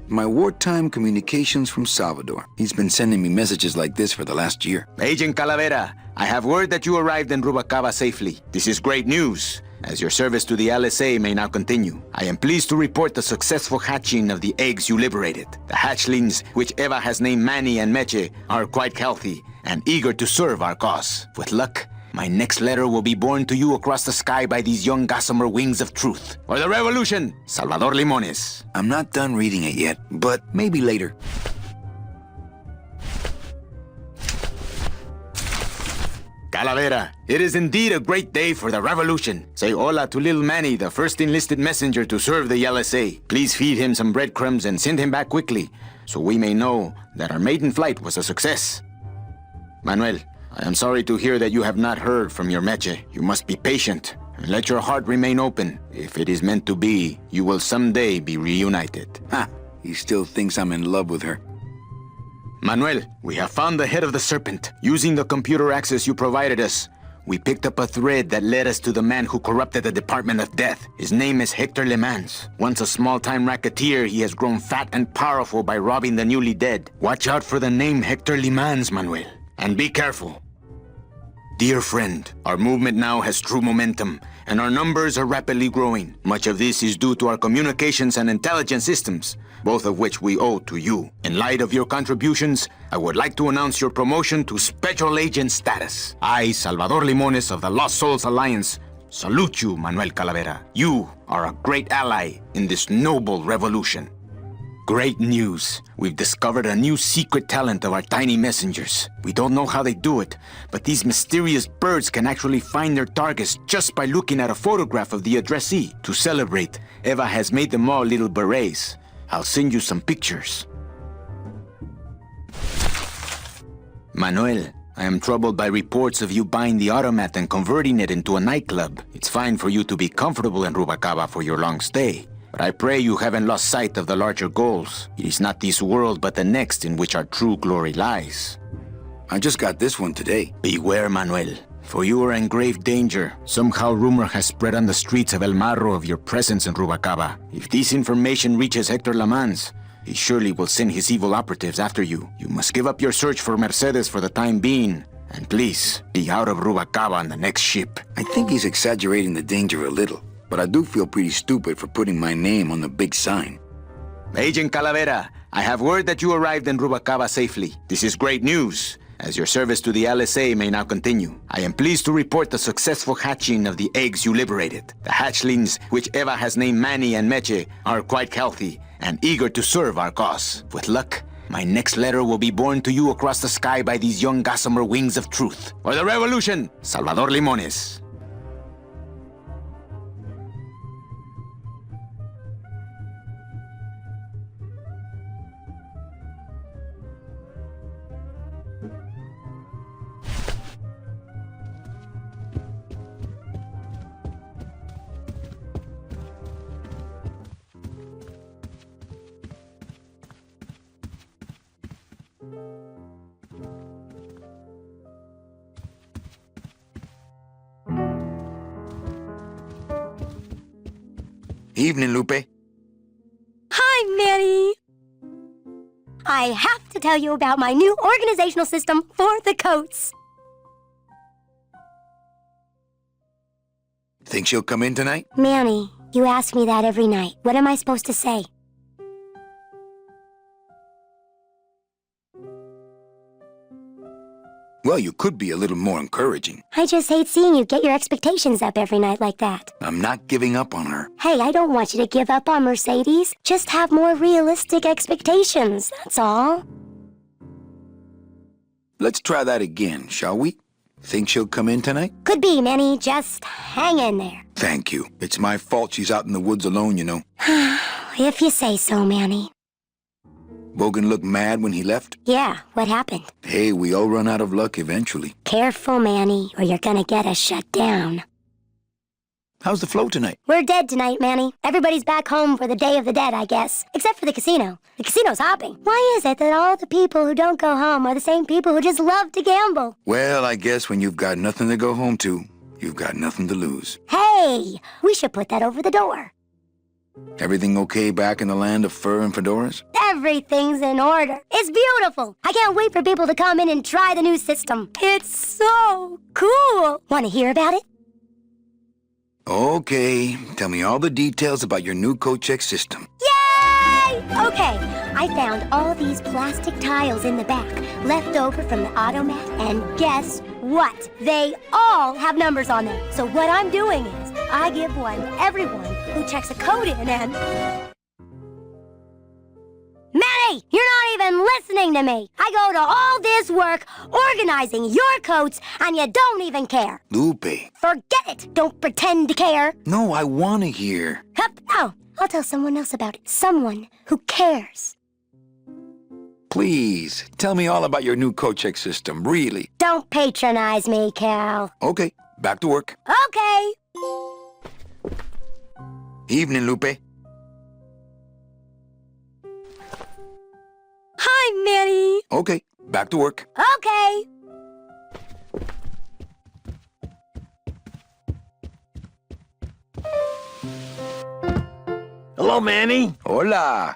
My wartime communications from Salvador. He's been sending me messages like this for the last year. Agent Calavera, I have word that you arrived in Rubalcaba safely. This is great news, as your service to the LSA may now continue. I am pleased to report the successful hatching of the eggs you liberated. The hatchlings, which Eva has named Manny and Meche, are quite healthy and eager to serve our cause. With luck, my next letter will be borne to you across the sky by these young gossamer wings of truth. For the revolution, Salvador Limones. I'm not done reading it yet, but maybe later. Calavera, it is indeed a great day for the revolution. Say hola to little Manny, the first enlisted messenger to serve the LSA. Please feed him some breadcrumbs and send him back quickly, so we may know that our maiden flight was a success. Manuel, I am sorry to hear that you have not heard from your Meche. You must be patient and let your heart remain open. If it is meant to be, you will someday be reunited. Ha! He still thinks I'm in love with her. Manuel, we have found the head of the serpent. Using the computer access you provided us, we picked up a thread that led us to the man who corrupted the Department of Death. His name is Hector Le Mans. Once a small-time racketeer, he has grown fat and powerful by robbing the newly dead. Watch out for the name Hector Le Mans, Manuel. And be careful. Dear friend, our movement now has true momentum, and our numbers are rapidly growing. Much of this is due to our communications and intelligence systems, both of which we owe to you. In light of your contributions, I would like to announce your promotion to Special Agent status. I, Salvador Limones of the Lost Souls Alliance, salute you, Manuel Calavera. You are a great ally in this noble revolution. Great news. We've discovered a new secret talent of our tiny messengers. We don't know how they do it, but these mysterious birds can actually find their targets just by looking at a photograph of the addressee. To celebrate, Eva has made them all little berets. I'll send you some pictures. Manuel, I am troubled by reports of you buying the automat and converting it into a nightclub. It's fine for you to be comfortable in Rubalcaba for your long stay, but I pray you haven't lost sight of the larger goals. It is not this world, but the next in which our true glory lies. I just got this one today. Beware, Manuel, for you are in grave danger. Somehow rumor has spread on the streets of El Marro of your presence in Rubalcaba. If this information reaches Hector Le Mans, he surely will send his evil operatives after you. You must give up your search for Mercedes for the time being, and please, be out of Rubalcaba on the next ship. I think he's exaggerating the danger a little, but I do feel pretty stupid for putting my name on the big sign. Agent Calavera, I have word that you arrived in Rubalcaba safely. This is great news, as your service to the LSA may now continue. I am pleased to report the successful hatching of the eggs you liberated. The hatchlings, which Eva has named Manny and Meche, are quite healthy and eager to serve our cause. With luck, my next letter will be borne to you across the sky by these young gossamer wings of truth. For the revolution, Salvador Limones. Evening, Lupe. I have to tell you about my new organizational system for the coats. Think she'll come in tonight? Manny, you ask me that every night. What am I supposed to say? Well, you could be a little more encouraging. I just hate seeing you get your expectations up every night like that. I'm not giving up on her. Hey, I don't want you to give up on Mercedes. Just have more realistic expectations, that's all. Let's try that again, shall we? Think she'll come in tonight? Could be, Manny. Just hang in there. Thank you. It's my fault she's out in the woods alone, you know. If you say so, Manny. Bogan looked mad when he left? Yeah, what happened? Hey, we all run out of luck eventually. Careful, Manny, or you're gonna get us shut down. How's the flow tonight? We're dead tonight, Manny. Everybody's back home for the Day of the Dead, I guess. Except for the casino. The casino's hopping. Why is it that all the people who don't go home are the same people who just love to gamble? Well, I guess when you've got nothing to go home to, you've got nothing to lose. Hey, we should put that over the door. Everything okay back in the land of fur and fedoras? Everything's in order. It's beautiful. I can't wait for people to come in and try the new system. It's so cool. Want to hear about it? Okay, tell me all the details about your new coat check system. Yay! Okay, I found all these plastic tiles in the back, left over from the automat, and guess what? They all have numbers on them. So what I'm doing is, I give one to everyone who checks a code in and... Manny, you're not even listening to me. I go to all this work organizing your coats, and you don't even care. Lupe. Forget it. Don't pretend to care. No, I want to hear. Hup. Oh, I'll tell someone else about it. Someone who cares. Please, tell me all about your new coat check system, really. Don't patronize me, Cal. Okay, back to work. Okay. Evening, Lupe. Hi, Manny. Okay, back to work. Okay. Hello, Manny. Hola.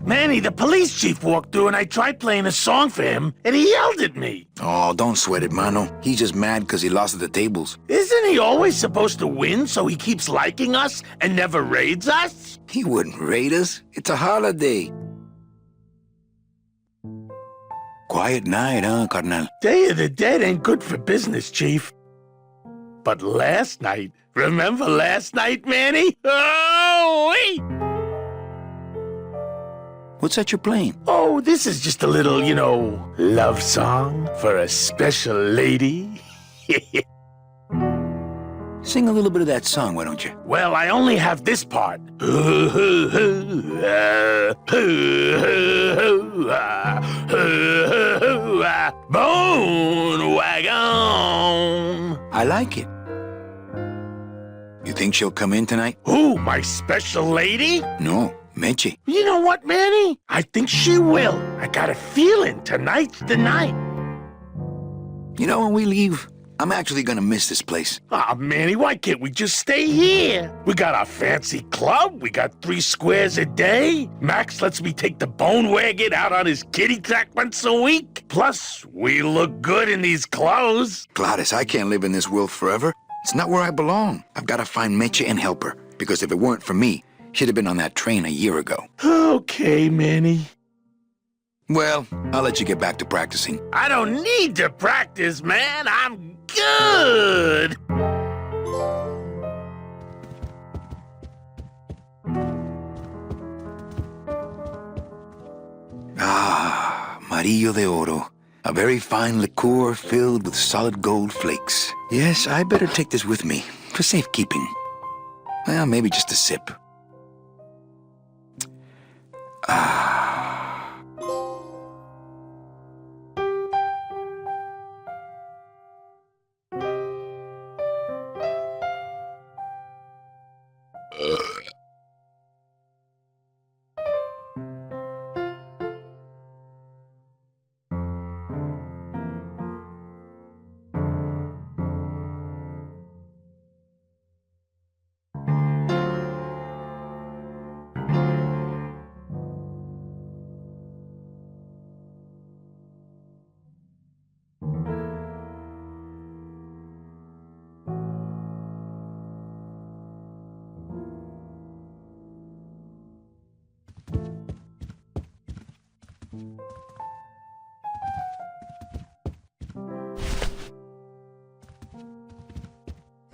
Manny, the police chief walked through and I tried playing a song for him and he yelled at me. Oh, don't sweat it, mano. He's just mad because he lost at the tables. Isn't he always supposed to win so he keeps liking us and never raids us? He wouldn't raid us. It's a holiday. Quiet night, huh, carnal? Day of the Dead ain't good for business, Chief. But last night, remember last night, Manny? Oh, wait! What's that you're playing? Oh, this is just a little, love song for a special lady. Sing a little bit of that song, why don't you? Well, I only have this part. Bone wagon. I like it. You think she'll come in tonight? Who, my special lady? No, Meche. You know what, Manny? I think she will. I got a feeling tonight's the night. You know, when we leave, I'm actually gonna miss this place. Aw, Manny, why can't we just stay here? We got our fancy club, we got 3 squares a day. Max lets me take the bone wagon out on his kitty track once a week. Plus, we look good in these clothes. Gladys, I can't live in this world forever. It's not where I belong. I've gotta find Meche and help her, because if it weren't for me, she'd have been on that train a year ago. Okay, Manny. Well, I'll let you get back to practicing. I don't need to practice, man. I'm good. Ah, Marillo de Oro. A very fine liqueur filled with solid gold flakes. Yes, I better take this with me for safekeeping. Well, maybe just a sip.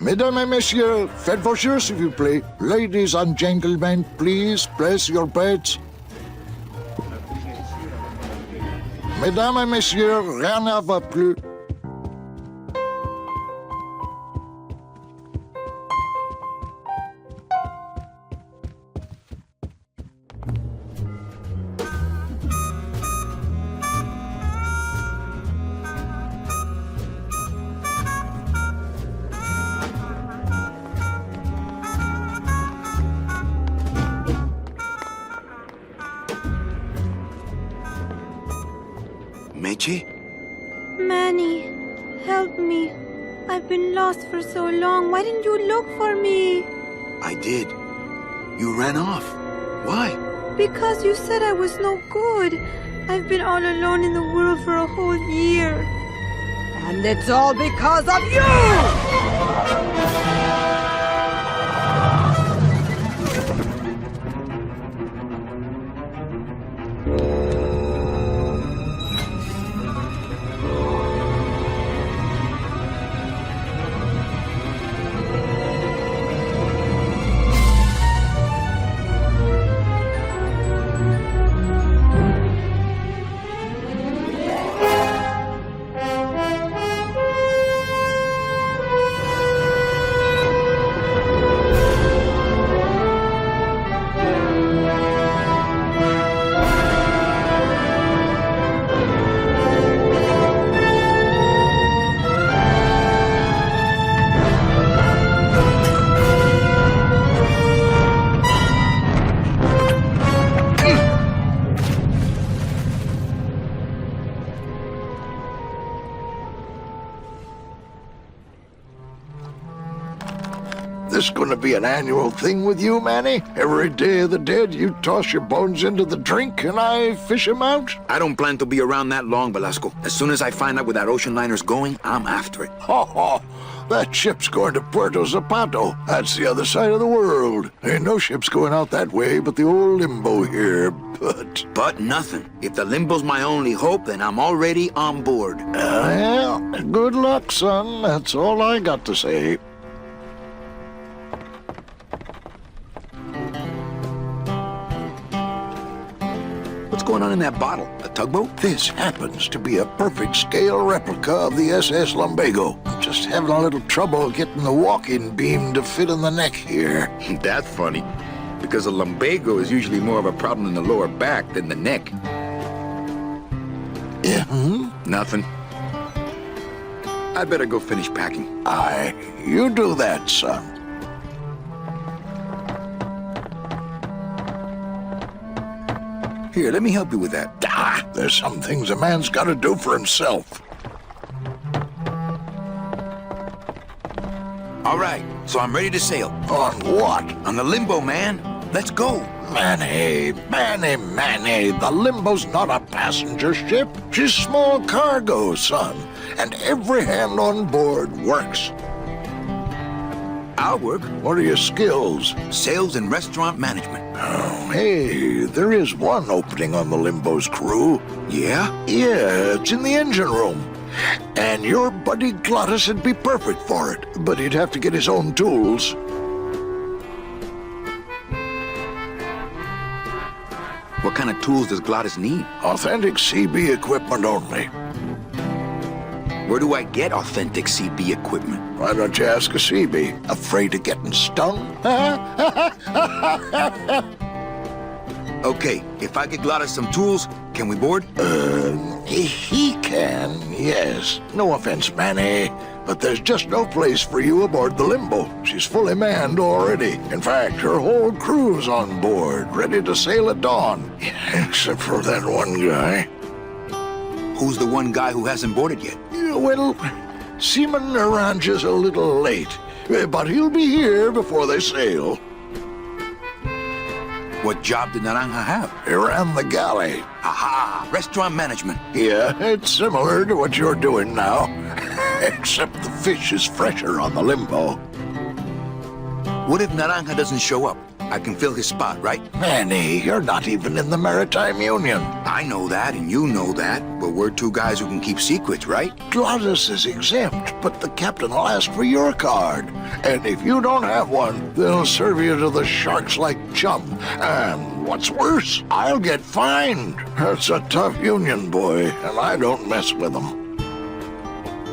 Mesdames et messieurs, faites vos jeux s'il vous plaît. Ladies and gentlemen, please place your bets. Mesdames et messieurs, rien ne va plus. Meche? Manny, help me. I've been lost for so long. Why didn't you look for me? I did. You ran off. Why? Because you said I was no good. I've been all alone in the world for a whole year. And it's all because of you! This gonna be an annual thing with you, Manny? Every Day of the Dead, you toss your bones into the drink and I fish 'em out? I don't plan to be around that long, Velasco. As soon as I find out where that ocean liner's going, I'm after it. Ho ho! That ship's going to Puerto Zapato. That's the other side of the world. Ain't no ships going out that way but the old Limbo here, but... But nothing. If the Limbo's my only hope, then I'm already on board. Well, good luck, son. That's all I got to say. What's going on in that bottle? A tugboat? This happens to be a perfect scale replica of the SS Lumbago. I'm just having a little trouble getting the walking beam to fit in the neck here. That's funny, because a lumbago is usually more of a problem in the lower back than the neck. Yeah, Nothing. I'd better go finish packing. Aye, you do that, son. Here, let me help you with that. Ah, there's some things a man's got to do for himself. All right, so I'm ready to sail. On what? On the Limbo, man. Let's go. Manny, the Limbo's not a passenger ship. She's small cargo, son. And every hand on board works. I'll work. What are your skills? Sales and restaurant management. Oh, hey, there is one opening on the Limbo's crew. Yeah? Yeah, it's in the engine room. And your buddy Glottis would be perfect for it, but he'd have to get his own tools. What kind of tools does Glottis need? Authentic CB equipment only. Where do I get authentic CB equipment? Why don't you ask a CB? Afraid of getting stung? Okay, if I get Glottis some tools, can we board? He can, yes. No offense, Manny, but there's just no place for you aboard the Limbo. She's fully manned already. In fact, her whole crew's on board, ready to sail at dawn. Except for that one guy. Who's the one guy who hasn't boarded yet? Yeah, well, Seaman Naranja's a little late, but he'll be here before they sail. What job did Naranja have? He ran the galley. Aha! Restaurant management. Yeah, it's similar to what you're doing now. Except the fish is fresher on the Limbo. What if Naranja doesn't show up? I can fill his spot, right? Manny, you're not even in the Maritime Union. I know that, and you know that, but we're two guys who can keep secrets, right? Glottis is exempt, but the captain will ask for your card. And if you don't have one, they'll serve you to the sharks like chum. And what's worse, I'll get fined. It's a tough union, boy, and I don't mess with them.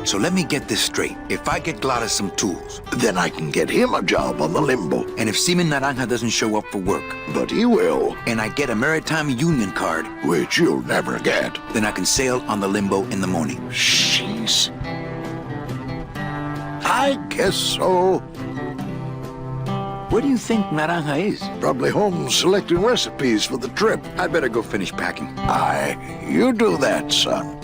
So let me get this straight. If I get Glottis some tools, Then I can get him a job on the limbo. and if Seaman Naranja doesn't show up for work, But he will, and I get a Maritime Union card, which you'll never get. then I can sail on the limbo in the morning. Jeez. I guess so. Where do you think Naranja is? Probably home selecting recipes for the trip. I'd better go finish packing. Aye, you do that, son.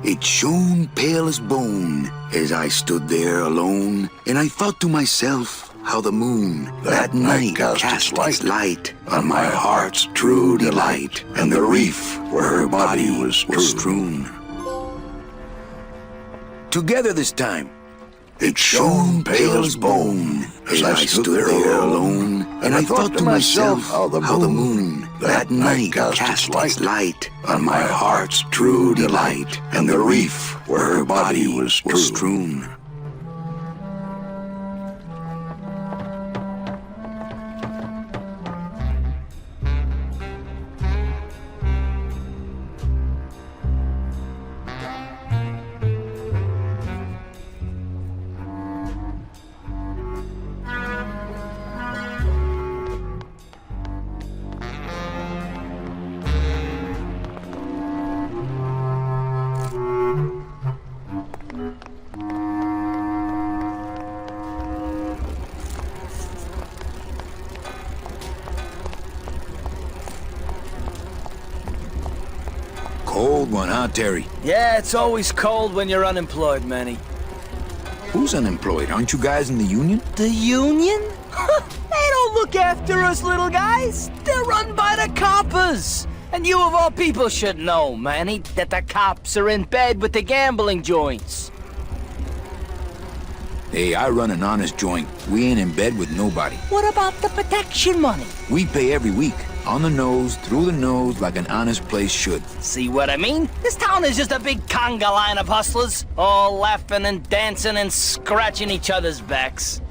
It shone pale as bone as I stood there alone, and I thought to myself how the moon that night cast its light on my heart's true delight, and the reef where her body was strewn. Together this time, It shone pale as bone as I stood there alone, and I thought to myself how the moon that night cast its light on my heart's true delight, and the reef where her body was strewn. Cold one, huh, Terry? Yeah, it's always cold when you're unemployed, Manny. Who's unemployed? Aren't you guys in the union? The union? They don't look after us little guys. They're run by the coppers. And you of all people should know, Manny, that the cops are in bed with the gambling joints. Hey, I run an honest joint. We ain't in bed with nobody. What about the protection money? We pay every week. On the nose, through the nose, like an honest place should. See what I mean? This town is just a big conga line of hustlers, all laughing and dancing and scratching each other's backs.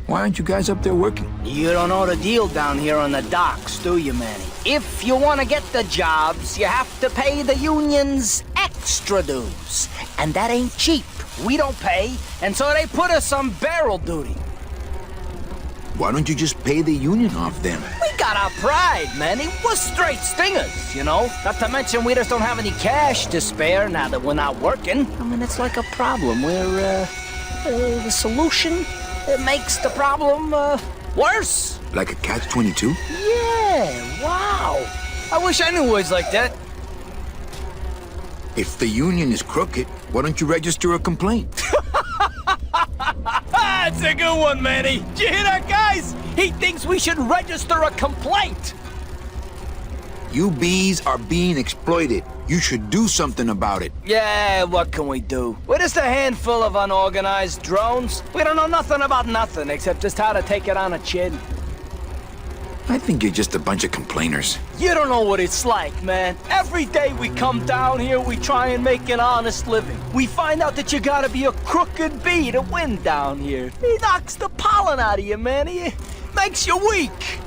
Why aren't you guys up there working? You don't know the deal down here on the docks, do you, Manny? If you want to get the jobs, you have to pay the unions extra dues. And that ain't cheap. We don't pay, and so they put us on barrel duty. Why don't you just pay the union off then? We got our pride, Manny. We're straight stingers, you know? Not to mention we just don't have any cash to spare now that we're not working. I mean, it's like a problem where, the solution, it makes the problem, worse. Like a catch-22? Yeah, wow. I wish I knew words like that. If the union is crooked, why don't you register a complaint? That's a good one, Manny. Did you hear that, guys? He thinks we should register a complaint. You bees are being exploited. You should do something about it. Yeah, what can we do? We're just a handful of unorganized drones. We don't know nothing about nothing except just how to take it on a chin. I think you're just a bunch of complainers. You don't know what it's like, man. Every day we come down here, we try and make an honest living. We find out that you gotta be a crooked bee to win down here. He knocks the pollen out of you, man. He makes you weak.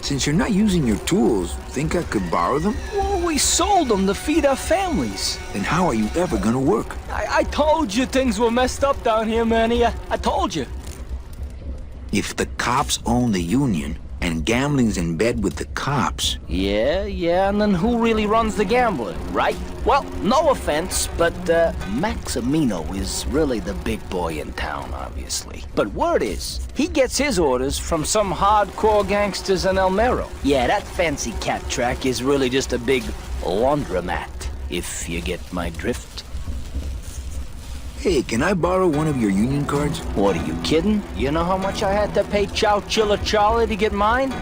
Since you're not using your tools, think I could borrow them? Well, we sold them to feed our families. Then how are you ever gonna work? I told you things were messed up down here, Manny. I told you. If the cops own the union, and gambling's in bed with the cops. Yeah, and then who really runs the gambling, right? Well, no offense, but Maximino is really the big boy in town, obviously. But word is, he gets his orders from some hardcore gangsters in El Mero. Yeah, that fancy cat track is really just a big laundromat, if you get my drift. Hey, can I borrow one of your union cards? What, are you kidding? You know how much I had to pay Chow Chilla Charlie to get mine?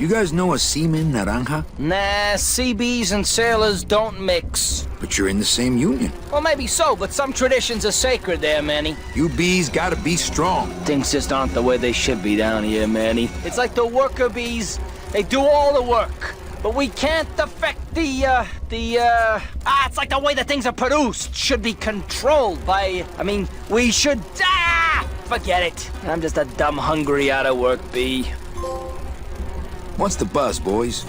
You guys know a seaman, Naranja? Nah, CBs and sailors don't mix. But you're in the same union. Well, maybe so, but some traditions are sacred there, Manny. You bees gotta be strong. Things just aren't the way they should be down here, Manny. It's like the worker bees. They do all the work. But we can't affect it's like the way that things are produced should be controlled by, we should, forget it. I'm just a dumb, hungry, out-of-work bee. What's the buzz, boys?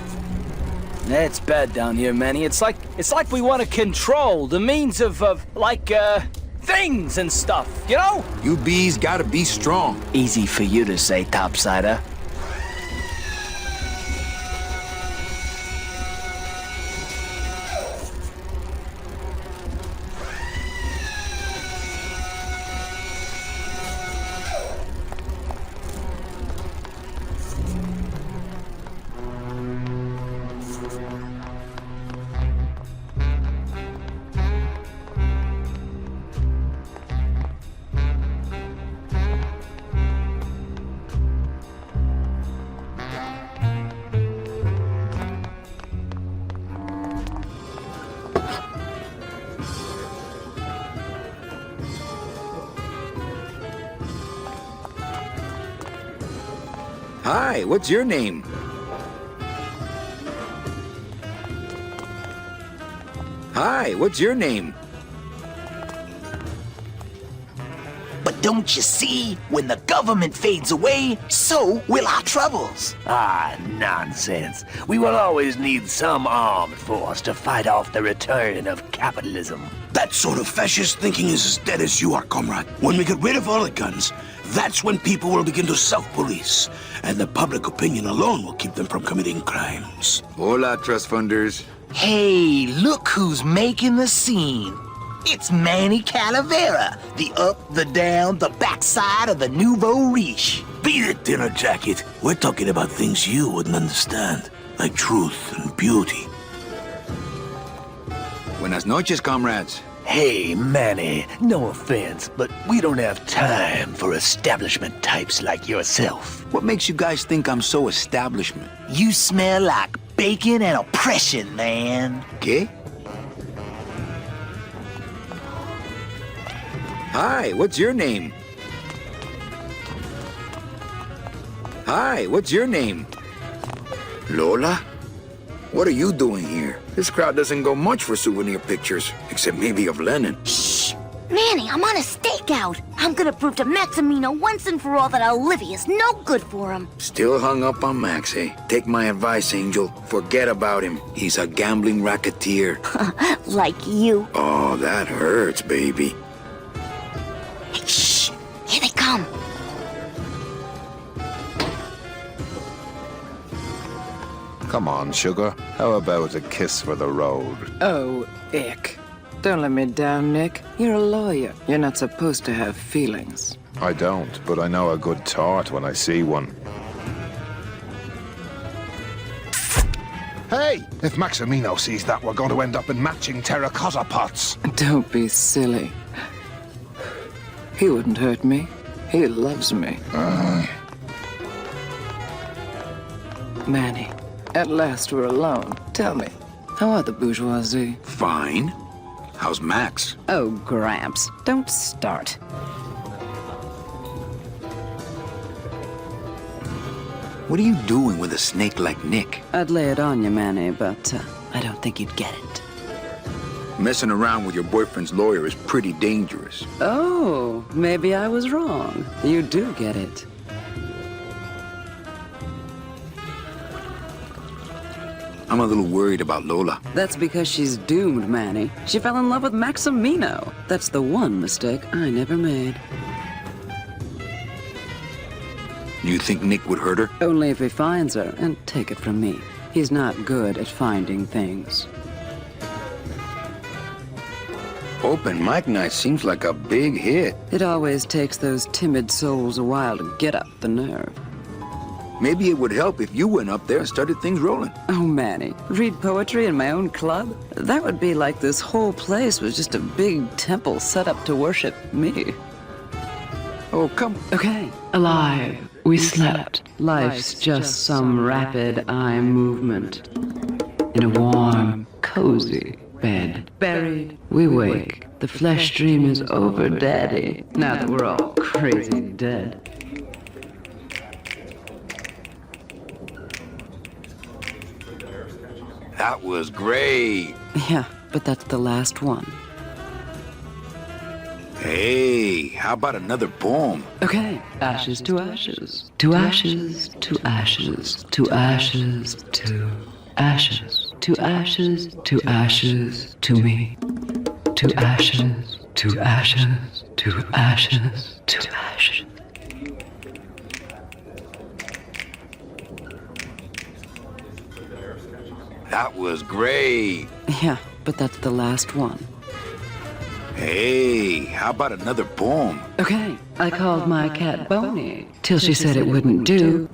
It's bad down here, Manny. It's like we want to control the means of things and stuff, you know? You bees gotta be strong. Easy for you to say, Topsider. Hi, what's your name? Hi, what's your name? But don't you see? When the government fades away, so will our troubles. Ah, nonsense. We will always need some armed force to fight off the return of capitalism. That sort of fascist thinking is as dead as you are, comrade. When we get rid of all the guns, that's when people will begin to self-police, and the public opinion alone will keep them from committing crimes. Hola, trust funders. Hey, look who's making the scene. It's Manny Calavera, the up, the down, the backside of the nouveau riche. Beat it, dinner jacket. We're talking about things you wouldn't understand, like truth and beauty. Buenas noches, comrades. Hey, Manny, no offense, but we don't have time for establishment types like yourself. What makes you guys think I'm so establishment? You smell like bacon and oppression, man. ¿Qué? Hi, what's your name? Hi, what's your name? Lola? What are you doing here? This crowd doesn't go much for souvenir pictures, except maybe of Lenin. Shh! Manny, I'm on a stakeout. I'm gonna prove to Maximino once and for all that Olivia's no good for him. Still hung up on Max, eh? Take my advice, Angel. Forget about him. He's a gambling racketeer. Like you. Oh, that hurts, baby. Hey, shh! Here they come. Come on, sugar. How about a kiss for the road? Oh, ick. Don't let me down, Nick. You're a lawyer. You're not supposed to have feelings. I don't, but I know a good tart when I see one. Hey! If Maximino sees that, we're going to end up in matching terracotta pots. Don't be silly. He wouldn't hurt me. He loves me. Manny, at last we're alone. Tell me, how are the bourgeoisie? Fine. How's Max? Oh, Gramps, don't start. What are you doing with a snake like Nick? I'd lay it on you, Manny, but I don't think you'd get it. Messing around with your boyfriend's lawyer is pretty dangerous. Oh, maybe I was wrong. You do get it. I'm a little worried about Lola. That's because she's doomed, Manny. She fell in love with Maximino. That's the one mistake I never made. Do you think Nick would hurt her? Only if he finds her, and take it from me. He's not good at finding things. Open mic night seems like a big hit. It always takes those timid souls a while to get up the nerve. Maybe it would help if you went up there and started things rolling. Oh, Manny, read poetry in my own club? That would be like this whole place was just a big temple set up to worship me. Oh, come. Okay. Alive, we slept. Life's just some rapid eye movement. In a warm, cozy bed. Buried, we wake. The flesh dream is over, Daddy. Now that we're all crazy dead. That was great. Yeah, but that's the last one. Hey, how about another poem? Okay. Ashes to ashes. To ashes, to ashes, to ashes, to ashes. To ashes, to ashes, to me. To ashes, to ashes, to ashes, to ashes. That was great. Yeah, but that's the last one. Hey, how about another poem? Okay. I called my cat Boney till she said it wouldn't do.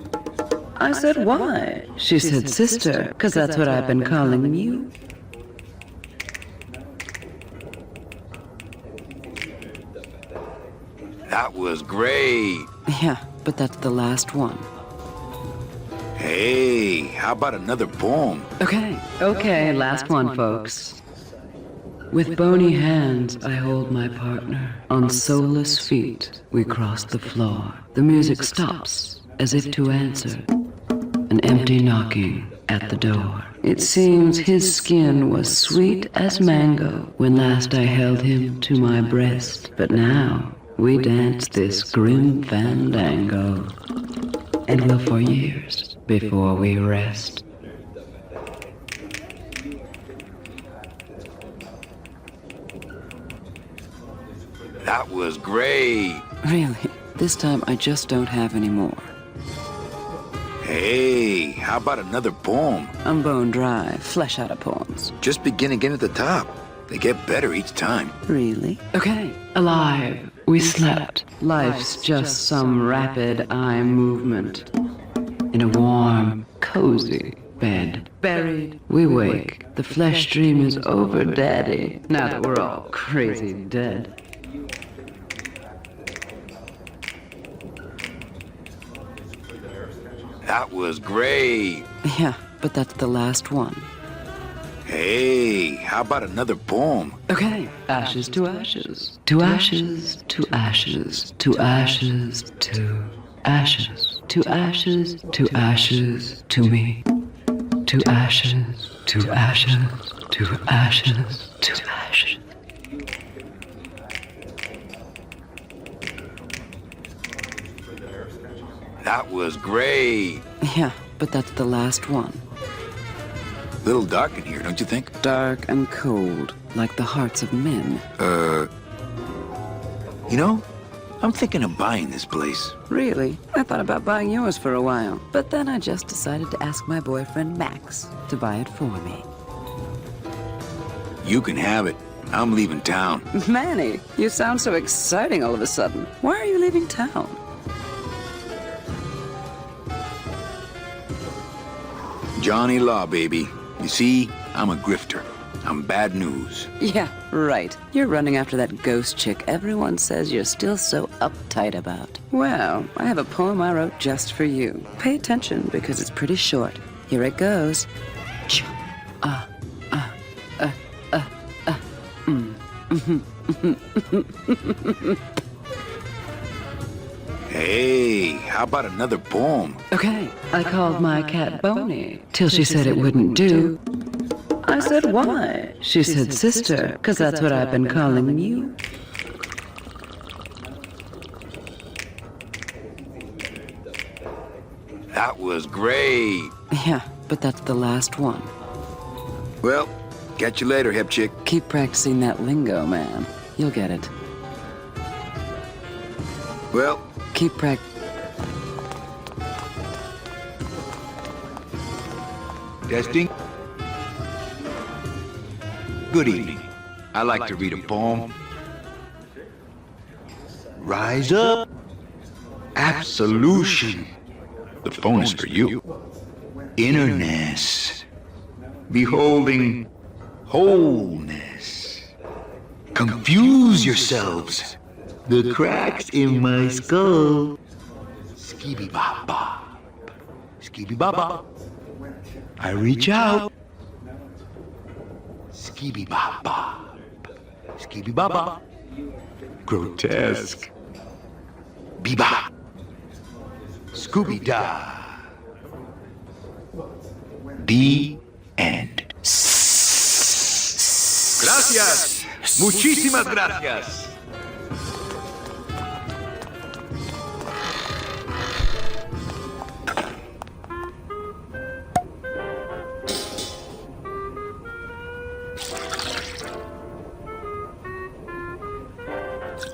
I said, why? She said, sister, 'cause that's what I've been calling you. That was great. Yeah, but that's the last one. Hey, how about another poem? Okay, last one, folks. With bony hands, I hold my partner. On soulless feet, we cross the floor. The music stops, as if to answer. An empty knocking at the door. It seems his skin was sweet as mango when last I held him to my breast. But now, we dance this grim fandango. And will for years before we rest. That was great. Really, this time I just don't have any more. Hey, how about another poem? I'm bone dry, flesh out of poems. Just begin again at the top. They get better each time. Really? Okay. Alive, we slept. Life's just some rapid eye movement. In a warm, cozy bed. Buried, we wake. The flesh dream is over, Daddy. Now that we're all crazy dead. That was great. Yeah, but that's the last one. Hey, how about another poem? Okay. Ashes to ashes. To ashes, to ashes, to ashes, to ashes. To ashes, to ashes, to me. To ashes, to ashes, to ashes, to ashes. That was great. Yeah, but that's the last one. Little dark in here, don't you think? Dark and cold, like the hearts of men. You know, I'm thinking of buying this place. Really? I thought about buying yours for a while, but then I just decided to ask my boyfriend Max to buy it for me. You can have it. I'm leaving town. Manny, you sound so exciting all of a sudden. Why are you leaving town? Johnny Law, baby. You see, I'm a grifter. I'm bad news. Yeah, right. You're running after that ghost chick everyone says you're still so uptight about. Well, I have a poem I wrote just for you. Pay attention because it's pretty short. Here it goes. Hey, how about another poem? Okay. I called my cat Boney till she said it wouldn't do. I said, why? She said, sister, 'cause that's what I've been calling you. That was great. Yeah, but that's the last one. Well, catch you later, hip chick. Keep practicing that lingo, man. You'll get it. Well, keep Testing. Good evening. I like to read a poem. Rise up. Absolution. The phone is for you. Innerness. Beholding wholeness. Confuse yourselves. The cracks in my skull. Skibby bop bop. Skibby bop bop. I reach out. Skibby bop bop. Skibby bop bop. Grotesque. Bebop. Scooby Da. The end. Gracias. Muchísimas gracias.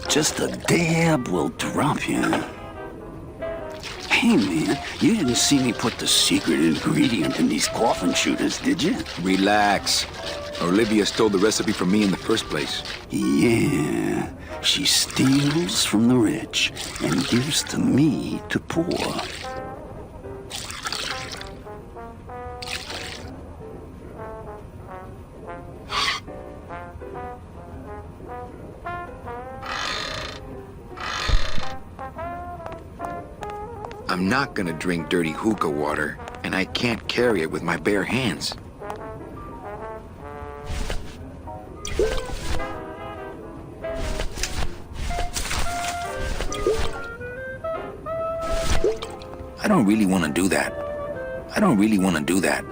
Just a dab will drop you. Hey, man, you didn't see me put the secret ingredient in these coffin shooters, did you? Relax. Olivia stole the recipe from me in the first place. Yeah, she steals from the rich and gives to me to poor. I'm not gonna drink dirty hookah water, and I can't carry it with my bare hands. I don't really want to do that. I don't really want to do that.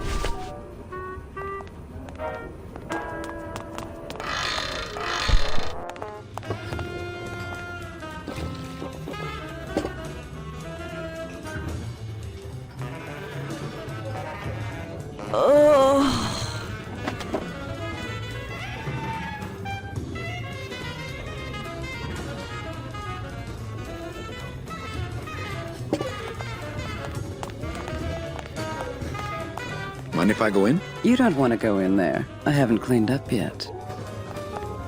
Mind if I go in? You don't want to go in there. I haven't cleaned up yet.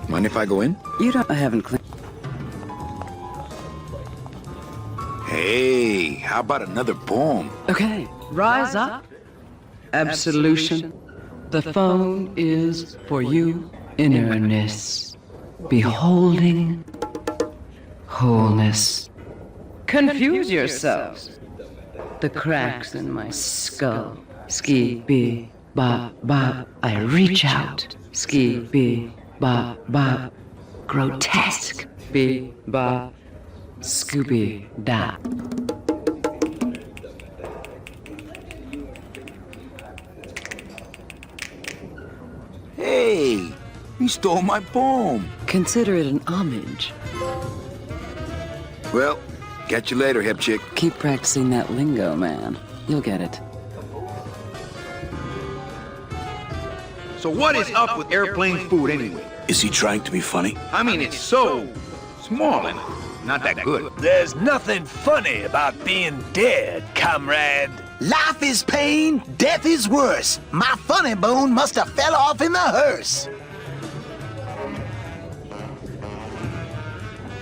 Mind if I go in? I haven't cleaned. Hey, how about another poem? Okay, rise up. Absolution. The phone is for you. Innerness. Beholding. Wholeness. Confuse yourselves. The cracks in my skull. Ski, bee, bop, bop. I reach out. Ski, bee, bop, bop. Grotesque. Bee, bop. Scooby, da. Hey, you stole my poem. Consider it an homage. Well, catch you later, hip chick. Keep practicing that lingo, man. You'll get it. So what is up with airplane food anyway? Is he trying to be funny? I mean, it's so small and not that good. There's nothing funny about being dead, comrade. Life is pain, death is worse. My funny bone must have fell off in the hearse.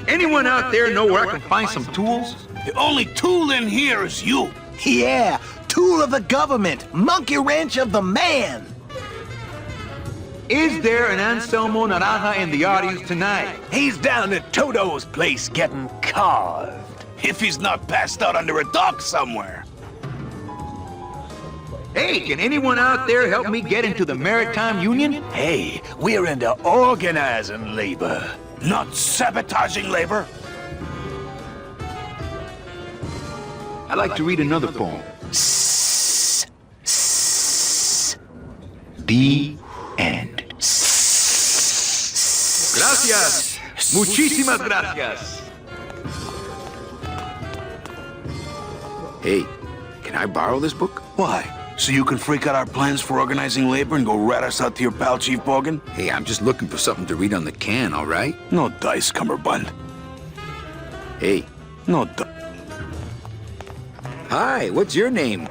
Anyone out there know where I can find some tools? The only tool in here is you. Yeah, tool of the government, monkey wrench of the man. Is there an Anselmo Naranja in the audience tonight? He's down at Toto's place getting carved. If he's not passed out under a dock somewhere. Hey, can anyone out there help me get into the Maritime Union? Hey, we're into organizing labor, not sabotaging labor. I'd like to read another poem. The end. Gracias. Muchísimas gracias. Hey, can I borrow this book? Why? So you can freak out our plans for organizing labor and go rat us out to your pal, Chief Bogan? Hey, I'm just looking for something to read on the can, all right? No dice, Cummerbund. Hey. No dice. Hi, what's your name?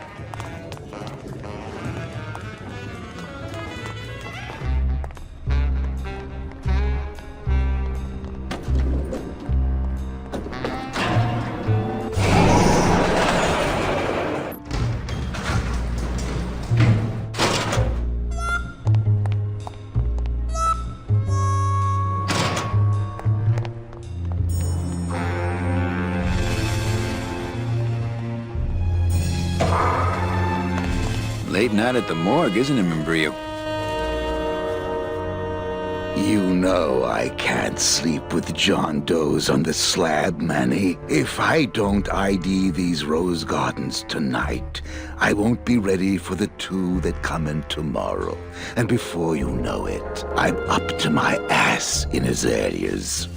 late night at the morgue, isn't it, Membrillo? You know I can't sleep with John Doe's on the slab, Manny. If I don't ID these rose gardens tonight, I won't be ready for the two that come in tomorrow. And before you know it, I'm up to my ass in azaleas.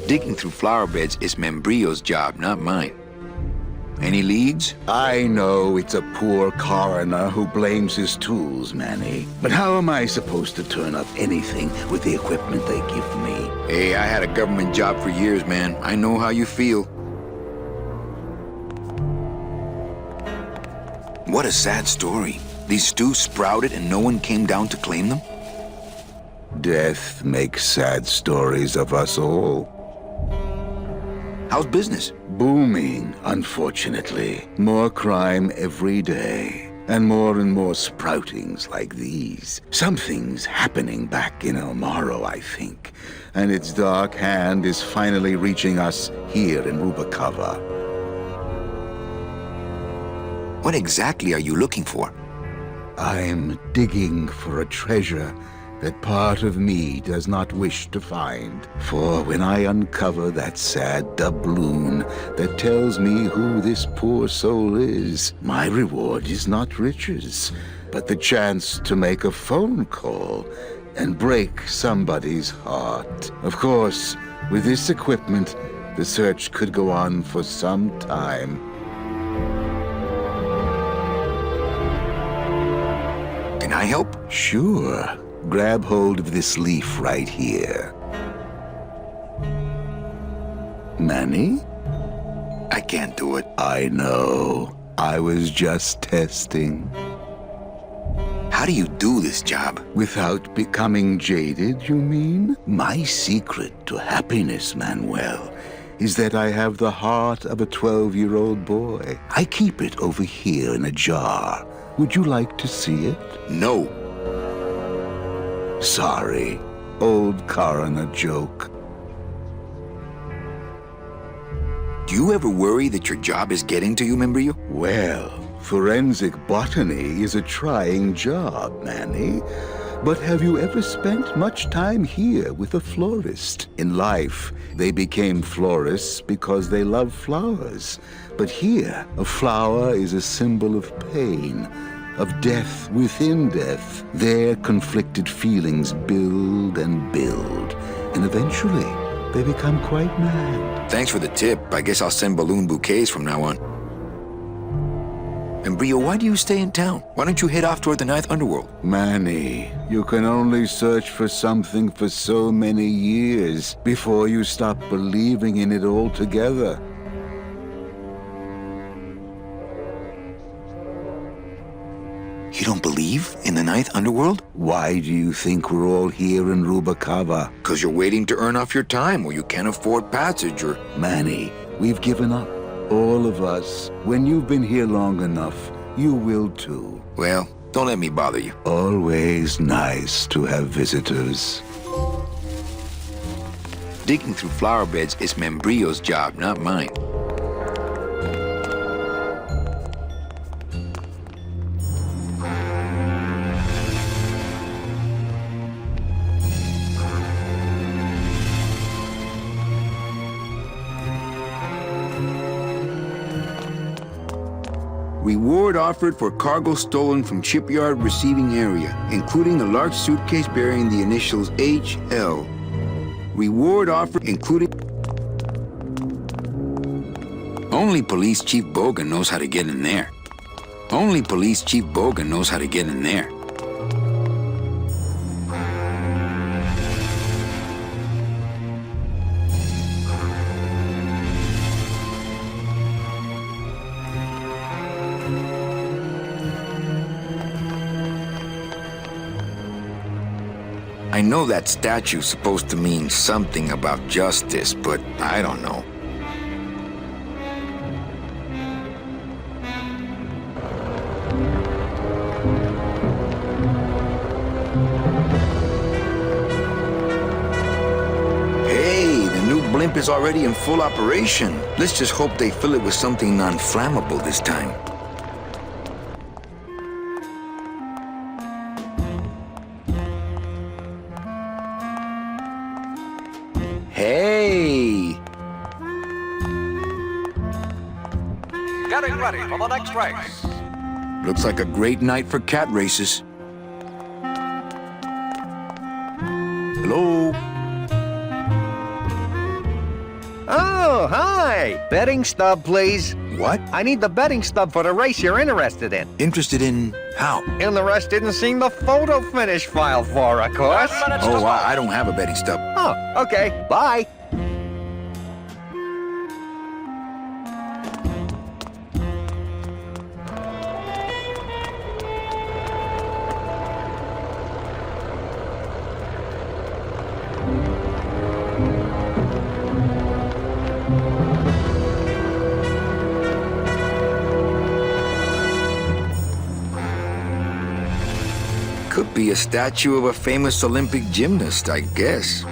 Digging through flower beds is Membrillo's job, not mine. Any leads? I know it's a poor coroner who blames his tools, Manny. But how am I supposed to turn up anything with the equipment they give me? Hey, I had a government job for years, man. I know how you feel. What a sad story. These stews sprouted and no one came down to claim them? Death makes sad stories of us all. How's business? Booming, unfortunately. More crime every day. And more sproutings like these. Something's happening back in El Morro, I think. And its dark hand is finally reaching us here in Rubacava. What exactly are you looking for? I'm digging for a treasure that part of me does not wish to find. For when I uncover that sad doubloon that tells me who this poor soul is, my reward is not riches, but the chance to make a phone call and break somebody's heart. Of course, with this equipment, the search could go on for some time. Can I help? Sure. Grab hold of this leaf right here. Manny? I can't do it. I know. I was just testing. How do you do this job? Without becoming jaded, you mean? My secret to happiness, Manuel, is that I have the heart of a 12-year-old boy. I keep it over here in a jar. Would you like to see it? No. Sorry. Old coroner joke. Do you ever worry that your job is getting to you, Membrillo? Well, forensic botany is a trying job, Manny. But have you ever spent much time here with a florist? In life, they became florists because they love flowers. But here, a flower is a symbol of pain, of death within death. Their conflicted feelings build and build, and eventually they become quite mad. Thanks for the tip. I guess I'll send balloon bouquets from now on. Membrillo, why do you stay in town? Why don't you head off toward the Ninth Underworld? Manny, you can only search for something for so many years before you stop believing in it altogether. You don't believe in the Ninth Underworld? Why do you think we're all here in Rubacava? Because you're waiting to earn off your time, or you can't afford passage, or... Manny, we've given up. All of us. When you've been here long enough, you will too. Well, don't let me bother you. Always nice to have visitors. Digging through flower beds is Membrillo's job, not mine. Reward offered for cargo stolen from shipyard receiving area, including a large suitcase bearing the initials HL. Reward offered including... Only Police Chief Bogan knows how to get in there. Only Police Chief Bogan knows how to get in there. I know that statue's supposed to mean something about justice, but I don't know. Hey, the new blimp is already in full operation. Let's just hope they fill it with something non-flammable this time. getting ready for the next race. Looks like a great night for cat races. Hello? Oh, hi! Betting stub, please. What? I need the betting stub for the race you're interested in. Interested in how? Interested in seeing the photo finish file for, of course. Oh, I don't have a betting stub. Oh, okay. Bye. Could be a statue of a famous Olympic gymnast, I guess.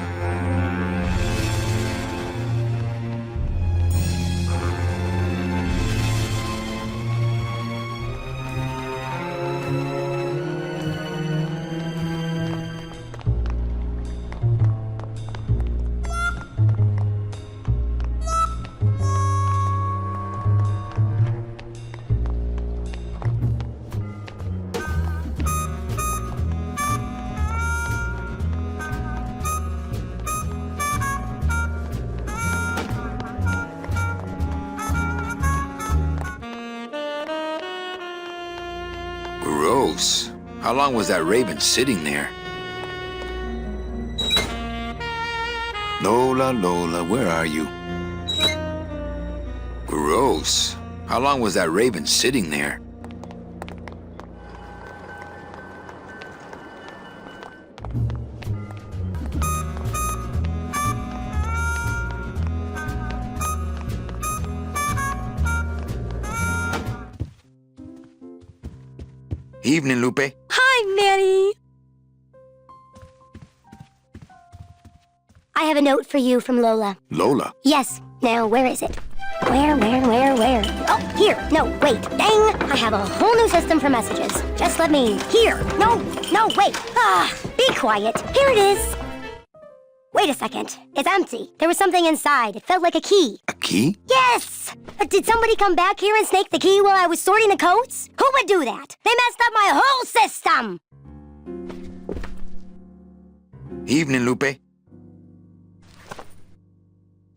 Gross. How long was that raven sitting there? Lola, Lola, where are you? Gross. How long was that raven sitting there? Evening, Lupe. Hi, Manny. I have a note for you from Lola. Lola? Yes. Now, where is it? Where? Oh, here. No, wait. Dang. I have a whole new system for messages. Just let me... Here. No, wait. Be quiet. Here it is. Wait a second. It's empty. There was something inside. It felt like a key. A key? Yes! Did somebody come back here and snake the key while I was sorting the coats? Who would do that? They messed up my whole system! Evening, Lupe.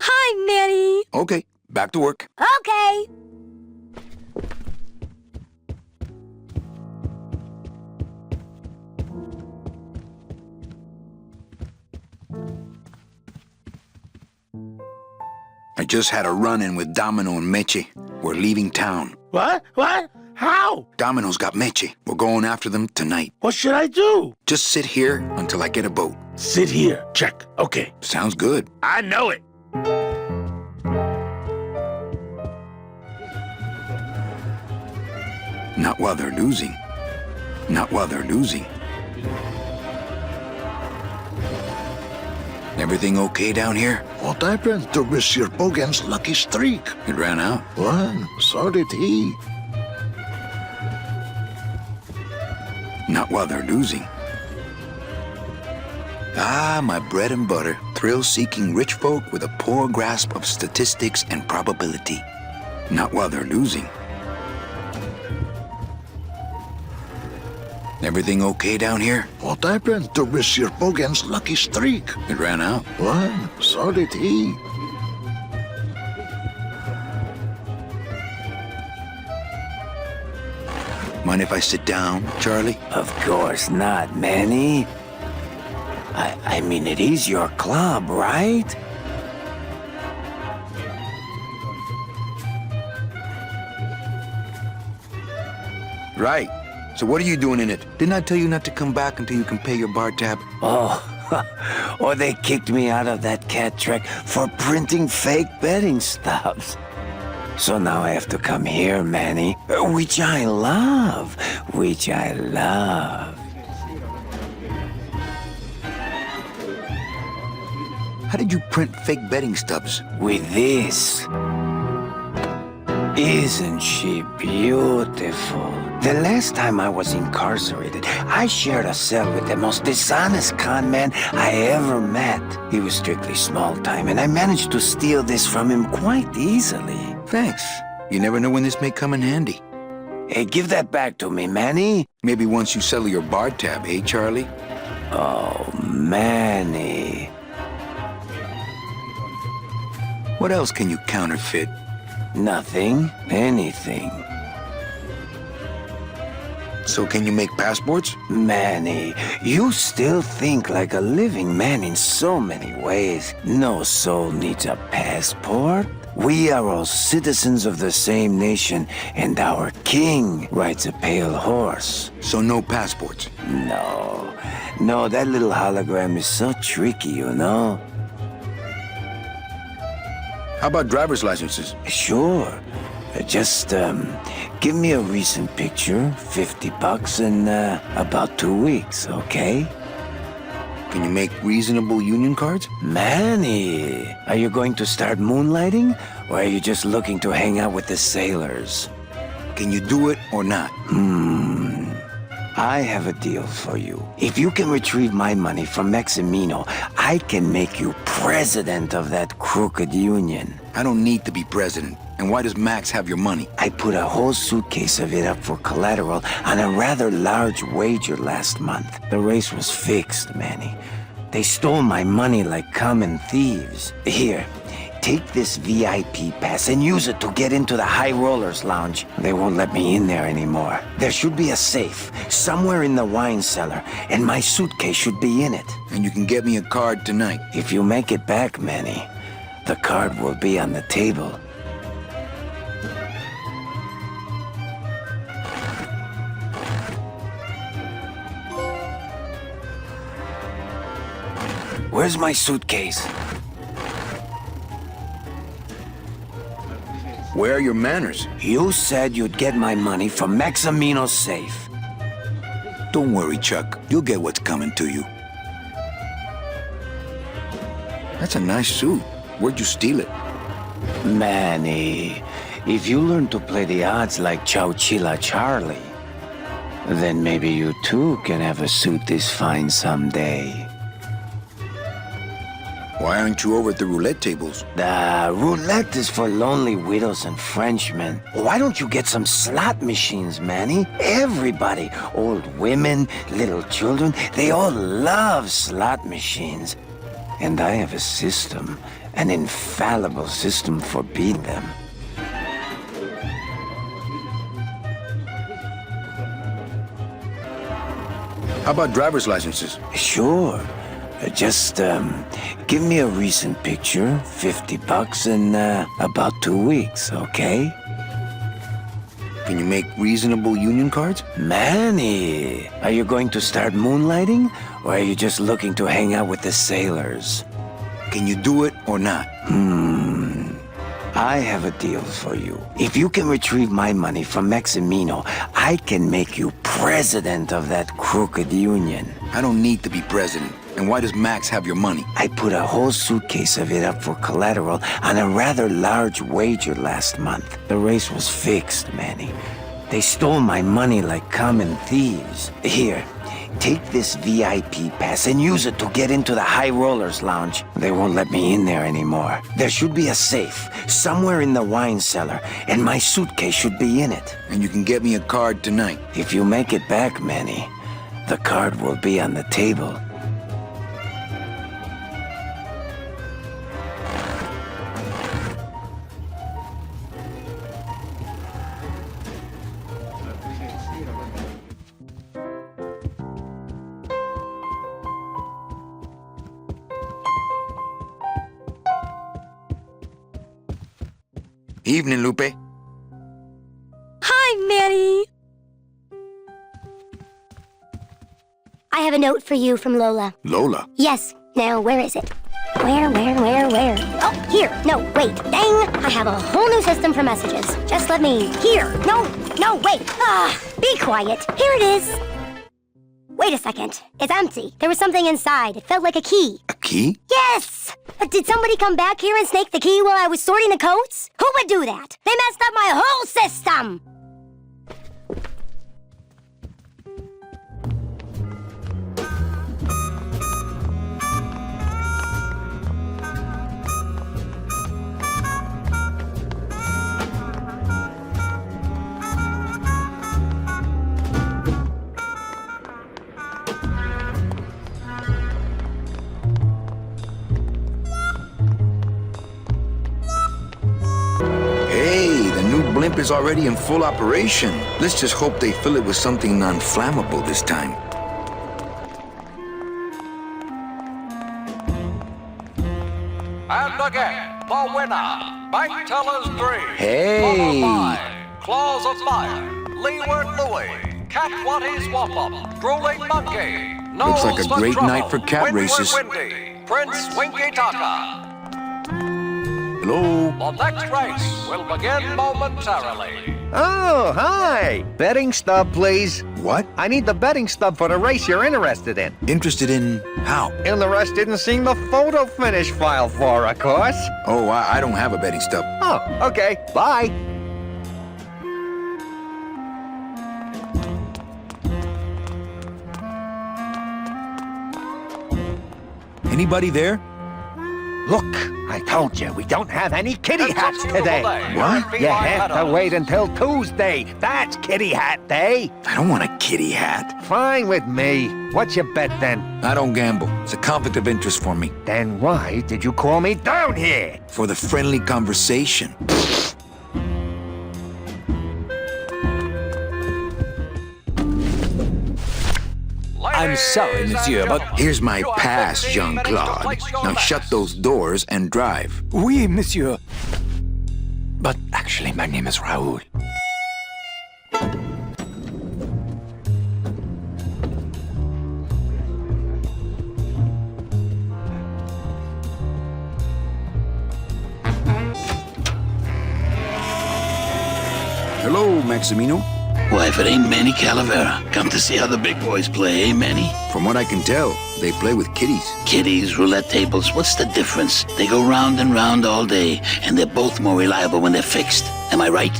Hi, Manny. Okay, back to work. Okay. I just had a run-in with Domino and Meche. We're leaving town. What? How? Domino's got Meche. We're going after them tonight. What should I do? Just sit here until I get a boat. Sit here. Check. Okay. Sounds good. I know it. Not while they're losing. Not while they're losing. Everything okay down here? What happened to Monsieur Bogan's lucky streak? It ran out. Well, so did he. Not while they're losing. Ah, my bread and butter. Thrill-seeking rich folk with a poor grasp of statistics and probability. Not while they're losing. Everything okay down here? What happened to Monsieur Bogan's lucky streak? It ran out. Well, so did he. Mind if I sit down, Charlie? Of course not, Manny. I mean, it is your club, right? Right. So what are you doing in it? Didn't I tell you not to come back until you can pay your bar tab? Oh, or they kicked me out of that cat track for printing fake betting stubs. So now I have to come here, Manny, which I love. How did you print fake betting stubs? With this. Isn't she beautiful? The last time I was incarcerated, I shared a cell with the most dishonest con man I ever met. He was strictly small time, and I managed to steal this from him quite easily. Thanks. You never know when this may come in handy. Hey, give that back to me, Manny. Maybe once you settle your bar tab, eh, Charlie? Oh, Manny. What else can you counterfeit? Nothing. Anything. So can you make passports? Manny, you still think like a living man in so many ways. No soul needs a passport. We are all citizens of the same nation, and our king rides a pale horse. So no passports? No, that little hologram is so tricky, you know? How about driver's licenses? Sure. Just, give me a recent picture, $50 in, about 2 weeks, okay? Can you make reasonable union cards? Manny, are you going to start moonlighting, or are you just looking to hang out with the sailors? Can you do it or not? I have a deal for you. If you can retrieve my money from Maximino, I can make you president of that crooked union. I don't need to be president. And why does Max have your money? I put a whole suitcase of it up for collateral on a rather large wager last month. The race was fixed, Manny. They stole my money like common thieves. Here, take this VIP pass and use it to get into the High Rollers Lounge. They won't let me in there anymore. There should be a safe somewhere in the wine cellar, and my suitcase should be in it. And you can get me a card tonight. If you make it back, Manny, the card will be on the table. Where's my suitcase? Where are your manners? You said you'd get my money from Maximino's safe. Don't worry, Chuck. You'll get what's coming to you. That's a nice suit. Where'd you steal it? Manny, if you learn to play the odds like Chowchilla Charlie, then maybe you too can have a suit this fine someday. Why aren't you over at the roulette tables? The roulette is for lonely widows and Frenchmen. Why don't you get some slot machines, Manny? Everybody, old women, little children, they all love slot machines. And I have a system, an infallible system for beating them. How about driver's licenses? Sure. Just, give me a recent picture, $50 in, about 2 weeks, okay? Can you make reasonable union cards? Manny, are you going to start moonlighting, or are you just looking to hang out with the sailors? Can you do it or not? I have a deal for you. If you can retrieve my money from Maximino, I can make you president of that crooked union. I don't need to be president. And why does Max have your money? I put a whole suitcase of it up for collateral on a rather large wager last month. The race was fixed, Manny. They stole my money like common thieves. Here, take this VIP pass and use it to get into the High Rollers Lounge. They won't let me in there anymore. There should be a safe somewhere in the wine cellar, and my suitcase should be in it. And you can get me a card tonight. If you make it back, Manny, the card will be on the table. Evening, Lupe. Hi, Manny. I have a note for you from Lola. Lola? Yes. Now, where is it? Where? Oh, here. No, wait. Dang. I have a whole new system for messages. Just let me... Here. No, wait. Be quiet. Here it is. Wait a second. It's empty. There was something inside. It felt like a key. A key? Yes! Did somebody come back here and snake the key while I was sorting the coats? Who would do that? They messed up my whole system! blimp is already in full operation. Let's just hope they fill it with something non-flammable this time. And again, the winner, Bank Tellers 3. Hey! Number 5, Claws of Fire, Leeward Louie, Catwatty Swamp Up, Drooling Monkey, Looks like Nose a great Trouble, night for cat Windward races. Windy, Prince Winky Taka. Hello? The next race will begin momentarily. Oh, hi! Betting stub, please. What? I need the betting stub for the race you're interested in. Interested in how? Interested in seeing the photo finish file for, of course. Oh, I don't have a betting stub. Oh, okay. Bye. Anybody there? Look, I told you, we don't have any kitty hats today. What? You have to wait until Tuesday. That's kitty hat day. I don't want a kitty hat. Fine with me. What's your bet then? I don't gamble. It's a conflict of interest for me. Then why did you call me down here? For the friendly conversation. I'm sorry, monsieur, but... Here's my pass, Jean-Claude. Now shut those doors and drive. Oui, monsieur. But actually, my name is Raoul. Hello, Maximino. Why, if it ain't Manny Calavera, come to see how the big boys play, eh, Manny? From what I can tell, they play with kitties. Kitties, roulette tables, what's the difference? They go round and round all day, and they're both more reliable when they're fixed. Am I right?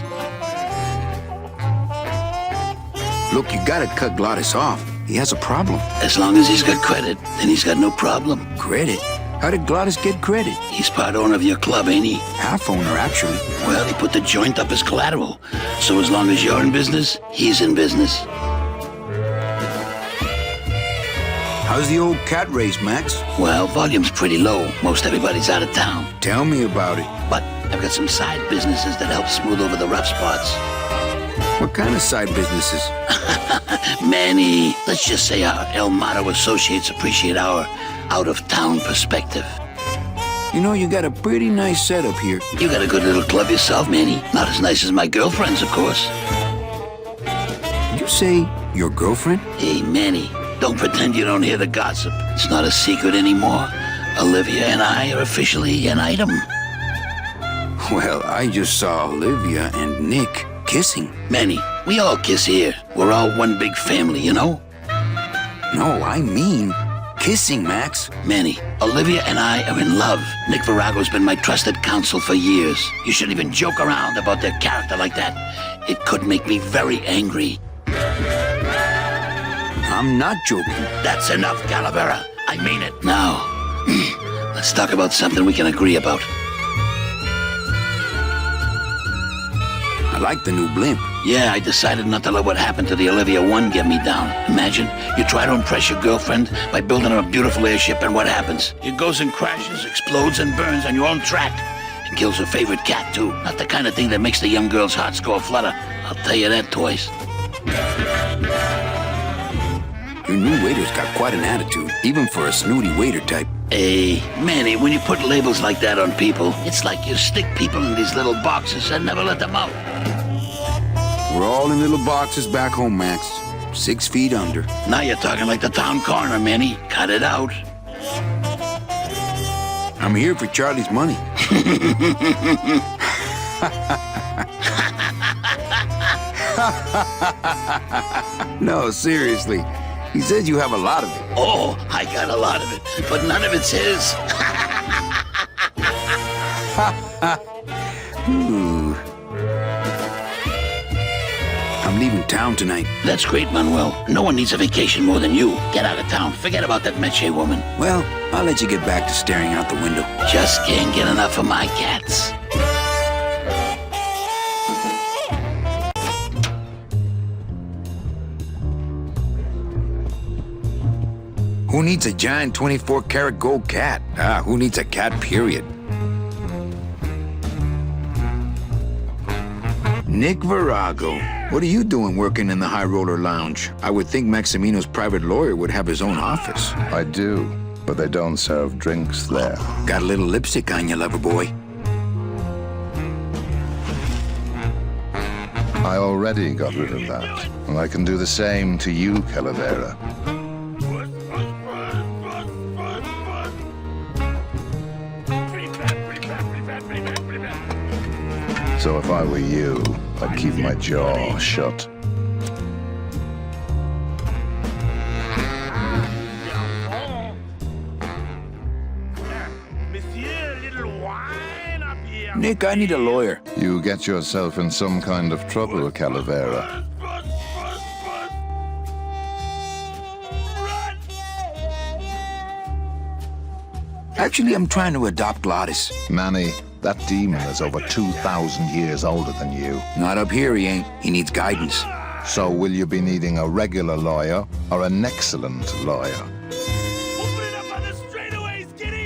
Look, you gotta cut Glottis off. He has a problem. As long as he's got credit, then he's got no problem. Credit? How did Glottis get credit? He's part owner of your club, ain't he? Half owner, actually. Well, he put the joint up as collateral. So as long as you're in business, he's in business. How's the old cat race, Max? Well, volume's pretty low. Most everybody's out of town. Tell me about it. But I've got some side businesses that help smooth over the rough spots. What kind of side businesses? Manny, let's just say our El Mato associates appreciate our out-of-town perspective. You know, you got a pretty nice setup here. You got a good little club yourself, Manny. Not as nice as my girlfriend's, of course. Did you say your girlfriend? Hey, Manny, don't pretend you don't hear the gossip. It's not a secret anymore. Olivia and I are officially an item. Well, I just saw Olivia and Nick kissing. Manny, we all kiss here. We're all one big family, you know? No, I mean kissing, Max. Manny, Olivia and I are in love. Nick Virago's been my trusted counsel for years. You shouldn't even joke around about their character like that. It could make me very angry. I'm not joking. That's enough, Calavera. I mean it. Now, let's talk about something we can agree about. I like the new blimp. Yeah, I decided not to let what happened to the Olivia 1 get me down. Imagine, you try to impress your girlfriend by building her a beautiful airship, and what happens? It goes and crashes, explodes, and burns on your own track. And kills her favorite cat, too. Not the kind of thing that makes the young girl's hearts go aflutter. I'll tell you that, toys. Your new waiter's got quite an attitude, even for a snooty waiter type. Hey, Manny, when you put labels like that on people, it's like you stick people in these little boxes and never let them out. We're all in little boxes back home, Max. 6 feet under. Now you're talking like the town coroner, Manny. Cut it out. I'm here for Charlie's money. No, seriously. He says you have a lot of it. Oh, I got a lot of it, but none of it's his. Ooh. I'm leaving town tonight. That's great, Manuel. No one needs a vacation more than you. Get out of town. Forget about that Meche woman. Well, I'll let you get back to staring out the window. Just can't get enough of my cats. Who needs a giant 24-karat gold cat? Who needs a cat, period? Nick Virago. What are you doing working in the High Roller Lounge? I would think Maximino's private lawyer would have his own office. I do, but they don't serve drinks there. Got a little lipstick on you, lover boy. I already got rid of that, and I can do the same to you, Calavera. So if I were you, I'd keep my jaw shut. Nick, I need a lawyer. You get yourself in some kind of trouble, Calavera. Actually, I'm trying to adopt Glottis. Manny, that demon is over 2,000 years older than you. Not up here, he ain't. He needs guidance. So will you be needing a regular lawyer or an excellent lawyer?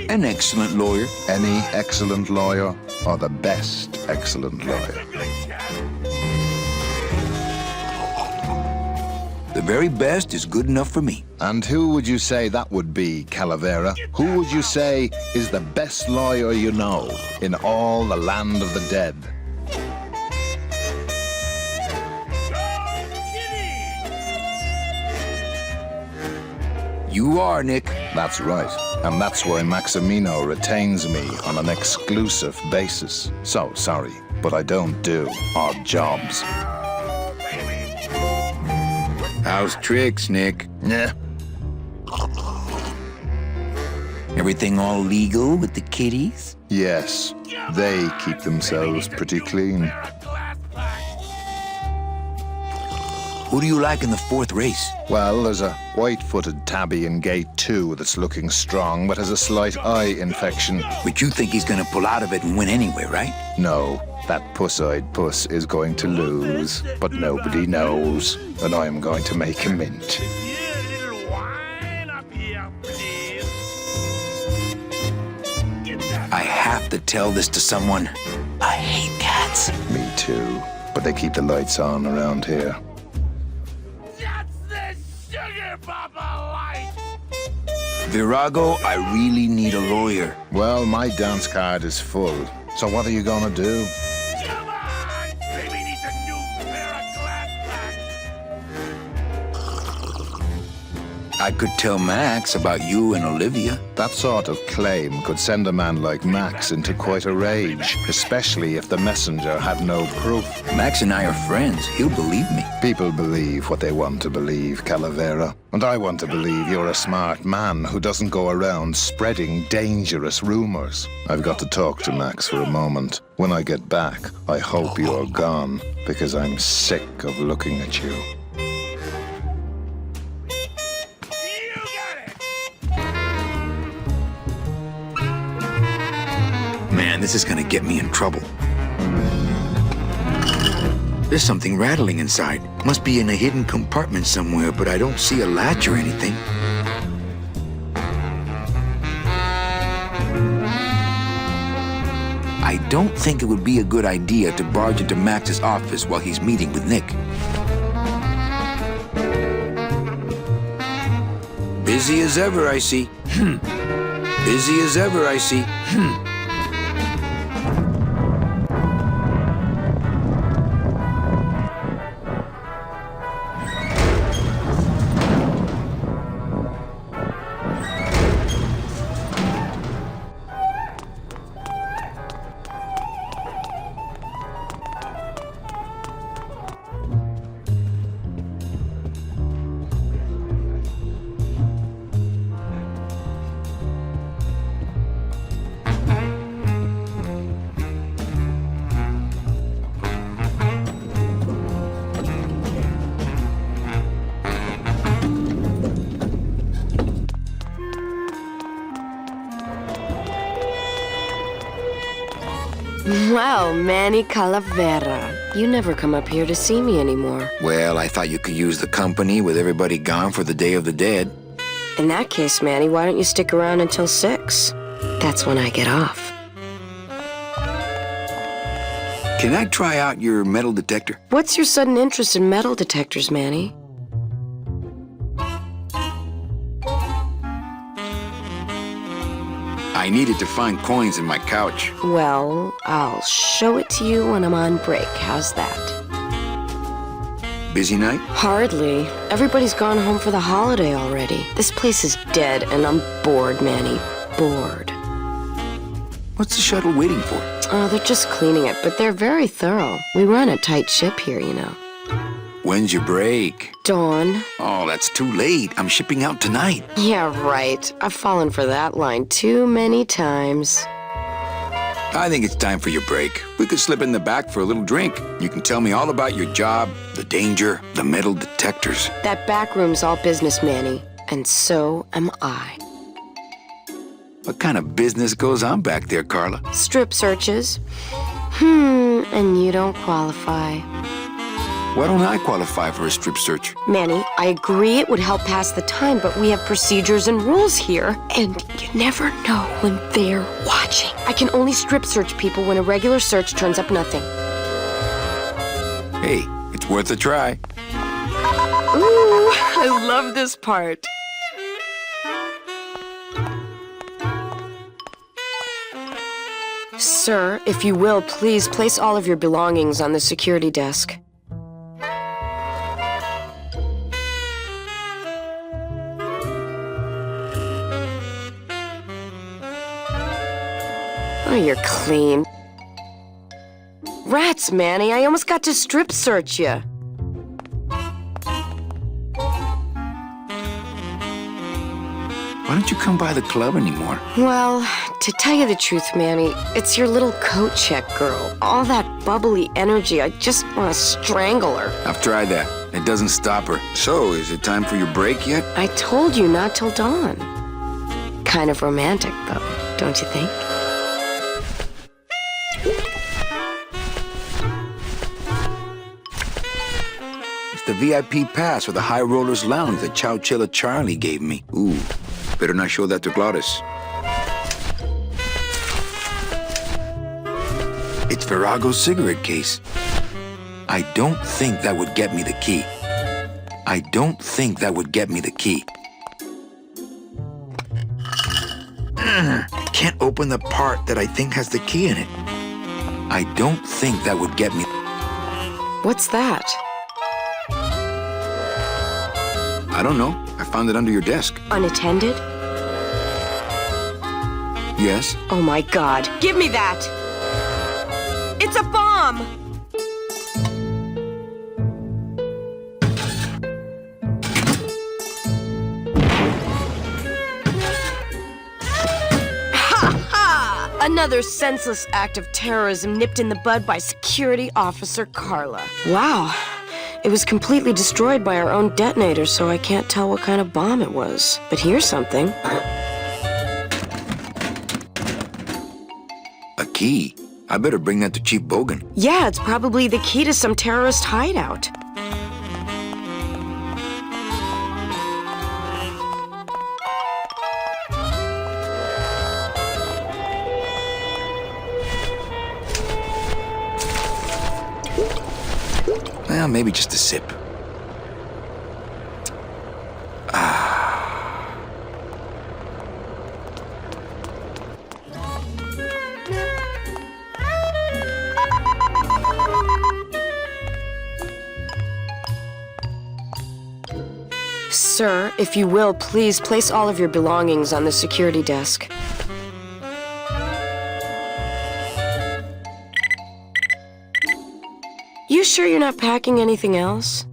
An excellent lawyer. Any excellent lawyer or the best excellent lawyer? The very best is good enough for me. And who would you say that would be, Calavera? Who would you say is the best lawyer you know in all the land of the dead? You are, Nick. That's right. And that's why Maximino retains me on an exclusive basis. So, sorry, but I don't do odd jobs. How's tricks, Nick? Yeah. Everything all legal with the kiddies? Yes, they keep themselves pretty clean. Who do you like in the fourth race? Well, there's a white-footed tabby in gate 2 that's looking strong, but has a slight eye infection. But you think he's gonna pull out of it and win anyway, right? No, that puss-eyed puss is going to lose, but nobody knows, and I'm going to make a mint. I have to tell this to someone. I hate cats. Me too, but they keep the lights on around here. Virago, I really need a lawyer. Well, my dance card is full, so what are you gonna do? I could tell Max about you and Olivia. That sort of claim could send a man like Max into quite a rage, especially if the messenger had no proof. Max and I are friends. He'll believe me. People believe what they want to believe, Calavera. And I want to believe you're a smart man who doesn't go around spreading dangerous rumors. I've got to talk to Max for a moment. When I get back, I hope you're gone, because I'm sick of looking at you. Man, this is gonna get me in trouble. There's something rattling inside. Must be in a hidden compartment somewhere, but I don't see a latch or anything. I don't think it would be a good idea to barge into Max's office while he's meeting with Nick. Busy as ever, I see. Busy as ever, I see. Wow, Manny Calavera. You never come up here to see me anymore. Well, I thought you could use the company with everybody gone for the Day of the Dead. In that case, Manny, why don't you stick around until 6? That's when I get off. Can I try out your metal detector? What's your sudden interest in metal detectors, Manny? I needed to find coins in my couch. Well, I'll show it to you when I'm on break. How's that? Busy night? Hardly. Everybody's gone home for the holiday already. This place is dead, and I'm bored, Manny. Bored. What's the shuttle waiting for? Oh, they're just cleaning it, but they're very thorough. We run a tight ship here, you know. When's your break? Dawn. Oh, that's too late. I'm shipping out tonight. Yeah, right. I've fallen for that line too many times. I think it's time for your break. We could slip in the back for a little drink. You can tell me all about your job, the danger, the metal detectors. That back room's all business, Manny. And so am I. What kind of business goes on back there, Carla? Strip searches. And you don't qualify. Why don't I qualify for a strip search? Manny, I agree it would help pass the time, but we have procedures and rules here. And you never know when they're watching. I can only strip search people when a regular search turns up nothing. Hey, it's worth a try. Ooh, I love this part. Sir, if you will, please place all of your belongings on the security desk. Oh, you're clean. Rats, Manny, I almost got to strip search you. Why don't you come by the club anymore? Well, to tell you the truth, Manny, it's your little coat check girl. All that bubbly energy, I just want to strangle her. I've tried that. It doesn't stop her. So, is it time for your break yet? I told you not till dawn. Kind of romantic, though, don't you think? It's the VIP pass for the High Rollers Lounge that Chowchilla Charlie gave me. Ooh, better not show that to Glottis. It's Virago's cigarette case. I don't think that would get me the key. I don't think that would get me the key. Can't open the part that I think has the key in it. I don't think that would get me. What's that? I don't know. I found it under your desk. Unattended? Yes. Oh my God. Give me that! It's a bomb! Another senseless act of terrorism nipped in the bud by Security Officer Carla. Wow. It was completely destroyed by our own detonator, so I can't tell what kind of bomb it was. But here's something. A key? I better bring that to Chief Bogan. Yeah, it's probably the key to some terrorist hideout. Well, maybe just a sip. Sir, if you will, please place all of your belongings on the security desk. You sure you're not packing anything else?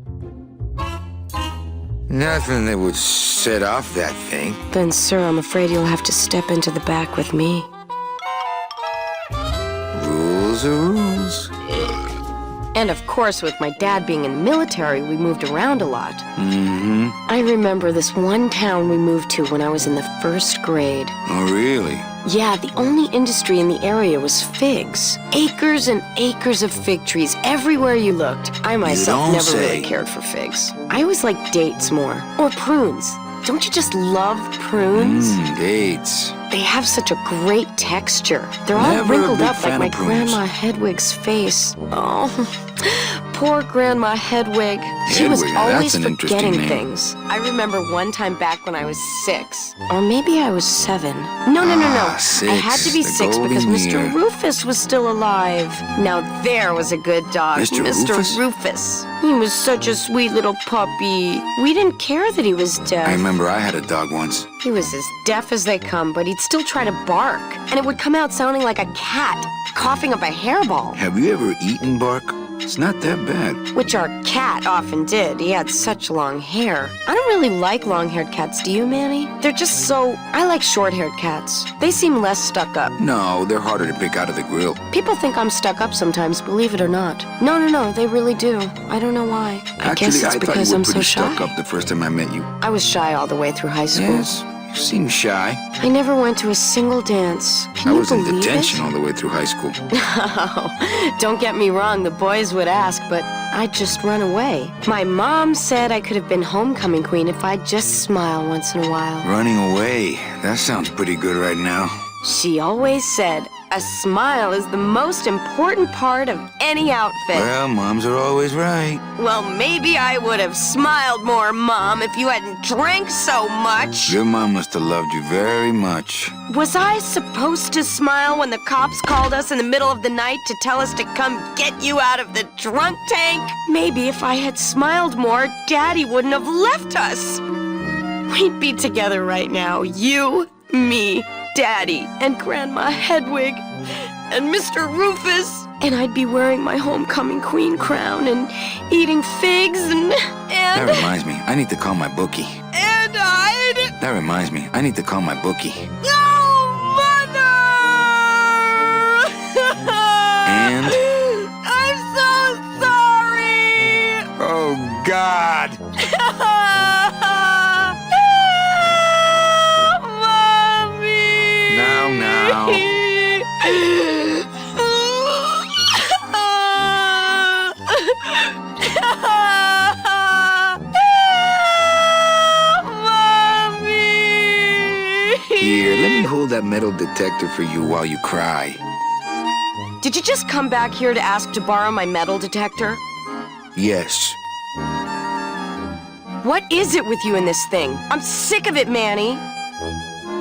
Nothing that would set off that thing. Then, sir, I'm afraid you'll have to step into the back with me. Rules are rules. And of course, with my dad being in the military, we moved around a lot. Mm-hmm. I remember this one town we moved to when I was in the 1st grade. Oh, really? Yeah, the only industry in the area was figs. Acres and acres of fig trees everywhere you looked. I myself never really cared for figs. I always liked dates more. Or prunes. Don't you just love prunes? Dates. They have such a great texture. They're all Never a wrinkled big up like fan my of prunes. Grandma Hedwig's face. Oh, poor Grandma Hedwig. She was Hedwig, now always that's an interesting forgetting name. things. I remember one time back when I was 6. Or maybe I was 7. No. I 6, had to be the 6 because golden Mr. year. Rufus was still alive. Now there was a good dog. Mr. Rufus. He was such a sweet little puppy. We didn't care that he was deaf. I remember I had a dog once. He was as deaf as they come, but he'd still try to bark. And it would come out sounding like a cat, coughing up a hairball. Have you ever eaten bark? It's not that bad. Which our cat often did. He had such long hair. I don't really like long-haired cats, do you, Manny? They're just so... I like short-haired cats. They seem less stuck up. No, they're harder to pick out of the grill. People think I'm stuck up sometimes, believe it or not. No, they really do. I don't know why. I guess it's I thought because you were I'm so pretty shy. stuck up the first time I met you. I was shy all the way through high school. Yes, you seem shy. I never went to a single dance. Can I you was in believe detention it? all the way through high school. Oh, don't get me wrong, the boys would ask, but I'd just run away. My mom said I could have been homecoming queen if I'd just smile once in a while. Running away. That sounds pretty good right now. She always said, a smile is the most important part of any outfit. Well, moms are always right. Well, maybe I would have smiled more, Mom, if you hadn't drank so much. Your mom must have loved you very much. Was I supposed to smile when the cops called us in the middle of the night to tell us to come get you out of the drunk tank? Maybe if I had smiled more, Daddy wouldn't have left us. We'd be together right now, you, me, Daddy, and Grandma Hedwig, and Mr. Rufus. And I'd be wearing my homecoming queen crown and eating figs and... That reminds me, I need to call my bookie. And I'd... That reminds me, I need to call my bookie. Oh, Mother! And? I'm so sorry! Oh, God! Mommy! Now. Here, let me hold that metal detector for you while you cry. Did you just come back here to ask to borrow my metal detector? Yes. What is it with you in this thing? I'm sick of it, Manny.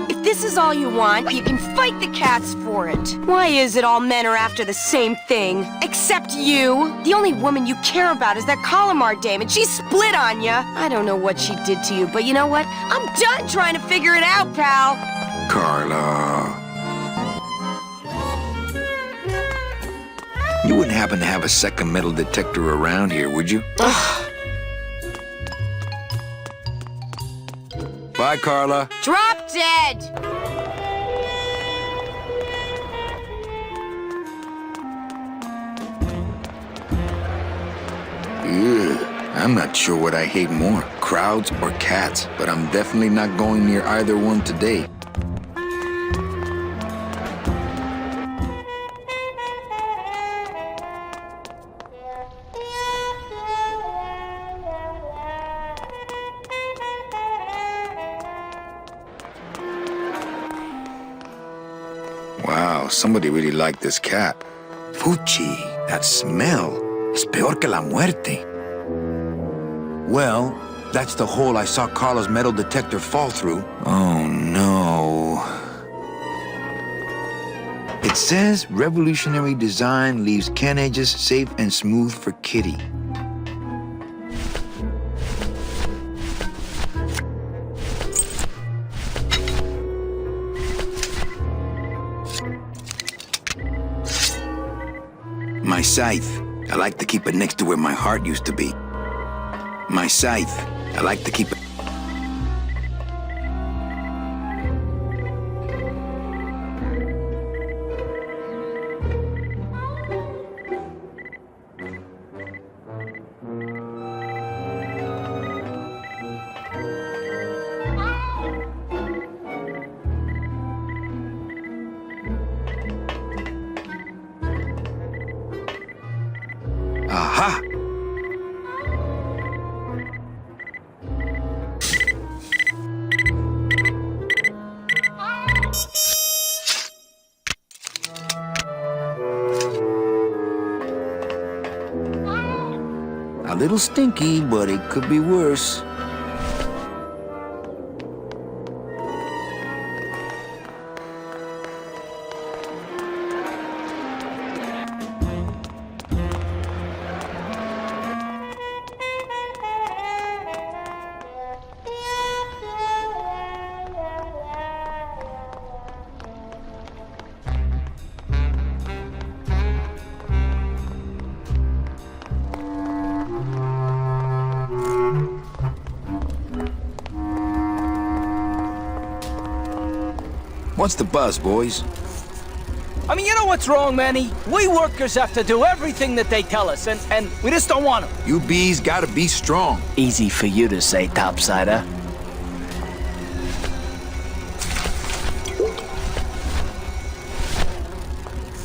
If this is all you want, you can fight the cats for it. Why is it all men are after the same thing? Except you. The only woman you care about is that Calamar dame, and she split on you. I don't know what she did to you, but you know what? I'm done trying to figure it out, pal. Carla. You wouldn't happen to have a second metal detector around here, would you? Bye, Carla. Drop dead! Ugh, I'm not sure what I hate more, crowds or cats, but I'm definitely not going near either one today. Wow, somebody really liked this cat. Fuchi, that smell. Es peor que la muerte. Well, that's the hole I saw Carla's metal detector fall through. Oh, no. It says revolutionary design leaves can edges safe and smooth for Kitty. My scythe, I like to keep it next to where my heart used to be. My scythe, I like to keep it... Aha! A little stinky, but it could be worse. What's the buzz, boys? I mean, you know what's wrong, Manny? We workers have to do everything that they tell us, and we just don't want to. You bees gotta be strong. Easy for you to say, topsider.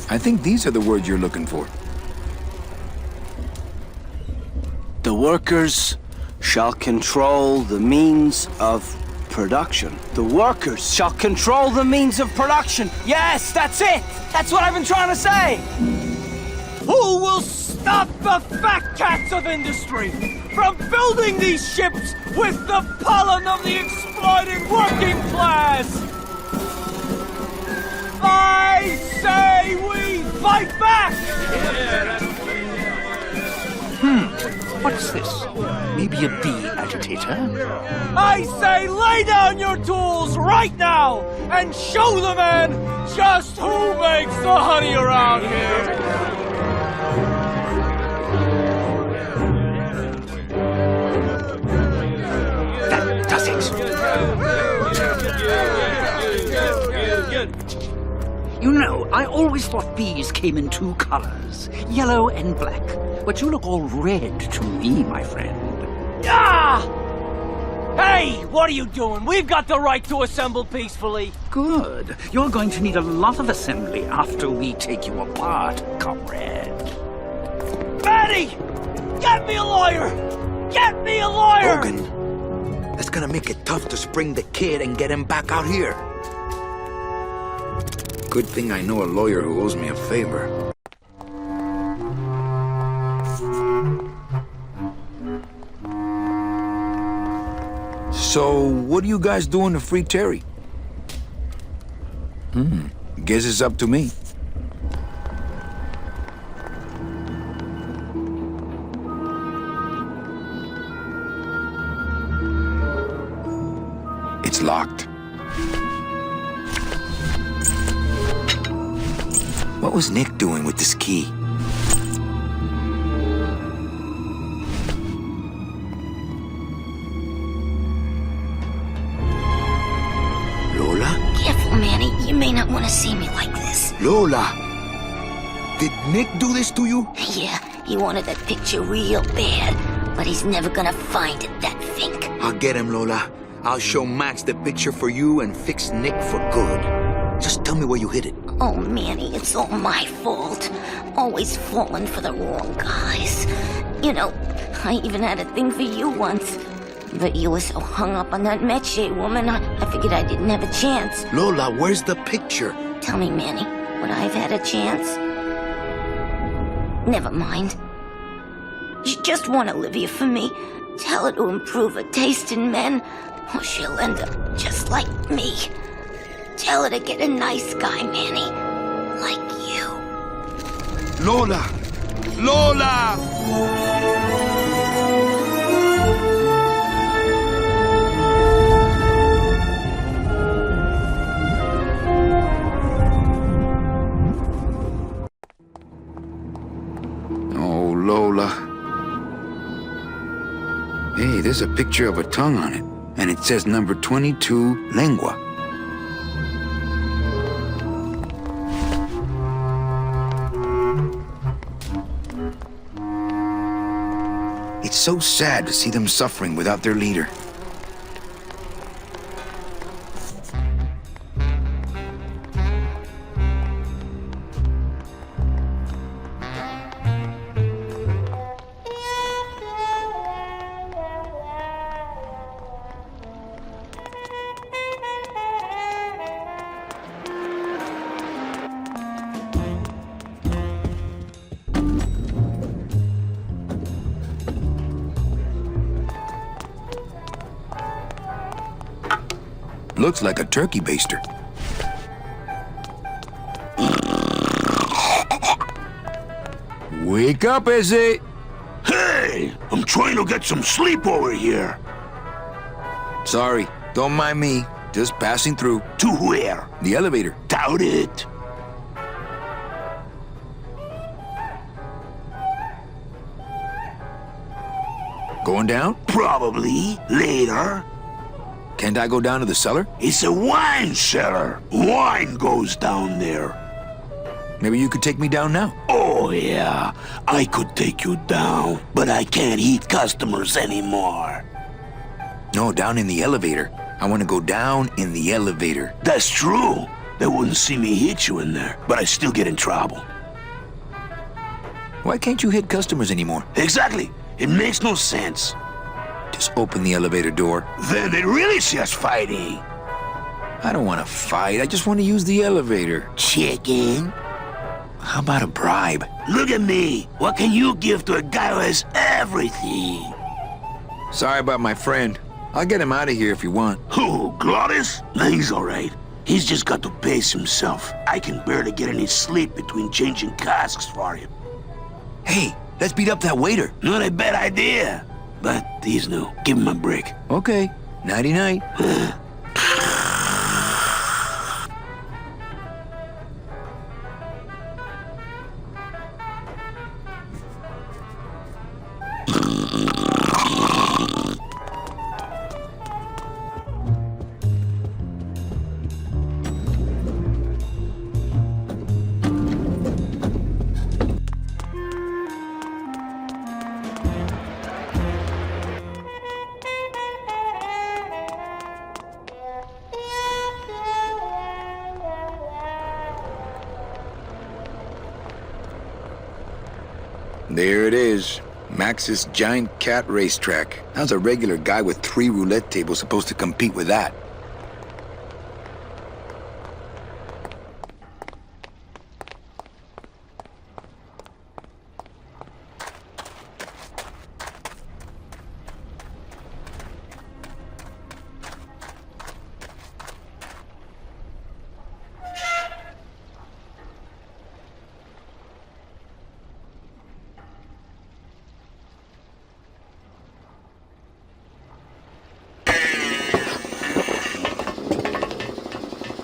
I think these are the words you're looking for. The workers shall control the means of production. The workers shall control the means of production. Yes, that's it! That's what I've been trying to say! Who will stop the fat cats of industry from building these ships with the pollen of the exploited working class? I say we fight back! What's this? Maybe a bee agitator? I say lay down your tools right now and show the men just who makes the honey around here! That does it. You know, I always thought bees came in two colors, yellow and black. But you look all red to me, my friend. Ah! Hey, what are you doing? We've got the right to assemble peacefully. Good. You're going to need a lot of assembly after we take you apart, comrade. Manny! Get me a lawyer! Get me a lawyer! Logan, that's gonna make it tough to spring the kid and get him back out here. Good thing I know a lawyer who owes me a favor. So, what are you guys doing to free Terry? Guess it's up to me. It's locked. What was Nick doing with this key? Careful, Manny. You may not want to see me like this. Lola! Did Nick do this to you? Yeah, he wanted that picture real bad, but he's never gonna find it, that fink. I'll get him, Lola. I'll show Max the picture for you and fix Nick for good. Just tell me where you hid it. Oh, Manny, it's all my fault. Always falling for the wrong guys. You know, I even had a thing for you once. But you were so hung up on that Meche woman, I figured I didn't have a chance. Lola, where's the picture? Tell me, Manny, would I have had a chance? Never mind. You just want Olivia for me. Tell her to improve her taste in men, or she'll end up just like me. Tell her to get a nice guy, Manny. Like you. Lola! Lola! Lola. Hey, there's a picture of a tongue on it, and it says number 22, lengua. It's so sad to see them suffering without their leader. Looks like a turkey baster. Wake up, Izzy! Hey! I'm trying to get some sleep over here. Sorry, don't mind me. Just passing through. To where? The elevator. Doubt it. Going down? Probably. Later. Can't I go down to the cellar? It's a wine cellar. Wine goes down there. Maybe you could take me down now. Oh, yeah. I could take you down, but I can't eat customers anymore. No, down in the elevator. I want to go down in the elevator. That's true. They wouldn't see me hit you in there, but I still get in trouble. Why can't you hit customers anymore? Exactly. It makes no sense. Just open the elevator door. Then they really see us fighting. I don't want to fight. I just want to use the elevator. Chicken. How about a bribe? Look at me. What can you give to a guy who has everything? Sorry about my friend. I'll get him out of here if you want. Who, Glottis? Nah, he's all right. He's just got to pace himself. I can barely get any sleep between changing casks for him. Hey, let's beat up that waiter. Not a bad idea. But he's new. Give him a break. Okay. Nighty-night. There it is. Max's giant cat racetrack. How's a regular guy with 3 roulette tables supposed to compete with that?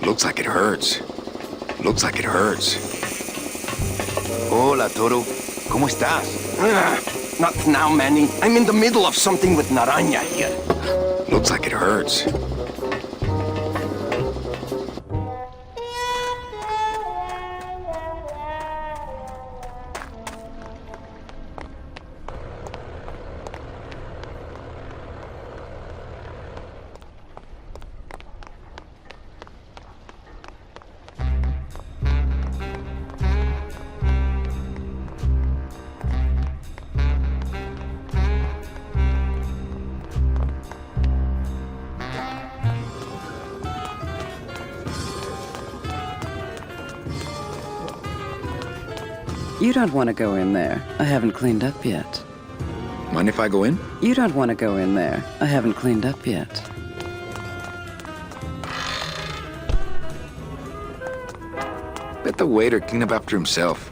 Looks like it hurts. Looks like it hurts. Hola, Toro. ¿Cómo estás? Not now, Manny. I'm in the middle of something with Naranja here. Looks like it hurts. You don't want to go in there. I haven't cleaned up yet. Mind if I go in? You don't want to go in there. I haven't cleaned up yet. Bet the waiter clean up after himself.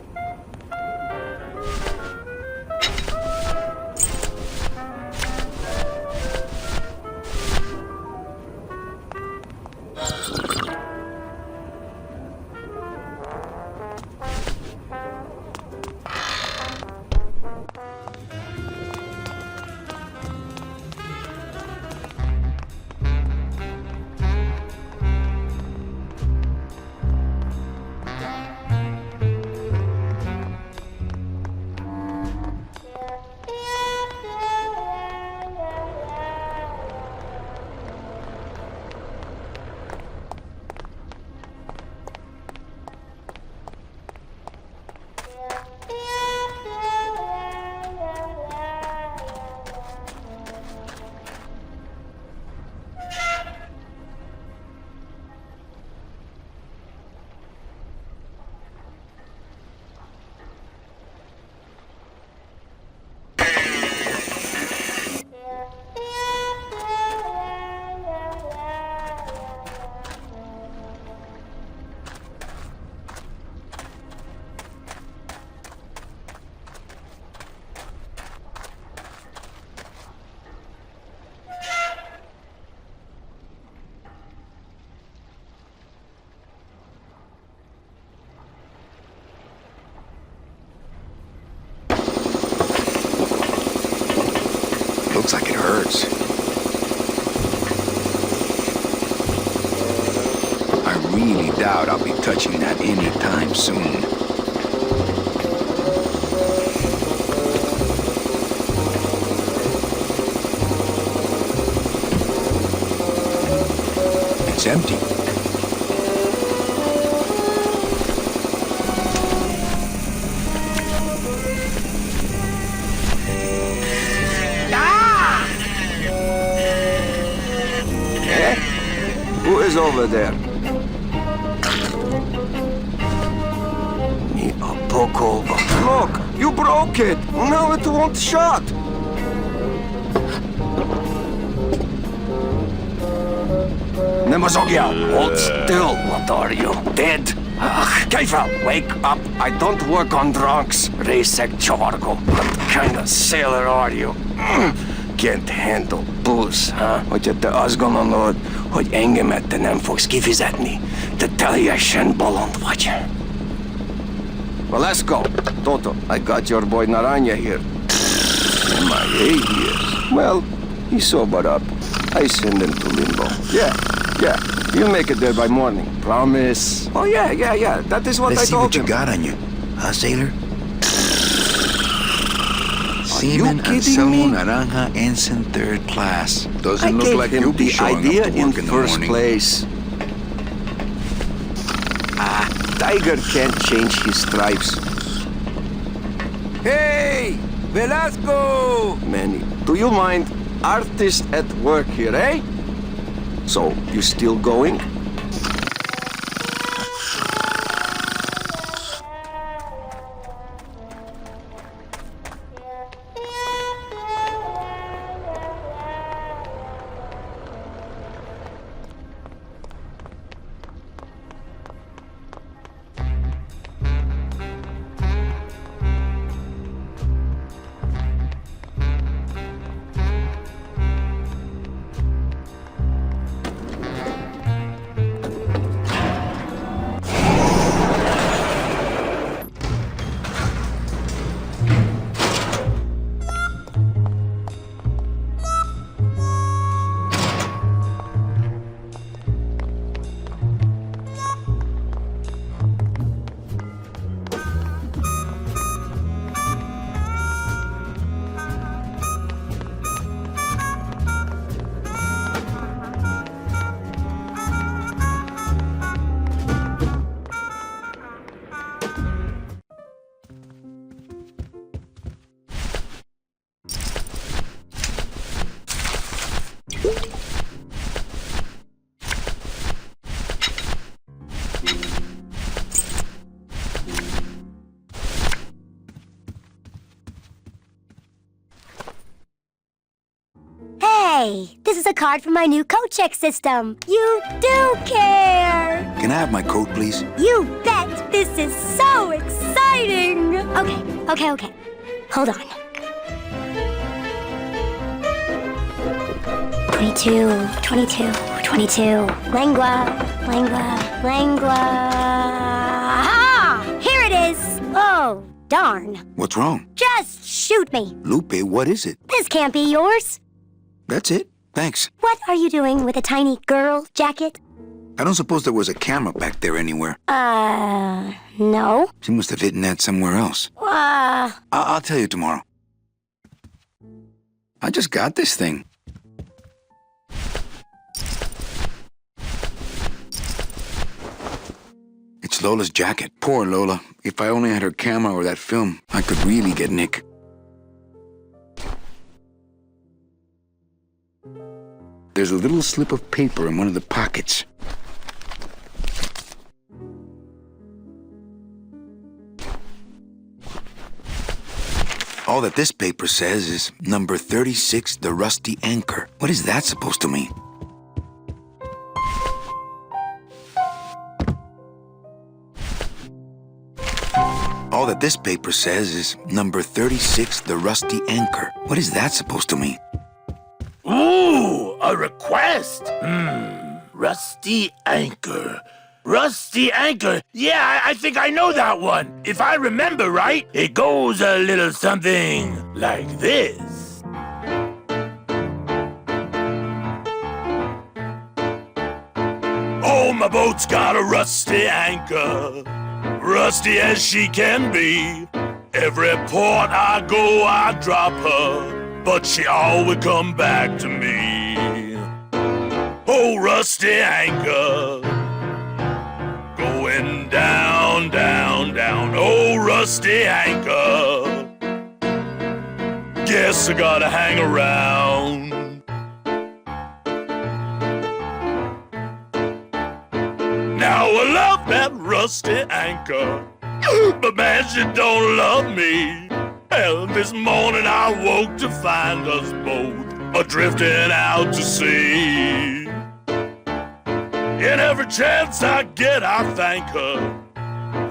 Looks like it hurts. I really doubt I'll be touching that anytime soon. It's empty. Who is over there? Me a poco. Look, you broke it. Now it won't shut. Nemazogia, hold still. What are you, dead? Keifer, wake up. I don't work on drunks. Resek Chavargo. What kind of sailor are you? Can't handle booze, huh? Hogyha te azt gondolod, hogy engemet te nem fogsz kifizetni, te teljesen bolond vagy. Well, let's go. Toto, I got your boy Naranja here. MIA years. Well, he sobered up. I send him to limbo. Yeah. You'll make it there by morning. Promise. Oh, yeah. That is what I told him. Let's see what you got on you. Huh, sailor? Seaman Anselmo Naranja, Ensign 3rd Class. Doesn't look like you'll be showing up to work in the morning. I gave him the idea in first place. Tiger can't change his stripes. Hey! Velasco! Manny, do you mind? Artist at work here, eh? So, you still going? Hey, this is a card from my new coat check system. You do care. Can I have my coat, please? You bet. This is so exciting. Okay. Hold on. 22. Langua. Aha! Here it is. Oh, darn. What's wrong? Just shoot me. Lupe, what is it? This can't be yours. That's it. Thanks. What are you doing with a tiny girl jacket? I don't suppose there was a camera back there anywhere. No. She must have hidden that somewhere else. I'll tell you tomorrow. I just got this thing. It's Lola's jacket. Poor Lola. If I only had her camera or that film, I could really get Nick. There's a little slip of paper in one of the pockets. All that this paper says is number 36, the Rusty Anchor. What is that supposed to mean? All that this paper says is number 36, the Rusty Anchor. What is that supposed to mean? Ooh, a request. Rusty Anchor. Rusty Anchor. Yeah, I think I know that one. If I remember right, it goes a little something like this. Oh, my boat's got a rusty anchor, rusty as she can be. Every port I go, I drop her, but she always come back to me. Oh, rusty anchor, going down, down, down. Oh, rusty anchor, guess I gotta hang around. Now I love that rusty anchor, but man, she don't love me. Hell, this morning I woke to find us both a-drifting out to sea. And every chance I get, I thank her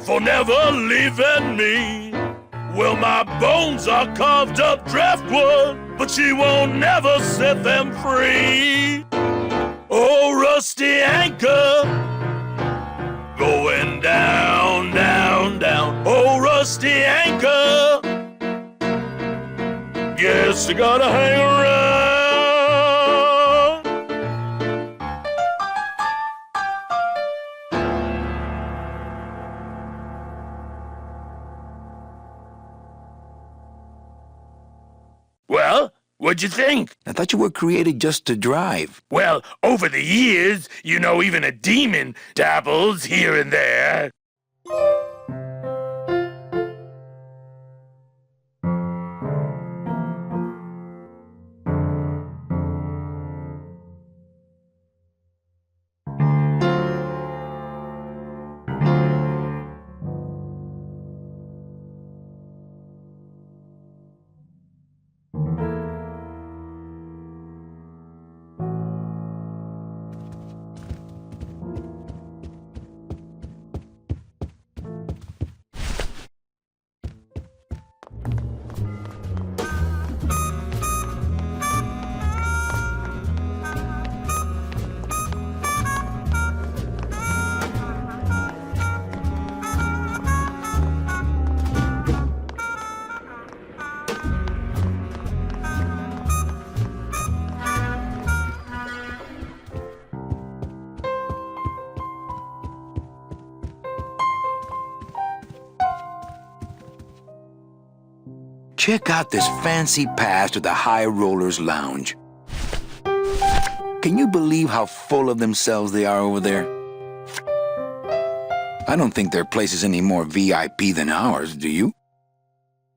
for never leaving me. Well, my bones are carved up driftwood, but she won't never set them free. Oh, rusty anchor, going down, down, down. Oh, rusty anchor, guess I gotta hang around. Well, what'd you think? I thought you were created just to drive. Well, over the years, you know, even a demon dabbles here and there. Check out this fancy pass to the High Rollers Lounge. Can you believe how full of themselves they are over there? I don't think their place is any more VIP than ours, do you?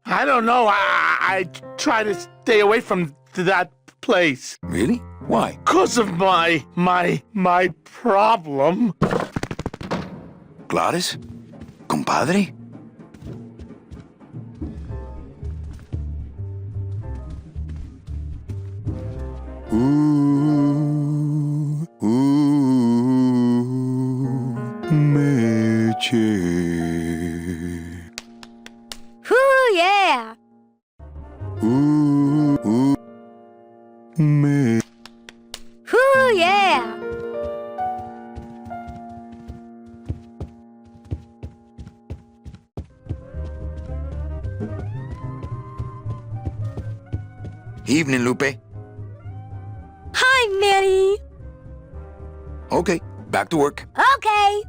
I don't know. I try to stay away from that place. Really? Why? 'Cause of my problem. Gladys? Compadre? Meche. Whoo, yeah! Me. Whoo, yeah! Evening, Lupe. Hi, Manny! Okay, back to work. Okay!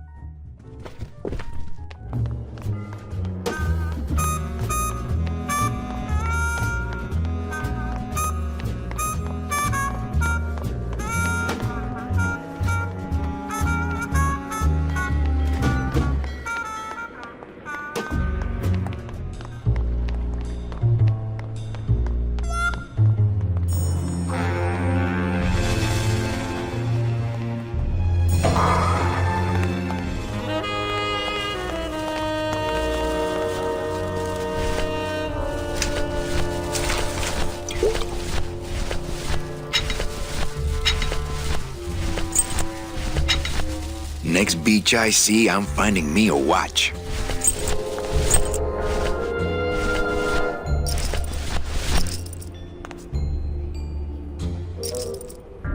Next beach I see, I'm finding me a watch.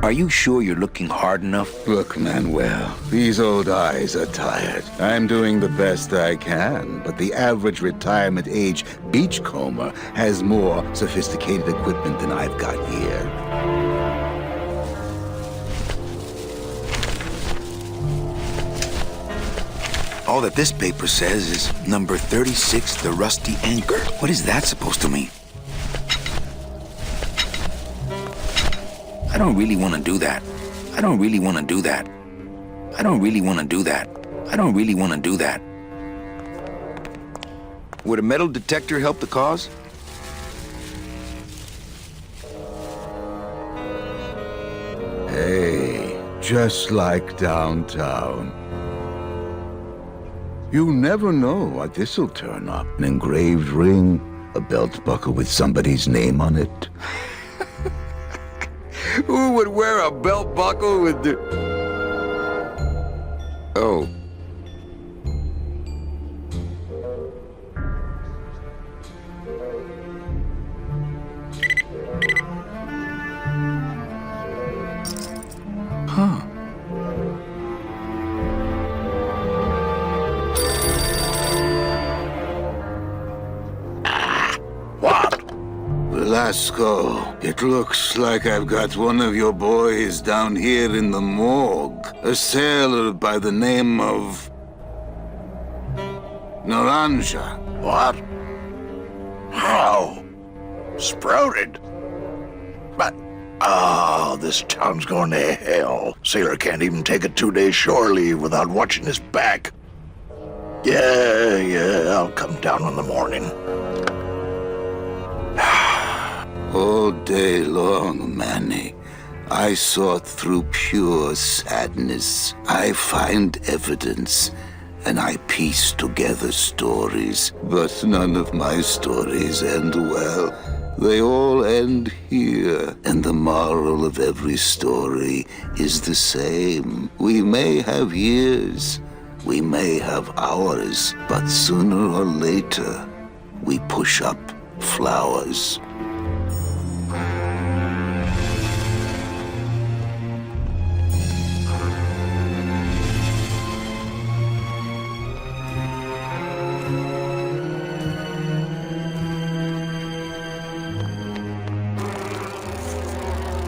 Are you sure you're looking hard enough? Look, Manuel, these old eyes are tired. I'm doing the best I can, but the average retirement age beachcomber has more sophisticated equipment than I've got here. All that this paper says is number 36, the Rusty Anchor. What is that supposed to mean? I don't really want to do that. I don't really want to do that. I don't really want to do that. I don't really want to do that. Would a metal detector help the cause? Hey, just like downtown. You never know what this'll turn up. An engraved ring, a belt buckle with somebody's name on it. Who would wear a belt buckle with the... Oh. Huh. What? Velasco, it looks like I've got one of your boys down here in the morgue. A sailor by the name of... Naranja. What? How? Sprouted? But, this town's going to hell. Sailor can't even take a 2-day shore leave without watching his back. Yeah, I'll come down in the morning. All day long, Manny, I sought through pure sadness. I find evidence, and I piece together stories. But none of my stories end well. They all end here, and the moral of every story is the same. We may have years, we may have hours, but sooner or later, we push up flowers.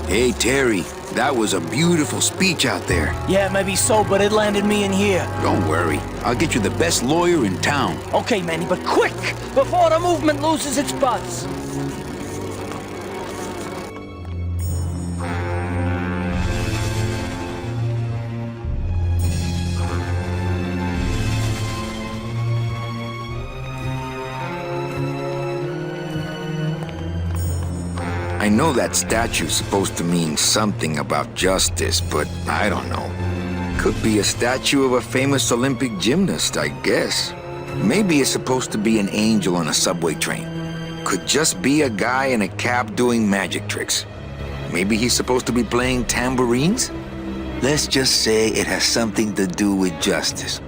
Hey, Terry, that was a beautiful speech out there. Yeah, maybe so, but it landed me in here. Don't worry. I'll get you the best lawyer in town. Okay, Manny, but quick! Before the movement loses its buzz! I know that statue's supposed to mean something about justice, but I don't know. Could be a statue of a famous Olympic gymnast, I guess. Maybe it's supposed to be an angel on a subway train. Could just be a guy in a cap doing magic tricks. Maybe he's supposed to be playing tambourines? Let's just say it has something to do with justice.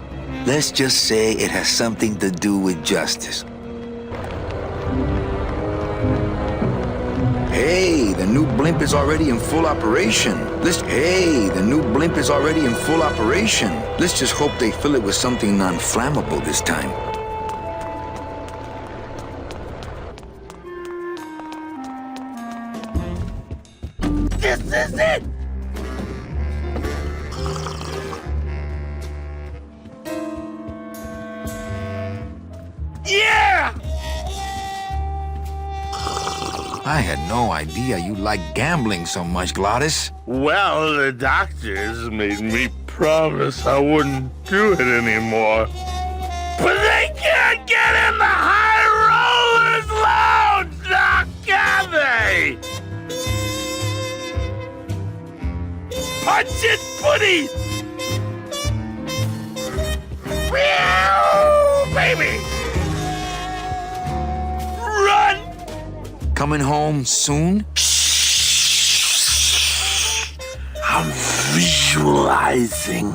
Let's just say it has something to do with justice. Hey, the new blimp is already in full operation. The new blimp is already in full operation. Let's just hope they fill it with something non-flammable this time. This is it! Yeah! I had no idea you liked gambling so much, Glottis. Well, the doctors made me promise I wouldn't do it anymore. But they can't get in the high rollers lounge, now can they? Punch it, Putty! Meow, baby! Run! Coming home soon? I'm visualizing.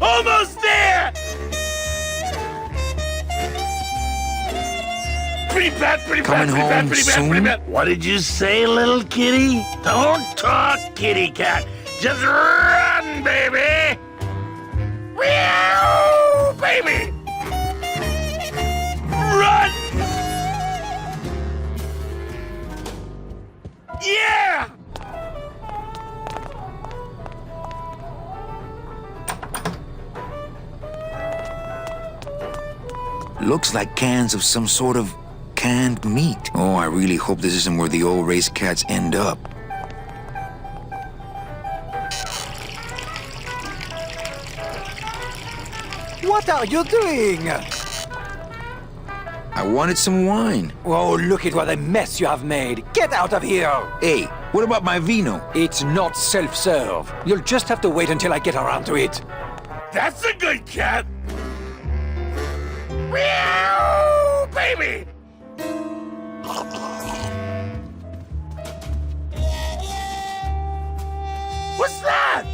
Almost there! Pretty bad, pretty bad, pretty bad, pretty bad, pretty bad. What did you say, little kitty? Don't talk, kitty cat. Just run, baby! Meow, baby! Run! Yeah! Looks like cans of some sort of canned meat. Oh, I really hope this isn't where the old race cats end up. What are you doing? I wanted some wine. Oh, look at what a mess you have made. Get out of here! Hey, what about my vino? It's not self-serve. You'll just have to wait until I get around to it. That's a good cat! Meow, baby! What's that?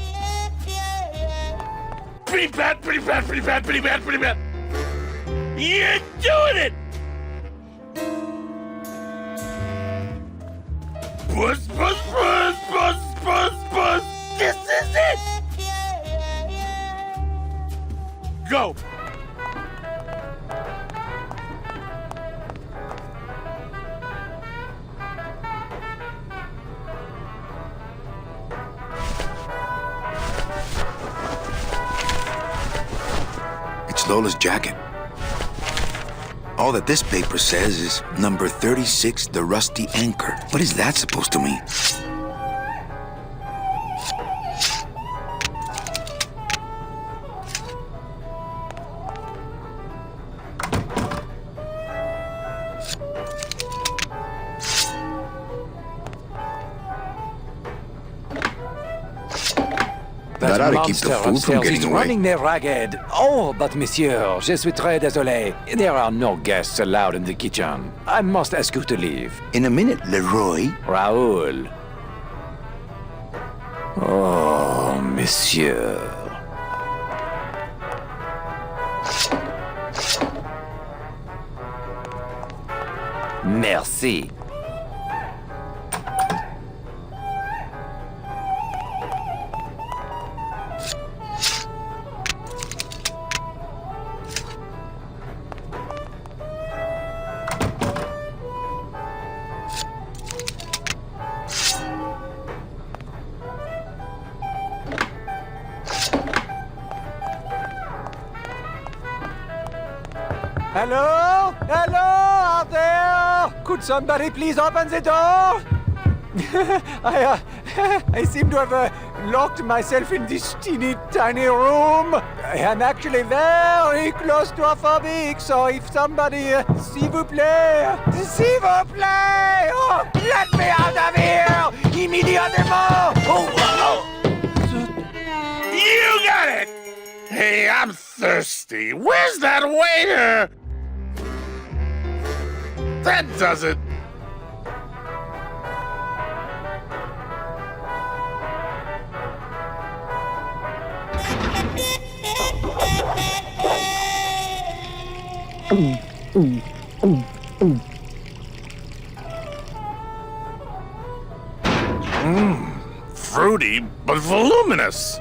Pretty bad, pretty bad, pretty bad, pretty bad, pretty bad. You're doing it! Puss, puss, puss, puss, puss, puss. This is it! Go! It's Lola's jacket. All that this paper says is number 36, the Rusty Anchor. What is that supposed to mean? That ought to keep the food from getting away. Running there ragged. Oh, but monsieur, je suis très désolé. There are no guests allowed in the kitchen. I must ask you to leave. In a minute, Leroy. Raoul. Oh, monsieur. Merci. Hello? Hello out there? Could somebody please open the door? I seem to have locked myself in this teeny tiny room. I am actually very claustrophobic, so if somebody, s'il vous plaît, oh, let me out of here immediately! Oh. You got it! Hey, I'm thirsty. Where's that waiter? That does it. Fruity, but voluminous.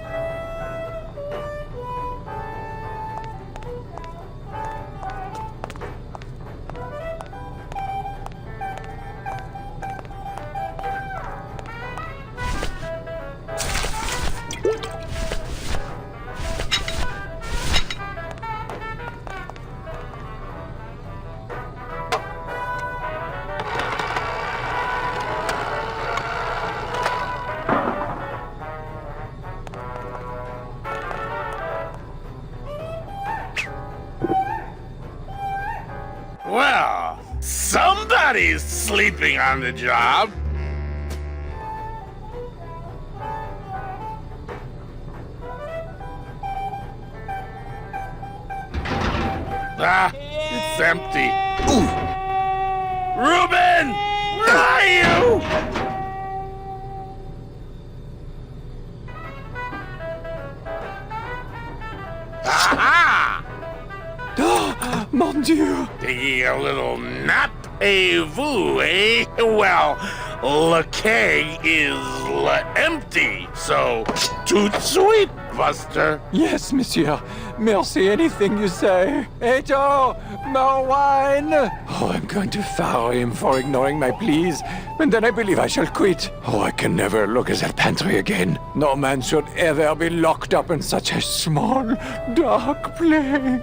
Well, somebody's sleeping on the job. Ah, it's empty. Ooh. Reuben! Where are you? Aha! Mon Dieu! Taking a little nap, vous, eh? Well, le keg is empty, so tout sweet, Buster. Yes, monsieur. Merci, anything you say. Eto, more wine. Oh, I'm going to fire him for ignoring my pleas, and then I believe I shall quit. Oh, I can never look at that pantry again. No man should ever be locked up in such a small, dark place.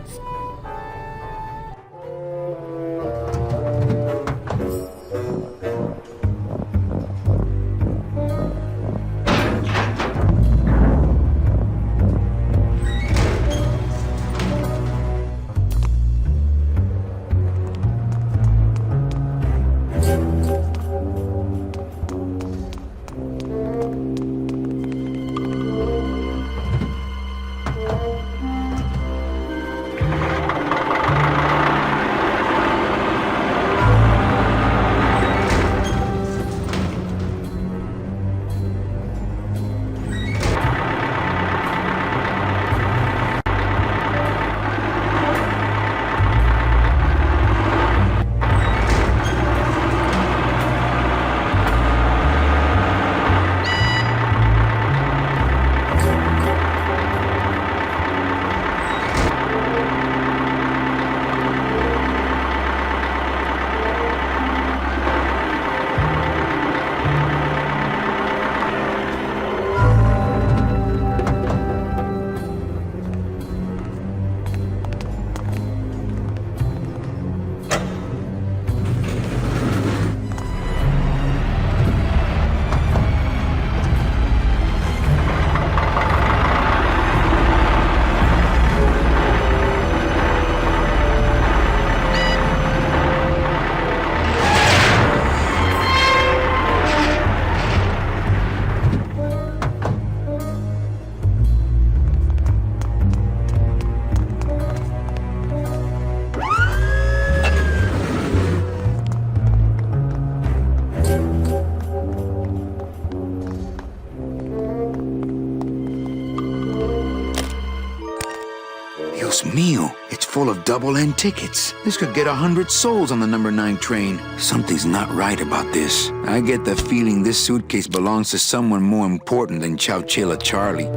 mio, it's full of double-end tickets. This could get 100 souls on the number 9 train. Something's not right about this. I get the feeling this suitcase belongs to someone more important than Chowchilla Charlie.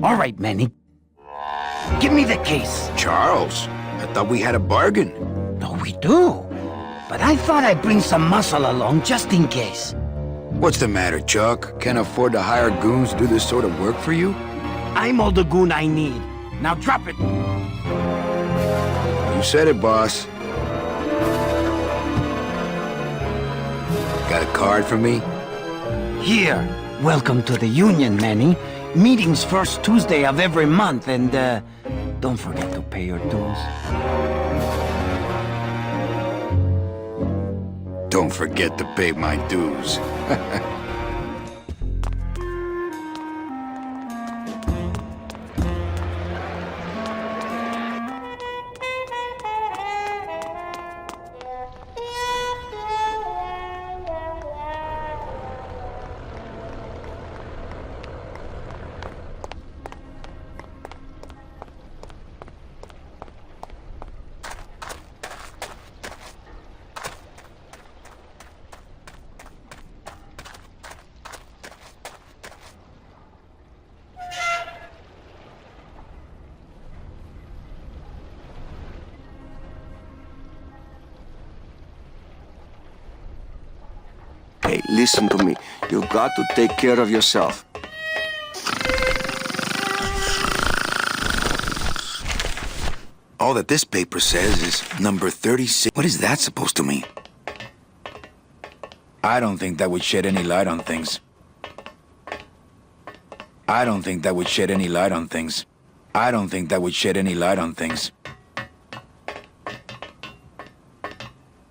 All right, Manny. Give me the case. Charles, I thought we had a bargain. No, we do. But I thought I'd bring some muscle along just in case. What's the matter, Chuck? Can't afford to hire goons to do this sort of work for you? I'm all the goon I need. Now drop it. You said it, boss. Got a card for me? Here. Welcome to the Union, Manny. Meeting's first Tuesday of every month, and don't forget to pay your dues. Don't forget to pay my dues. Hey, listen to me. You got to take care of yourself. All that this paper says is number 36. What is that supposed to mean? I don't think that would shed any light on things. I don't think that would shed any light on things. I don't think that would shed any light on things.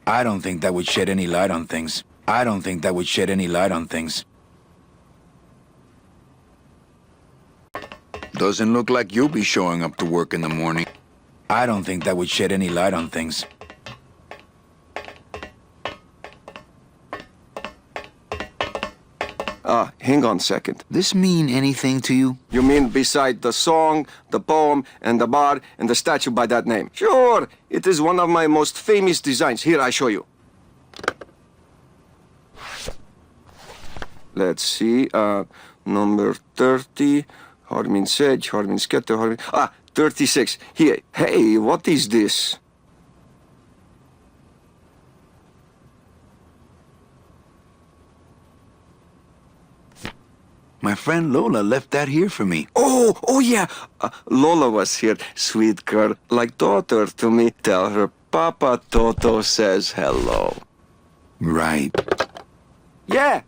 I don't think that would shed any light on things. I don't think that would shed any light on things. Doesn't look like you'll be showing up to work in the morning. I don't think that would shed any light on things. Hang on a second. This mean anything to you? You mean beside the song, the poem, and the bar, and the statue by that name? Sure, it is one of my most famous designs. Here, I show you. Let's see, number 30, Harmin Sedge, Harmin Sketter, Harmin... 36. Here, hey, what is this? My friend Lola left that here for me. Oh yeah. Lola was here, sweet girl, like daughter to me. Tell her Papa Toto says hello. Right. Yeah.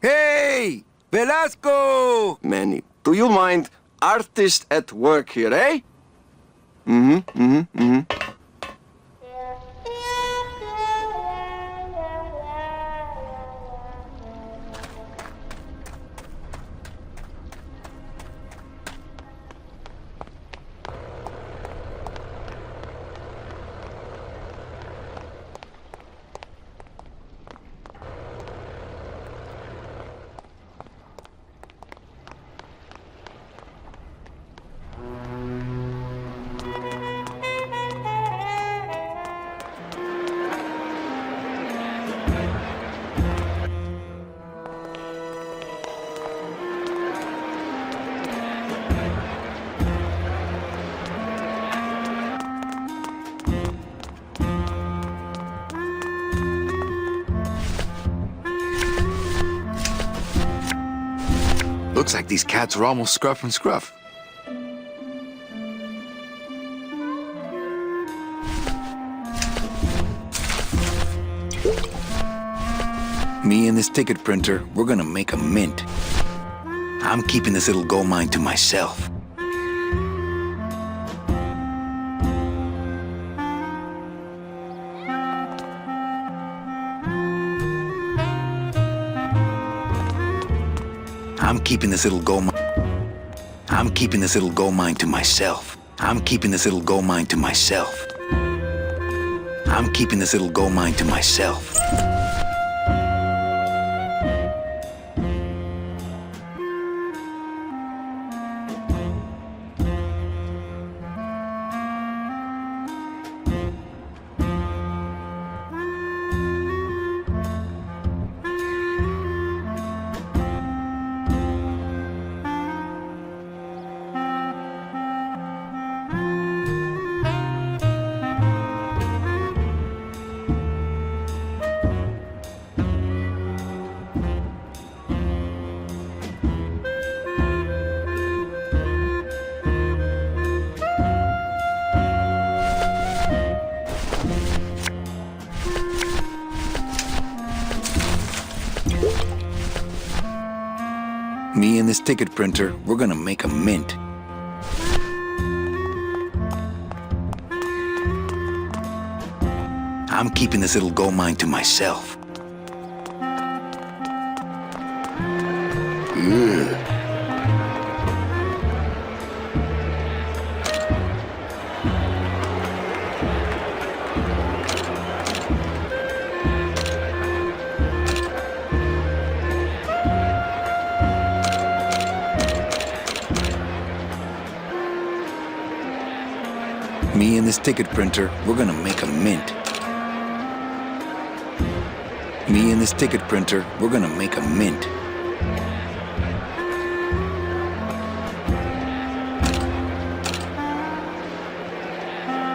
Hey, Velasco! Manny, do you mind artist at work here, eh? Looks like these cats are almost scruff and scruff. Me and this ticket printer, we're gonna make a mint. I'm keeping this little gold mine to myself. I'm keeping this little gold mine. I'm keeping this little gold mine to myself. I'm keeping this little gold mine to myself. I'm keeping this little gold mine to myself. Me and this ticket printer, we're gonna make a mint. I'm keeping this little gold mine to myself. Ugh. Me and this ticket printer, we're gonna make a mint. Me and this ticket printer, we're gonna make a mint.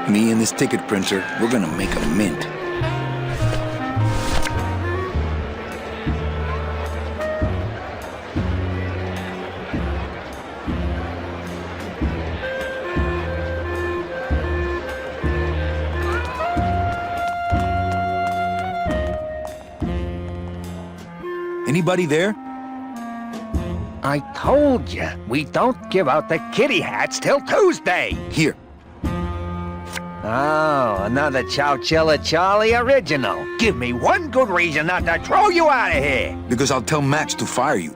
Me and this ticket printer, we're gonna make a mint. Anybody there? I told you, we don't give out the kitty hats till Tuesday. Here. Oh, another Chowchilla Charlie original. Give me one good reason not to throw you out of here. Because I'll tell Max to fire you.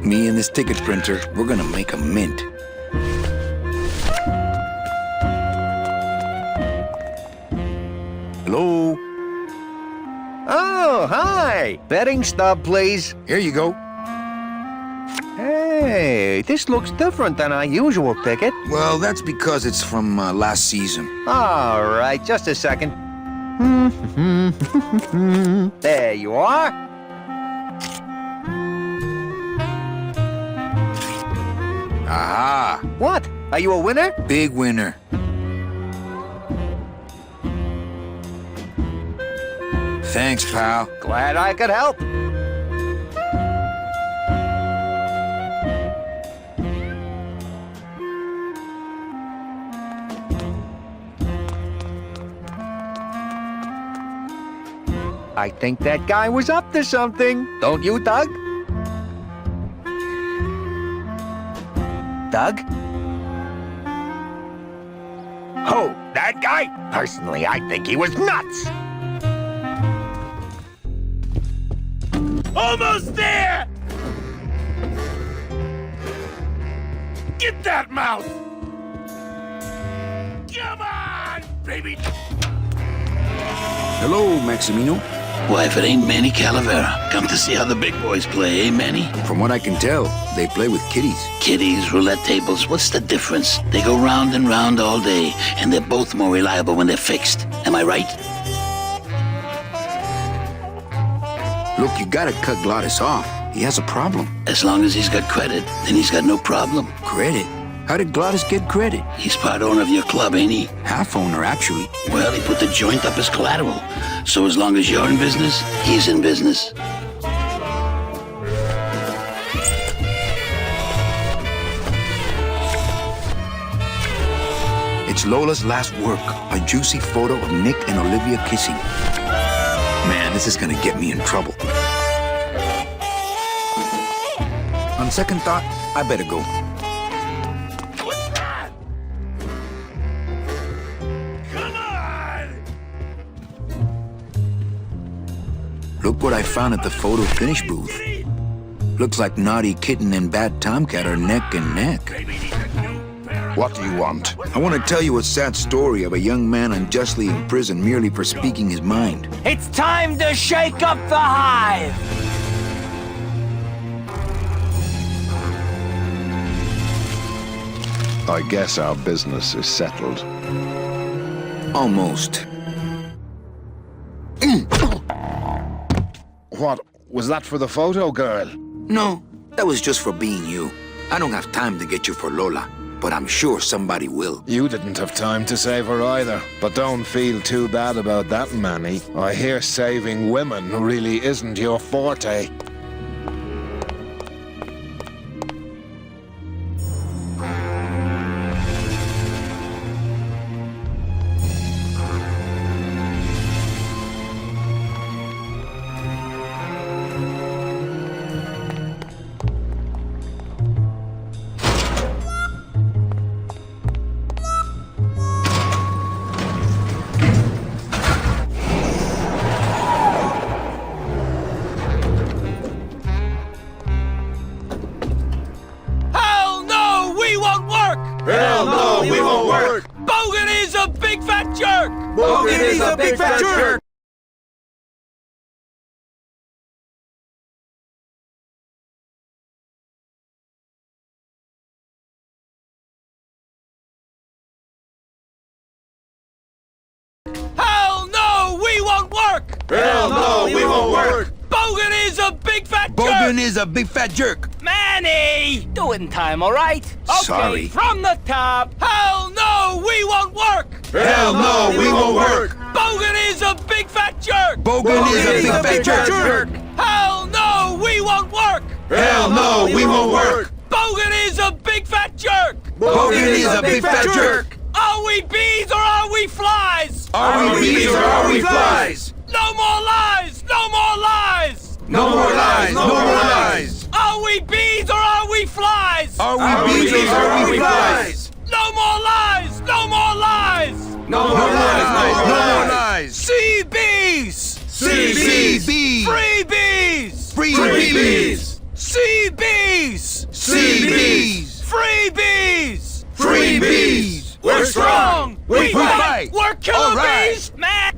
Me and this ticket printer, we're gonna make a mint. Hello? Oh, hi. Betting stub, please. Here you go. Hey, this looks different than our usual ticket. Well, that's because it's from last season. All right, just a second. There you are. Aha! What? Are you a winner? Big winner. Thanks, pal. Glad I could help. I think that guy was up to something. Don't you, Doug? Doug? Who? That guy? Personally, I think he was nuts. Almost there! Get that mouse! Come on, baby! Hello, Maximino. Why, if it ain't Manny Calavera, come to see how the big boys play, eh, Manny? From what I can tell, they play with kitties. Kitties, roulette tables, what's the difference? They go round and round all day, and they're both more reliable when they're fixed. Am I right? Look, you gotta cut Glottis off. He has a problem. As long as he's got credit, then he's got no problem. Credit? How did Glottis get credit? He's part owner of your club, ain't he? Half owner, actually. Well, he put the joint up as collateral. So as long as you're in business, he's in business. It's Lola's last work, a juicy photo of Nick and Olivia kissing. Man, this is gonna get me in trouble. On second thought, I better go. Look what I found at the photo finish booth. Looks like Naughty Kitten and Bad Tomcat are neck and neck. What do you want? I want to tell you a sad story of a young man unjustly imprisoned merely for speaking his mind. It's time to shake up the hive! I guess our business is settled. Almost. What? Was that for the photo, girl? No, that was just for being you. I don't have time to get you for Lola, but I'm sure somebody will. You didn't have time to save her either. But don't feel too bad about that, Manny. I hear saving women really isn't your forte. Hell no, we won't work! Bogan is a big fat jerk! Bogan is a big fat jerk! Hell no, we won't work! Hell no, we won't work! Bogan is a big fat jerk! Bogan is a big fat jerk! Manny! Do it in time, all right? Okay, Sorry. From the top. Hell no, we won't work! Hell no, we won't work! Bogan is a big fat jerk! Bogan is a big fat jerk! Hell no, we won't work! Hell no, we won't work! Bogan is a big fat jerk! Bogan is a big fat jerk! Are we bees or are we flies? Are we bees or are we flies? No more lies! No more lies! No more lies! No more lies! Are we bees or are we flies? Are we bees or are we flies? No more lies! No more lies! No more lies! No more lies! Sea bees! Sea bees! Free bees! Free bees! Sea bees! Sea bees! Free bees! Free bees! We're strong! We fight! We're killer All right. bees! Man!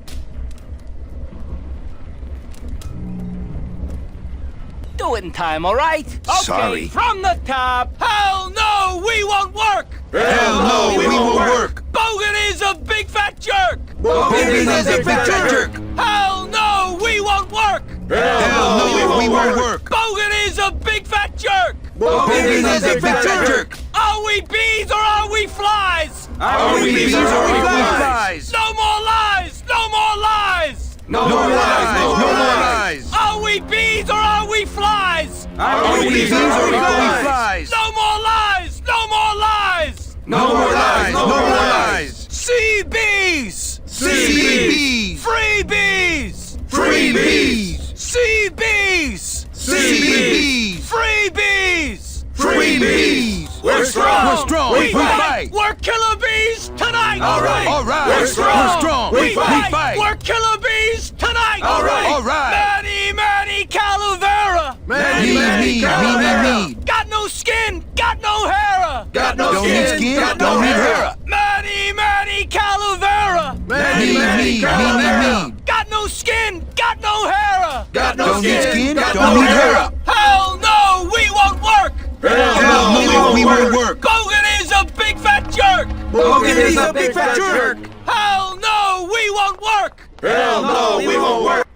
Do it in time, all right? Okay, Sorry. From the top. Hell no, we won't work! Hell no, we won't work! Bogan is a big fat jerk! Bogan is a big fat jerk! Hell no, we won't work! Hell no, we won't work! Bogan is a big fat jerk! Bogan is a big fat jerk! Are we bees or are we flies? Are we bees or are we flies? No more lies! No more lies! No more lies! No more lies! Are we bees or are we flies? Are we bees or are we flies? No more lies! No more lies! No more lies! No more lies! Sea bees! Sea bees! Free bees! Free bees! Sea bees! Sea bees! Free bees! Free bees! We're strong! We're strong! We fight! We're killer bees tonight! All right! All right! We're strong! We fight! We're killer bees tonight! All right! All right! Manny Calavera! Me. Got no skin! Got no hair! Got no Don't need skin, got don't no need hair! hair. Manny Calavera! Me. Got no skin! Got no hair! Got no Don't need skin, skin, got don't no need hair! hair! Hell no! We won't work! Hell no, we won't work! Bogan is a big fat jerk! Bogan is a big fat jerk! Hell no! We won't work! Hell no, we won't work!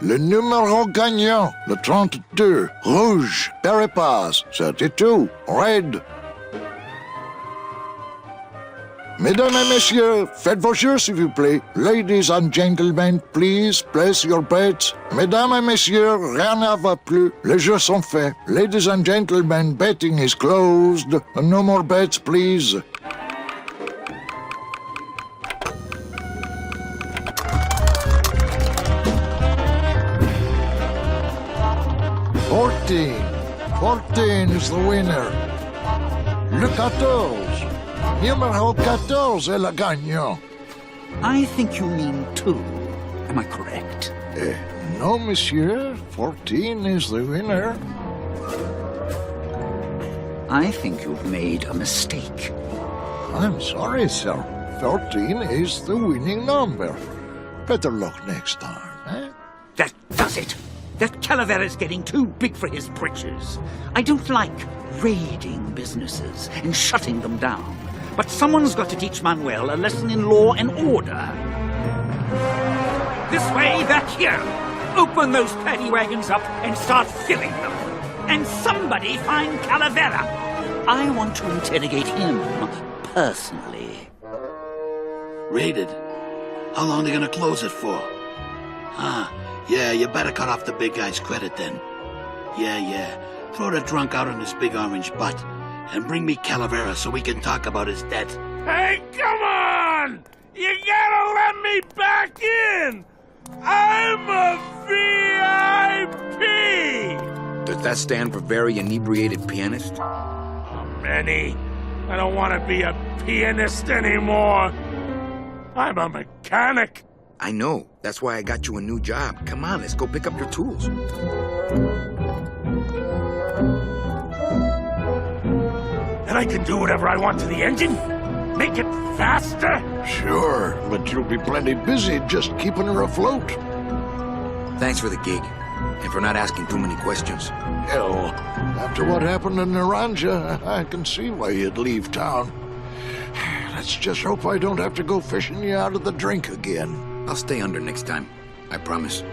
Le numéro gagnant, le 32. Rouge, Pérépaz, 32. Red. Mesdames et messieurs, faites vos jeux s'il vous plaît. Ladies and gentlemen, please place your bets. Mesdames et messieurs, rien ne va plus. Les jeux sont faits. Ladies and gentlemen, betting is closed. No more bets, please. Fourteen is the winner. Le 14. Numéro 14 est le gagnant. I think you mean 2. Am I correct? No, monsieur. 14 is the winner. I think you've made a mistake. I'm sorry, sir. 14 is the winning number. Better luck next time, eh? That does it. That Calavera's getting too big for his britches. I don't like raiding businesses and shutting them down. But someone's got to teach Manuel a lesson in law and order. This way, back here. Open those paddy wagons up and start filling them. And somebody find Calavera. I want to interrogate him personally. Raided? How long are they gonna close it for? Yeah, you better cut off the big guy's credit then. Yeah. Throw the drunk out on his big orange butt. And bring me Calavera so we can talk about his debt. Hey, come on! You gotta let me back in! I'm a VIP! Does that stand for very inebriated pianist? Manny, I don't want to be a pianist anymore. I'm a mechanic. I know. That's why I got you a new job. Come on, let's go pick up your tools. And I can do whatever I want to the engine? Make it faster? Sure, but you'll be plenty busy just keeping her afloat. Thanks for the gig, and for not asking too many questions. Hell, after what happened in Naranja, I can see why you'd leave town. Let's just hope I don't have to go fishing you out of the drink again. I'll stay under next time. I promise.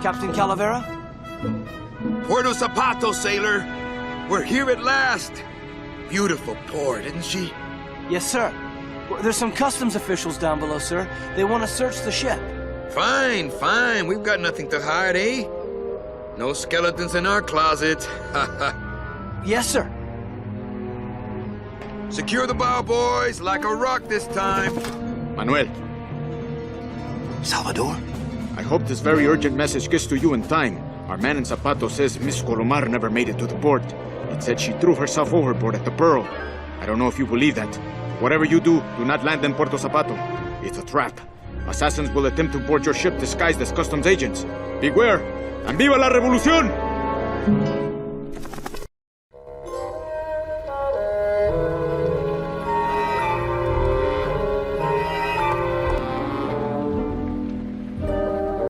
Captain Calavera? Puerto Zapato, sailor. We're here at last. Beautiful port, isn't she? Yes, sir. There's some customs officials down below, sir. They want to search the ship. Fine. We've got nothing to hide, eh? No skeletons in our closet. Yes, sir. Secure the bow, boys, like a rock this time. Manuel. Salvador? I hope this very urgent message gets to you in time. Our man in Zapato says Miss Colomar never made it to the port. It said she threw herself overboard at the Pearl. I don't know if you believe that. Whatever you do not land in Puerto Zapato. It's a trap. Assassins will attempt to board your ship disguised as customs agents. Beware, and viva la revolución!